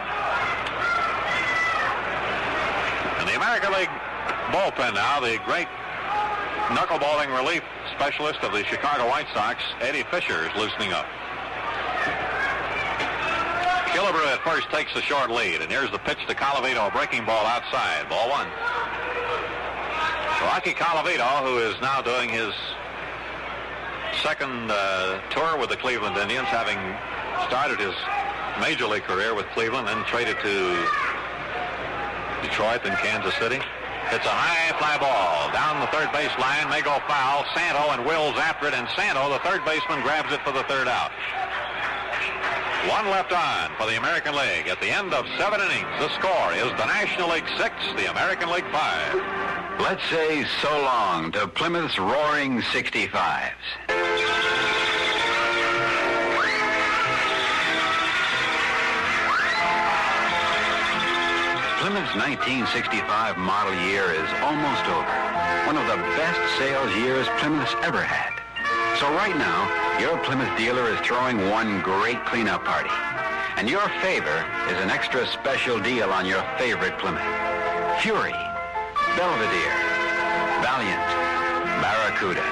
And the American League bullpen now, the great knuckleballing relief specialist of the Chicago White Sox, Eddie Fisher, is loosening up. Killebrew at first takes the short lead, and here's the pitch to Colavito, a breaking ball outside, ball 1. Rocky Colavito, who is now doing his second tour with the Cleveland Indians, having started his major league career with Cleveland and traded to Detroit and Kansas City. It's a high fly ball down the third base line, may go foul. Santo and Wills after it, and Santo, the third baseman, grabs it for the 3rd out. 1 left on for the American League. At the end of 7 innings, the score is the National League 6, the American League 5. Let's say so long to Plymouth's roaring 65s. Plymouth's 1965 model year is almost over. One of the best sales years Plymouth's ever had. So right now, your Plymouth dealer is throwing one great cleanup party. And your favor is an extra special deal on your favorite Plymouth. Fury, Belvedere, Valiant, Barracuda.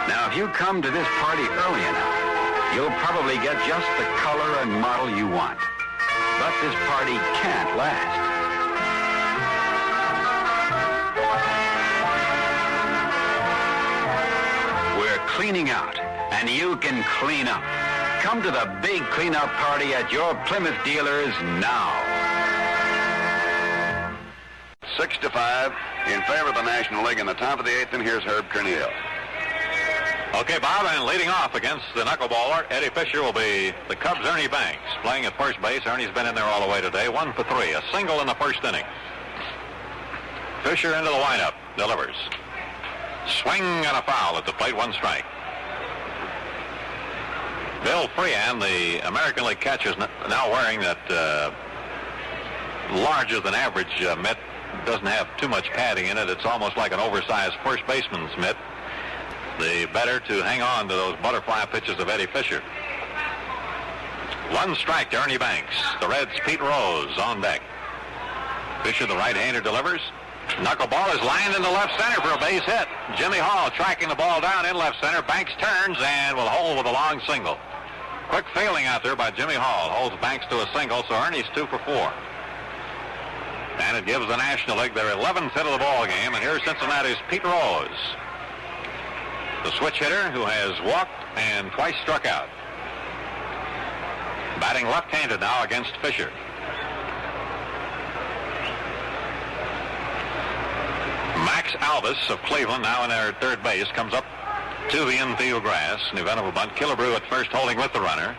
Now, if you come to this party early enough, you'll probably get just the color and model you want. But this party can't last. Cleaning out, and you can clean up. Come to the big cleanup party at your Plymouth dealers now. 6-5 in favor of the National League in the top of the 8th, and here's Herb Kerneal. Okay, Bob, and leading off against the knuckleballer, Eddie Fisher, will be the Cubs' Ernie Banks, playing at first base. Ernie's been in there all the way today, 1 for 3, a single in the 1st inning. Fisher into the windup, delivers. Swing and a foul at the plate, 1 strike. Bill Freehan, the American League catcher, is now wearing that larger than average mitt. Doesn't have too much padding in it. It's almost like an oversized first baseman's mitt. The better to hang on to those butterfly pitches of Eddie Fisher. 1 strike to Ernie Banks. The Reds' Pete Rose on deck. Fisher, the right-hander, delivers. Knuckleball is lined into left center for a base hit. Jimmy Hall tracking the ball down in left center. Banks turns and will hold with a long single. Quick fielding out there by Jimmy Hall. Holds Banks to a single, so Ernie's 2 for 4. And it gives the National League their 11th hit of the ball game. And here's Cincinnati's Pete Rose, the switch hitter who has walked and twice struck out. Batting left-handed now against Fisher. Max Alvis of Cleveland, now in there at third base, comes up to the infield grass. In the event of a bunt, Killebrew at first holding with the runner.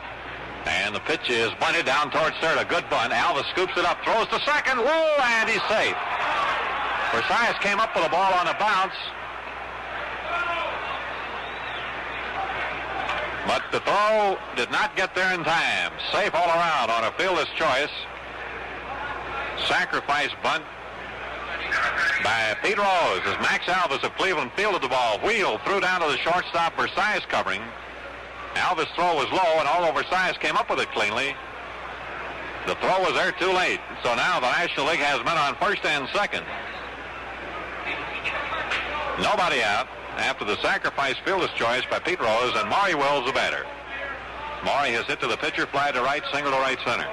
And the pitch is bunted down towards third. A good bunt. Alvis scoops it up, throws to second. Whoa, and he's safe. Versailles came up with the ball on a bounce. But the throw did not get there in time. Safe all around on a fielder's choice. Sacrifice bunt by Pete Rose as Max Alvis of Cleveland fielded the ball. Wheeled, threw down to the shortstop, Versailles covering. Alvis' throw was low, and although Versailles came up with it cleanly, the throw was there too late. So now the National League has men on first and second. Nobody out after the sacrifice fielder's choice by Pete Rose, and Maury Wills the batter. Maury has hit to the pitcher, fly to right, single to right center.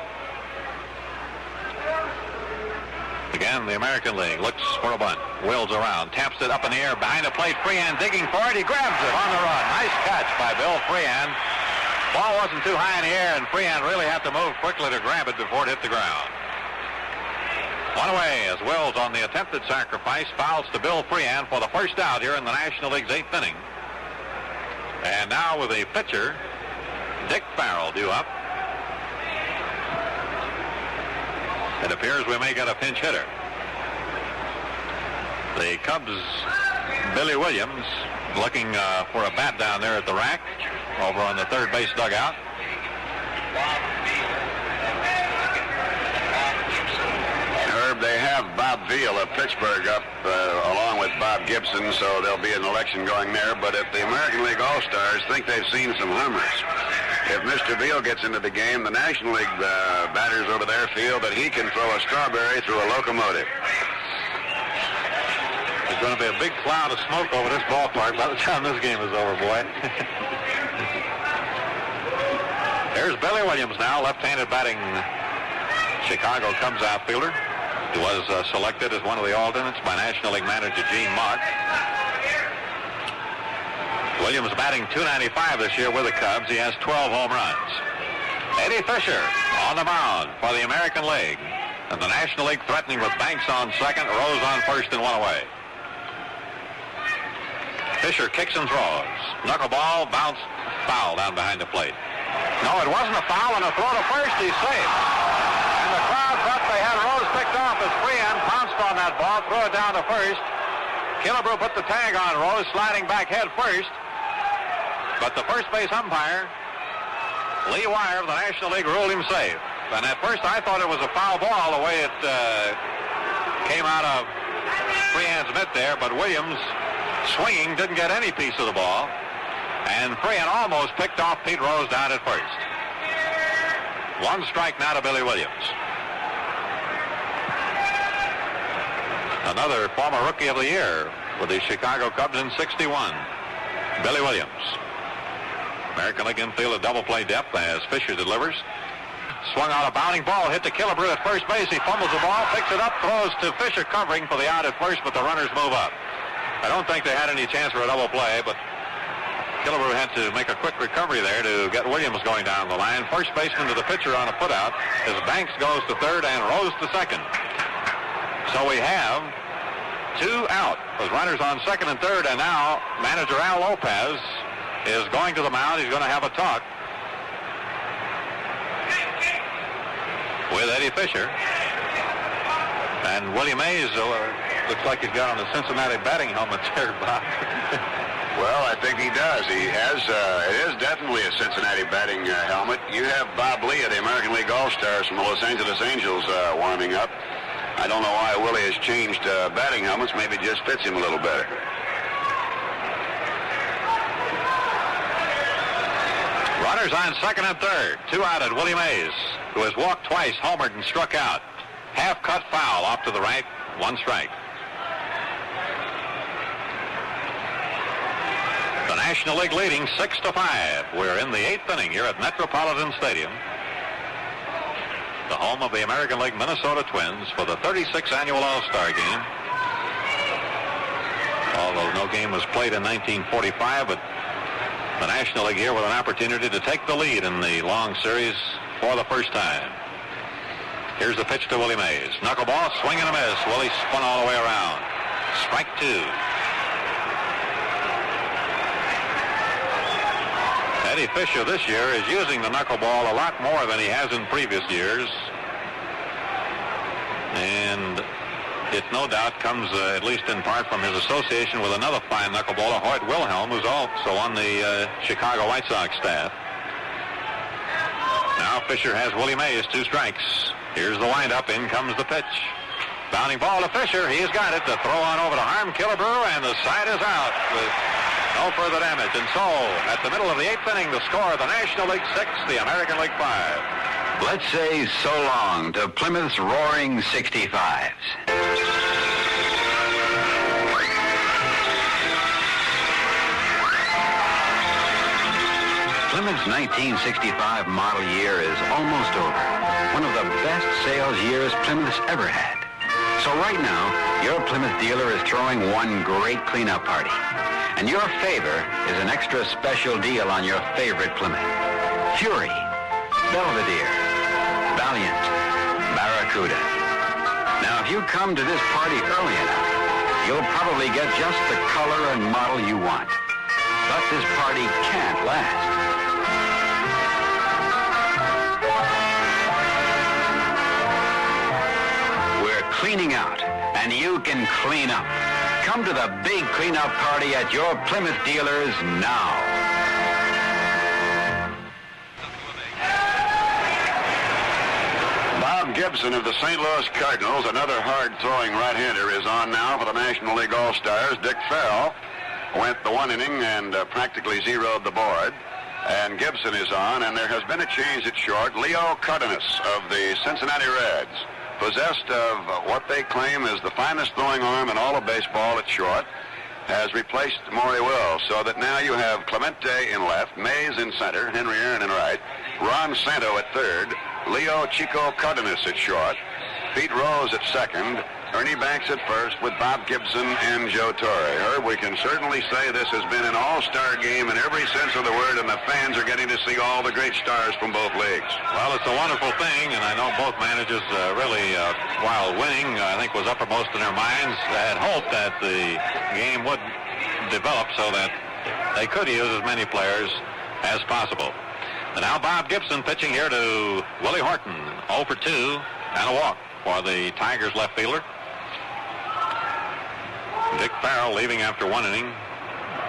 Again, the American League looks for a bunt. Wills around, taps it up in the air, behind the plate. Freehan digging for it. He grabs it on the run. Nice catch by Bill Freehan. Ball wasn't too high in the air, and Freehan really had to move quickly to grab it before it hit the ground. One away as Wills on the attempted sacrifice fouls to Bill Freehan for the first out here in the National League's 8th inning. And now with the pitcher, Dick Farrell due up. It appears we may get a pinch hitter. The Cubs' Billy Williams looking for a bat down there at the rack over on the third base dugout. Herb, they have Bob Veal of Pittsburgh up along with Bob Gibson, so there'll be an election going there. But if the American League All-Stars think they've seen some hummers, if Mr. Veal gets into the game, the National League batters over there feel that he can throw a strawberry through a locomotive. There's going to be a big cloud of smoke over this ballpark by the time this game is over, boy. Here's Billy Williams now, left-handed batting Chicago Cubs outfielder. He was selected as one of the alternates by National League manager Gene Mark. Williams batting .295 this year with the Cubs. He has 12 home runs. Eddie Fisher on the mound for the American League. And the National League threatening with Banks on second, Rose on first, and one away. Fisher kicks and throws. Knuckleball, bounce, foul down behind the plate. No, it wasn't a foul, and a throw to first. He's safe. And the crowd thought they had Rose picked off as Freehan pounced on that ball, threw it down to first. Killebrew put the tag on Rose, sliding back head first. But the first base umpire, Lee Wire of the National League, ruled him safe. And at first I thought it was a foul ball the way it came out of Freehan's mitt there, but Williams, swinging, didn't get any piece of the ball. And Freehan almost picked off Pete Rose down at first. One strike now to Billy Williams. Another former Rookie of the Year with the Chicago Cubs in '61, Billy Williams. American League infield a double play depth as Fisher delivers. Swung on a bounding ball, hit to Killebrew at first base. He fumbles the ball, picks it up, throws to Fisher covering for the out at first, but the runners move up. I don't think they had any chance for a double play, but Killebrew had to make a quick recovery there to get Williams going down the line. First baseman to the pitcher on a putout as Banks goes to third and Rose to second. So we have two out with runners on second and third, and now manager Al Lopez is going to the mound. He's going to have a talk with Eddie Fisher. And Willie Mays looks like he's got on the Cincinnati batting helmet there, Bob. Well, I think he does. He has, it is definitely a Cincinnati batting helmet. You have Bob Lee of the American League All-Stars from the Los Angeles Angels warming up. I don't know why Willie has changed batting helmets. Maybe it just fits him a little better. Runners on second and third. Two out at Willie Mays, who has walked twice, homered, and struck out. Half-cut foul off to the right. One strike. The National League leading 6-5. We're in the 8th inning here at Metropolitan Stadium, the home of the American League Minnesota Twins, for the 36th annual All-Star Game. Although no game was played in 1945, but the National League here with an opportunity to take the lead in the long series for the first time. Here's the pitch to Willie Mays. Knuckleball, swing and a miss. Willie spun all the way around. Strike 2. Eddie Fisher this year is using the knuckleball a lot more than he has in previous years. And it no doubt comes, at least in part, from his association with another fine knuckleballer, Hoyt Wilhelm, who's also on the Chicago White Sox staff. Now Fisher has Willie Mays, 2 strikes. Here's the windup. In comes the pitch. Bounding ball to Fisher. He's got it. The throw on over to Harmon Killebrew, and the side is out with no further damage. And so, at the middle of the 8th inning, the score of the National League 6, the American League 5. Let's say so long to Plymouth's roaring 65s. Plymouth's 1965 model year is almost over. One of the best sales years Plymouth's ever had. So right now, your Plymouth dealer is throwing one great cleanup party. And your favor is an extra special deal on your favorite Plymouth. Fury, Belvedere, Valiant, Barracuda. Now, if you come to this party early enough, you'll probably get just the color and model you want. But this party can't last. Cleaning out, and you can clean up. Come to the big cleanup party at your Plymouth dealers now. Bob Gibson of the St. Louis Cardinals, another hard-throwing right-hander, is on now for the National League All-Stars. Dick Farrell went the 1 inning and practically zeroed the board. And Gibson is on, and there has been a change at short. Leo Cardenas of the Cincinnati Reds, possessed of what they claim is the finest throwing arm in all of baseball at short, has replaced Maury Wills, so that now you have Clemente in left, Mays in center, Henry Aaron in right, Ron Santo at third, Leo Chico Cardenas at short, Pete Rose at second, Ernie Banks at first, with Bob Gibson and Joe Torre. Herb, we can certainly say this has been an all-star game in every sense of the word, and the fans are getting to see all the great stars from both leagues. Well, it's a wonderful thing, and I know both managers really, while winning, I think was uppermost in their minds, had hoped that the game would develop so that they could use as many players as possible. And now Bob Gibson pitching here to Willie Horton, 0 for 2, and a walk for the Tigers left fielder. Dick Farrell leaving after 1 inning,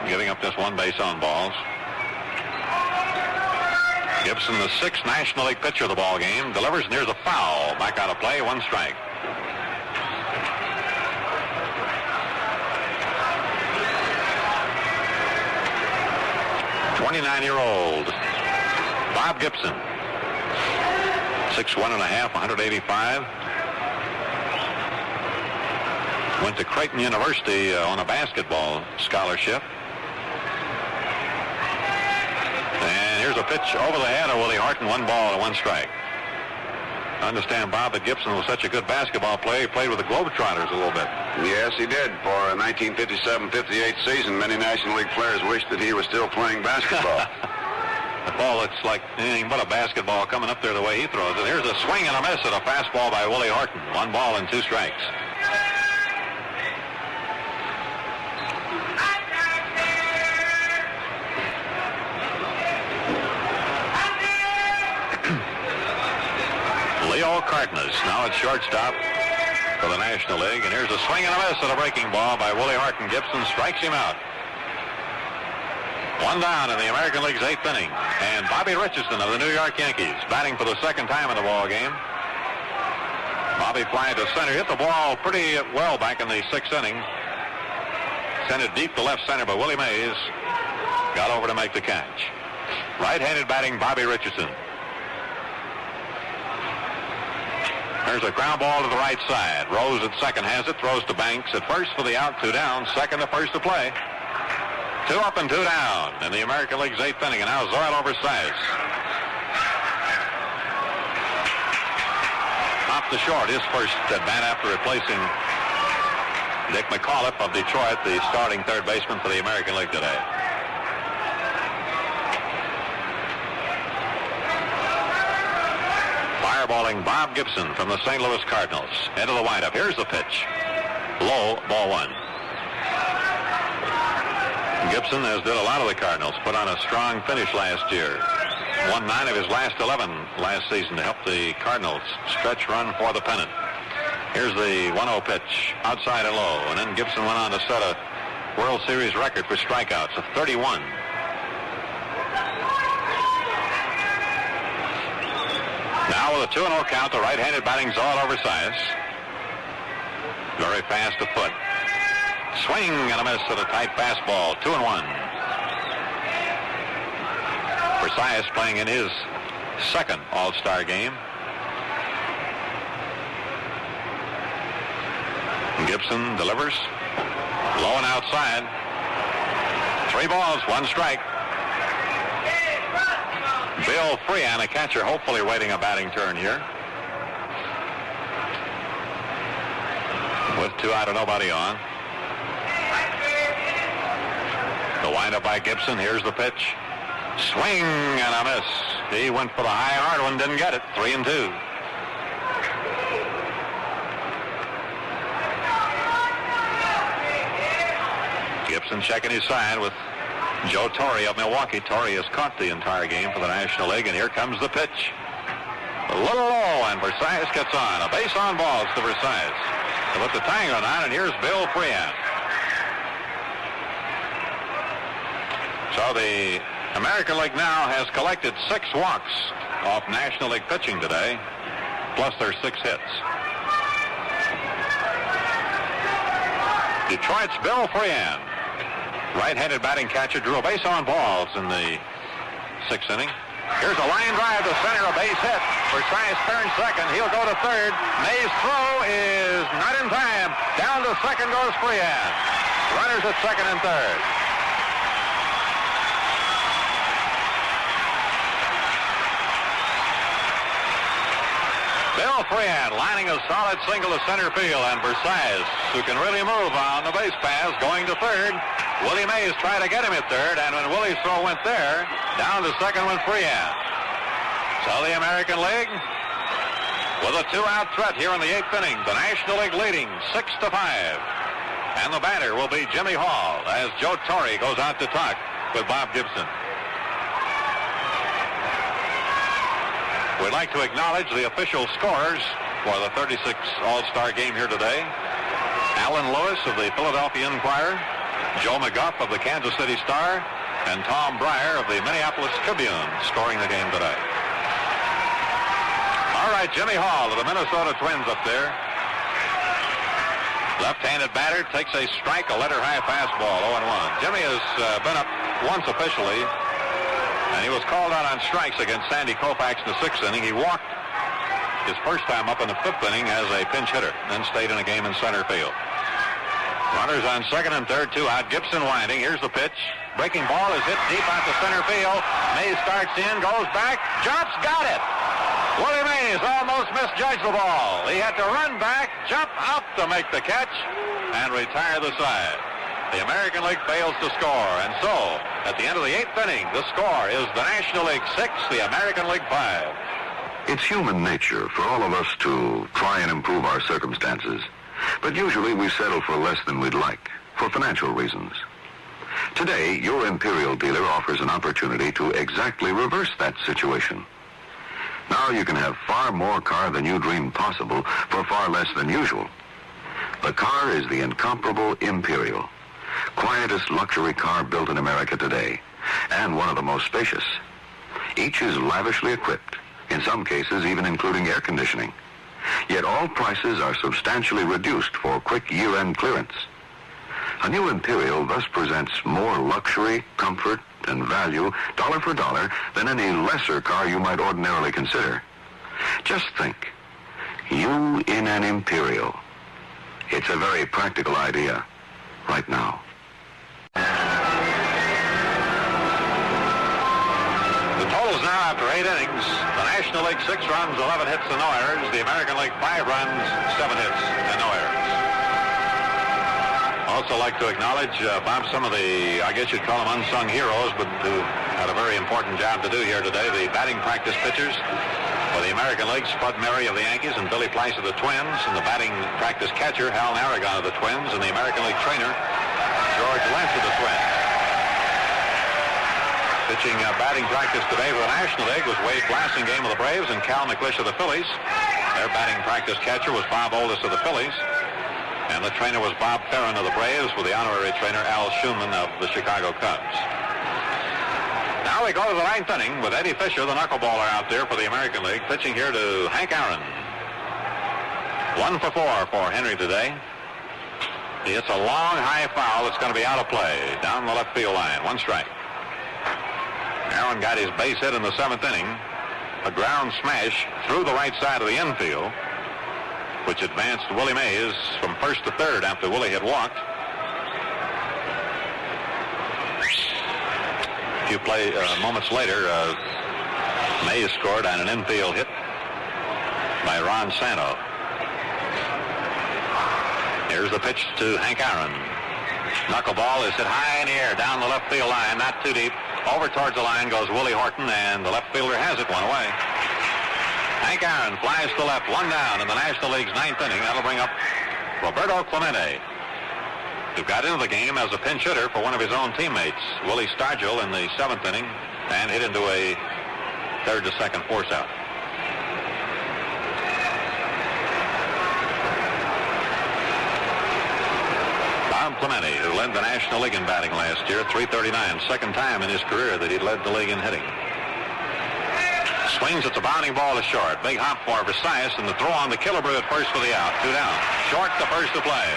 giving up just 1 base on balls. Gibson, the 6th National League pitcher of the ball game, delivers and here's a foul. Back out of play, 1 strike. "29-year-old Bob Gibson, 6'1½", 185. Went to Creighton University on a basketball scholarship. And here's a pitch over the head of Willie Horton, 1 ball and 1 strike. I understand, Bob, that Gibson was such a good basketball player, he played with the Globetrotters a little bit. Yes, he did. For a 1957-58 season, many National League players wished that he was still playing basketball. The ball looks like anything but a basketball coming up there the way he throws it. Here's a swing and a miss at a fastball by Willie Horton. 1 ball and 2 strikes. Leo Cardenas now at shortstop for the National League. And here's a swing and a miss at a breaking ball by Willie Horton. Gibson strikes him out. 1 down in the American League's 8th inning. And Bobby Richardson of the New York Yankees batting for the 2nd time in the ball game. Bobby flying to center. Hit the ball pretty well back in the 6th inning. Sent it deep to left center, but Willie Mays got over to make the catch. Right-handed batting Bobby Richardson. There's a ground ball to the right side. Rose at second has it, throws to Banks at first for the out, 2 down. Second to first to play. 2 up and 2 down in the American League's 8th inning. And now Zoil over Sias. Off the short, his first at bat after replacing Dick McAuliffe of Detroit, the starting third baseman for the American League today. Fireballing Bob Gibson from the St. Louis Cardinals. Into the windup. Here's the pitch. Low, ball 1. Gibson, as did a lot of the Cardinals, put on a strong finish last year. Won 9 of his last 11 last season to help the Cardinals stretch run for the pennant. Here's the 1-0 pitch, outside and low, and then Gibson went on to set a World Series record for strikeouts of 31. Now with a 2-0 count, the right-handed batting Zoil over Sias. Very fast to foot. Swing and a miss at a tight fastball. 2-1. Sias playing in his second All-Star game. Gibson delivers. Low and outside. 3 balls, 1 strike. Bill Freehan, a catcher, hopefully waiting a batting turn here. With 2 out and nobody on. The windup by Gibson. Here's the pitch. Swing and a miss. He went for the high hard one, didn't get it. 3-2. Gibson checking his side with Joe Torre of Milwaukee. Torre has caught the entire game for the National League, and here comes the pitch. A little low, and Versailles gets on. A base on balls to Versailles. To put the tying run on, and here's Bill Freehan. So the American League now has collected 6 walks off National League pitching today, plus their 6 hits. Detroit's Bill Freehan, right-handed batting catcher, drew a base on balls in the 6th inning. Here's a line drive to center, a base hit. Versailles turns second. He'll go to third. Mays' throw is not in time. Down to second goes Freehan. Runners at second and third. Bill Freehan lining a solid single to center field, and Versailles, who can really move on the base paths, going to third. Willie Mays tried to get him at third, and when Willie's throw went there, down to second went Freehan. So the American League, with a 2-out threat here in the 8th inning, the National League leading 6-5. And the batter will be Jimmy Hall, as Joe Torre goes out to talk with Bob Gibson. We'd like to acknowledge the official scorers for the 36th All-Star game here today. Alan Lewis of the Philadelphia Inquirer, Joe McGuff of the Kansas City Star, and Tom Breyer of the Minneapolis Tribune scoring the game today. All right, Jimmy Hall of the Minnesota Twins up there. Left-handed batter takes a strike, a letter-high fastball, 0-1. Jimmy has been up once officially, and he was called out on strikes against Sandy Koufax in the 6th inning. He walked his first time up in the 5th inning as a pinch hitter, then stayed in a game in center field. Runners on second and third, 2 out. Gibson winding. Here's the pitch. Breaking ball is hit deep out to center field. Mays starts in, goes back, jumps, got it. Willie Mays almost misjudged the ball. He had to run back, jump up to make the catch, and retire the side. The American League fails to score, and so, at the end of the 8th inning, the score is the National League 6, the American League 5. It's human nature for all of us to try and improve our circumstances, but usually we settle for less than we'd like, for financial reasons. Today, your Imperial dealer offers an opportunity to exactly reverse that situation. Now you can have far more car than you dreamed possible for far less than usual. The car is the incomparable Imperial. Quietest luxury car built in America today, and one of the most spacious. Each is lavishly equipped, in some cases even including air conditioning. Yet all prices are substantially reduced for quick year-end clearance. A new Imperial thus presents more luxury, comfort, and value, dollar for dollar, than any lesser car you might ordinarily consider. Just think, you in an Imperial. It's a very practical idea. Right now. now after 8 innings. The National League 6 runs, 11 hits, and no errors. The American League 5 runs, 7 hits, and no errors. Also like to acknowledge, Bob, some of the, I guess you'd call them unsung heroes, but who had a very important job to do here today. The batting practice pitchers for the American League, Spud Murray of the Yankees and Billy Price of the Twins, and the batting practice catcher, Hal Narragon of the Twins, and the American League trainer, George Lentz of the Twins. Pitching batting practice today for the National League was Wade Blassingame of the Braves and Cal McLish of the Phillies. Their batting practice catcher was Bob Oldest of the Phillies. And the trainer was Bob Ferrin of the Braves with the honorary trainer Al Schumann of the Chicago Cubs. Now we go to the 9th inning with Eddie Fisher, the knuckleballer, out there for the American League, pitching here to Hank Aaron. 1 for 4 for Henry today. He hits a long, high foul that's going to be out of play down the left field line. 1 strike. Aaron got his base hit in the 7th inning. A ground smash through the right side of the infield, which advanced Willie Mays from first to third after Willie had walked. A few moments later, Mays scored on an infield hit by Ron Santo. Here's the pitch to Hank Aaron. Knuckleball is hit high in the air down the left field line, not too deep. Over towards the line goes Willie Horton, and the left fielder has it 1 away. Hank Aaron flies to left, 1 down in the National League's 9th inning. That'll bring up Roberto Clemente, who got into the game as a pinch hitter for one of his own teammates, Willie Stargell, in the 7th inning, and hit into a 3rd to 2nd force out. Bob Clemente, who led the National League in batting last year, 339, second time in his career that he led the league in hitting. Swings at the bounding ball to short. Big hop for Versailles, and the throw on to Killebrew at first for the out. 2 down. Short, the first to play.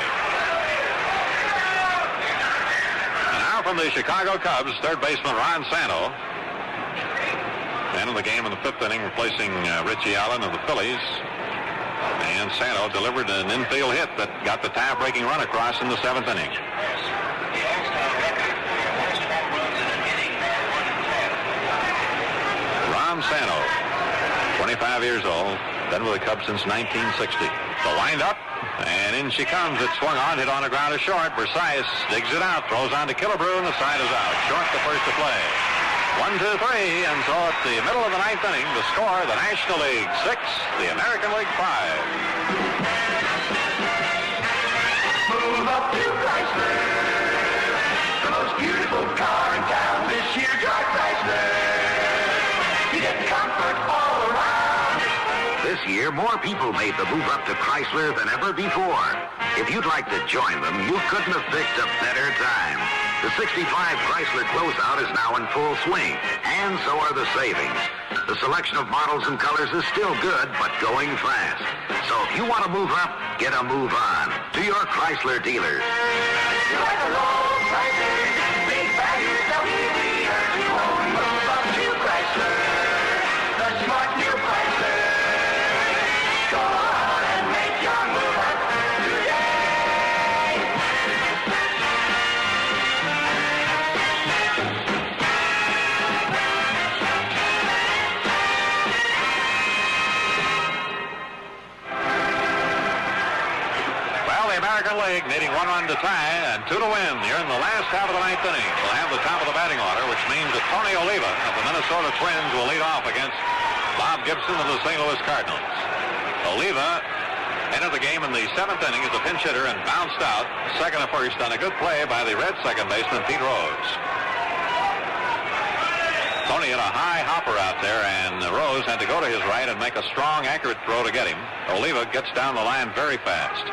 And now from the Chicago Cubs, third baseman Ron Santo. Man of the game in the 5th inning, replacing Richie Allen of the Phillies. And Santo delivered an infield hit that got the tie-breaking run across in the 7th inning. Ron Santo, 25 years old, been with the Cubs since 1960. The wind-up, and in she comes. It swung on, hit on the ground to short. Versailles digs it out, throws on to Killebrew, and the side is out. Short, the first to play. 1, 2, 3, and so at the middle of the 9th inning, the score, the National League 6, the American League 5. Move up to Chrysler, the most beautiful car in town this year. Drive Chrysler. You get comfort all around. This year, more people made the move up to Chrysler than ever before. If you'd like to join them, you couldn't have picked a better time. The 65 Chrysler closeout is now in full swing, and so are the savings. The selection of models and colors is still good, but going fast. So if you want to move up, get a move on to your Chrysler dealers. You like a low prices, big values that we earn. You won't move up to Chrysler, the smart new Chrysler. Go on and make your move up today. American League needing 1 run to tie and 2 to win. You're in the last half of the 9th inning. We'll have the top of the batting order, which means that Tony Oliva of the Minnesota Twins will lead off against Bob Gibson of the St. Louis Cardinals. Oliva entered the game in the 7th inning as a pinch hitter and bounced out second and first on a good play by the Red second baseman Pete Rose. Tony had a high hopper out there, and Rose had to go to his right and make a strong, accurate throw to get him. Oliva gets down the line very fast.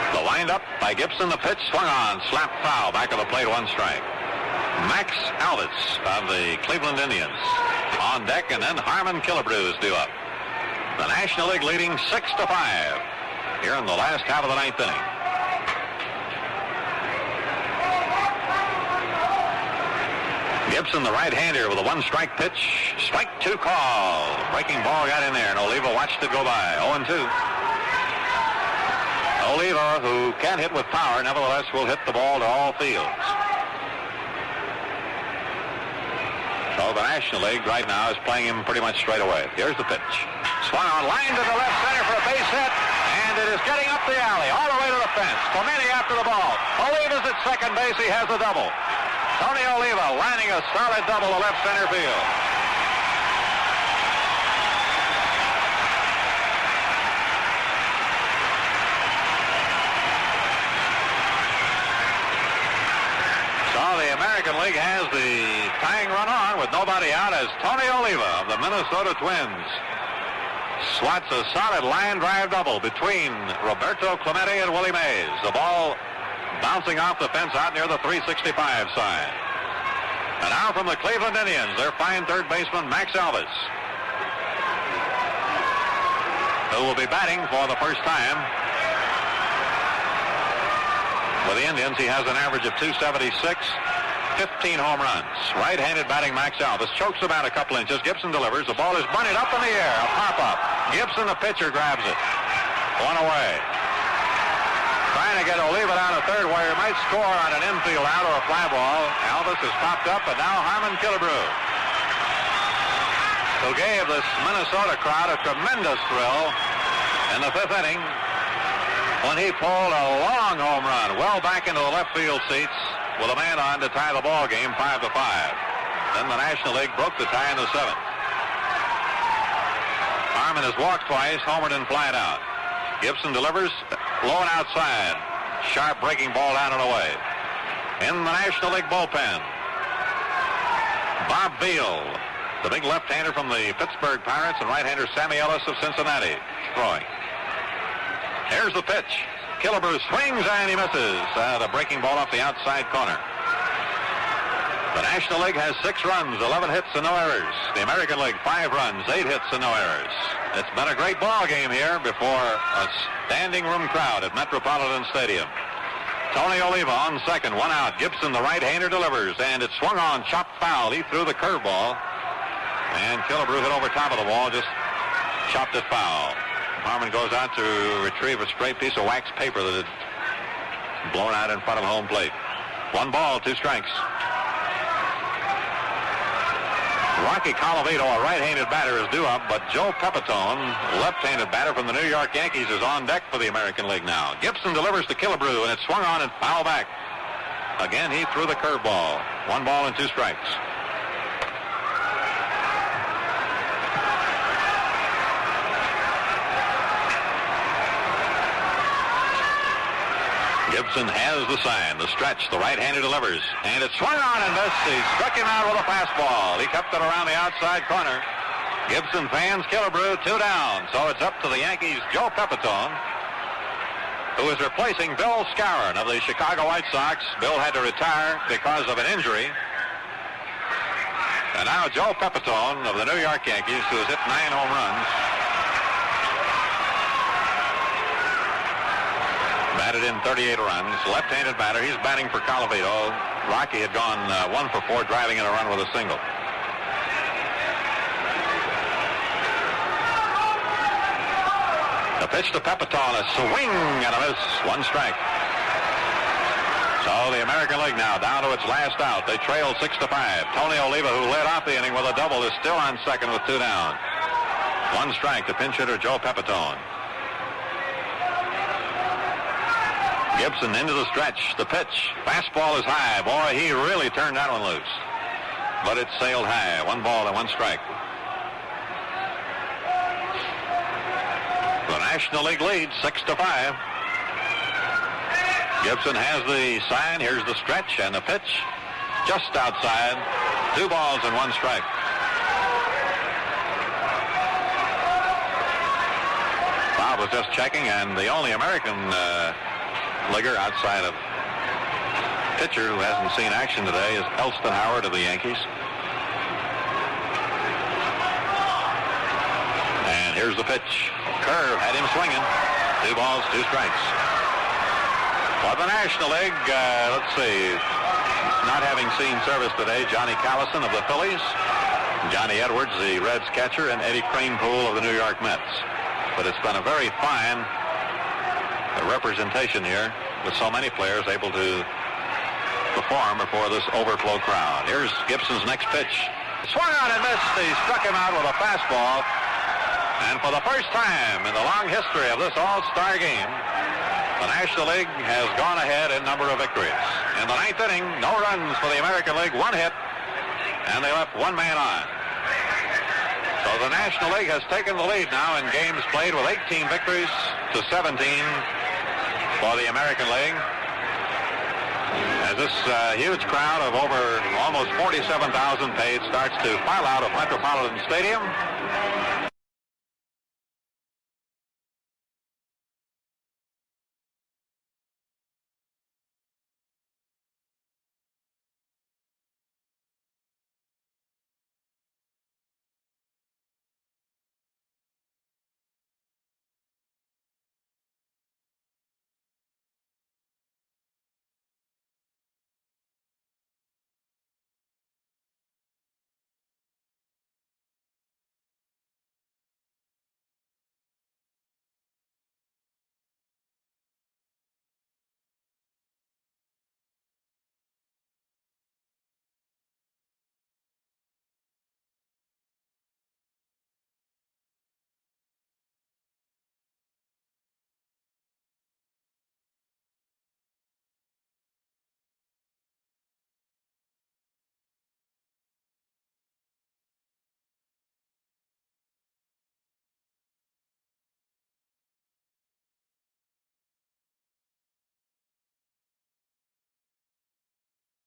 The wind-up by Gibson. The pitch swung on, slapped foul, back of the plate, 1 strike. Max Alvis of the Cleveland Indians on deck, and then Harmon Killebrew is due up. The National League leading 6-5 here in the last half of the 9th inning. Gibson, the right-hander, with a 1-strike pitch. Strike 2 call. Breaking ball got in there, and Oliva watched it go by. 0-2. Oliva, who can't hit with power, nevertheless will hit the ball to all fields. So the National League right now is playing him pretty much straight away. Here's the pitch. Swung on, line to the left center for a base hit, and it is getting up the alley, all the way to the fence. Clemente after the ball. Oliva's at second base. He has a double. Tony Oliva lining a solid double to left center field. So the American League has the tying run on with nobody out as Tony Oliva of the Minnesota Twins swats a solid line drive double between Roberto Clemente and Willie Mays. The ball bouncing off the fence out near the 365 side. And now from the Cleveland Indians, their fine third baseman, Max Alvis, who will be batting for the first time. With the Indians, he has an average of 276, 15 home runs. Right-handed batting Max Alvis chokes him out a couple inches. Gibson delivers. The ball is bunted up in the air. A pop-up. Gibson, the pitcher, grabs it. One away. Trying to get Oliva down to third where he might score on an infield out or a fly ball. Alvis has popped up, and now Harmon Killebrew, who gave this Minnesota crowd a tremendous thrill in the fifth inning when he pulled a long home run well back into the left field seats with a man on to tie the ball game 5-5. Then the National League broke the tie in the seventh. Harmon has walked twice, homered and flied out. Gibson delivers low and outside. Sharp breaking ball down and away. In the National League bullpen, Bob Beal, the big left-hander from the Pittsburgh Pirates, and right-hander Sammy Ellis of Cincinnati throwing. Here's the pitch. Killebrew swings and he misses. The breaking ball off the outside corner. The National League has 6 runs, 11 hits, and no errors. The American League, 5 runs, 8 hits, and no errors. It's been a great ball game here before a standing room crowd at Metropolitan Stadium. Tony Oliva on second, 1 out. Gibson, the right-hander, delivers, and it swung on, chopped foul. He threw the curveball, and Killebrew hit over top of the wall, just chopped it foul. Harmon goes out to retrieve a straight piece of wax paper that had blown out in front of home plate. 1 ball, 2 strikes. Rocky Colavito, a right-handed batter, is due up, but Joe Pepitone, left-handed batter from the New York Yankees, is on deck for the American League now. Gibson delivers to Killebrew, and it swung on and foul back. Again, he threw the curveball. 1 ball and 2 strikes. Gibson has the sign, the stretch, the right-hander delivers, and it swung on and missed. He struck him out with a fastball. He kept it around the outside corner. Gibson fans Killebrew 2 down, so it's up to the Yankees' Joe Pepitone, who is replacing Bill Skowron of the Chicago White Sox. Bill had to retire because of an injury. And now Joe Pepitone of the New York Yankees, who has hit 9 home runs, batted in 38 runs. Left-handed batter. He's batting for Colavito. Rocky had gone 1 for 4, driving in a run with a single. The pitch to Pepitone, a swing and a miss. 1 strike. So the American League now down to its last out. They trail 6-5. Tony Oliva, who led off the inning with a double, is still on second with 2 down. 1 strike to pinch hitter Joe Pepitone. Gibson into the stretch. The pitch. Fastball is high. Boy, he really turned that one loose. But it sailed high. 1 ball and 1 strike. The National League leads 6-5. Gibson has the sign. Here's the stretch and the pitch. Just outside. 2 balls and 1 strike. Bob was just checking, and the only American leaguer outside of pitcher who hasn't seen action today is Elston Howard of the Yankees. And here's the pitch. Curve had him swinging. 2 balls, 2 strikes. For the National League, let's see, not having seen service today, Johnny Callison of the Phillies, Johnny Edwards, the Reds catcher, and Eddie Kranepool of the New York Mets. But it's been a very fine representation here with so many players able to perform before this overflow crowd. Here's Gibson's next pitch. Swung on and missed. He struck him out with a fastball. And for the first time in the long history of this All-Star game, the National League has gone ahead in number of victories. In the ninth inning, no runs for the American League, 1 hit, and they left 1 man on. So the National League has taken the lead now in games played with 18 victories to 17 for the American League. As this huge crowd of over almost 47,000 paid starts to file out of Metropolitan Stadium.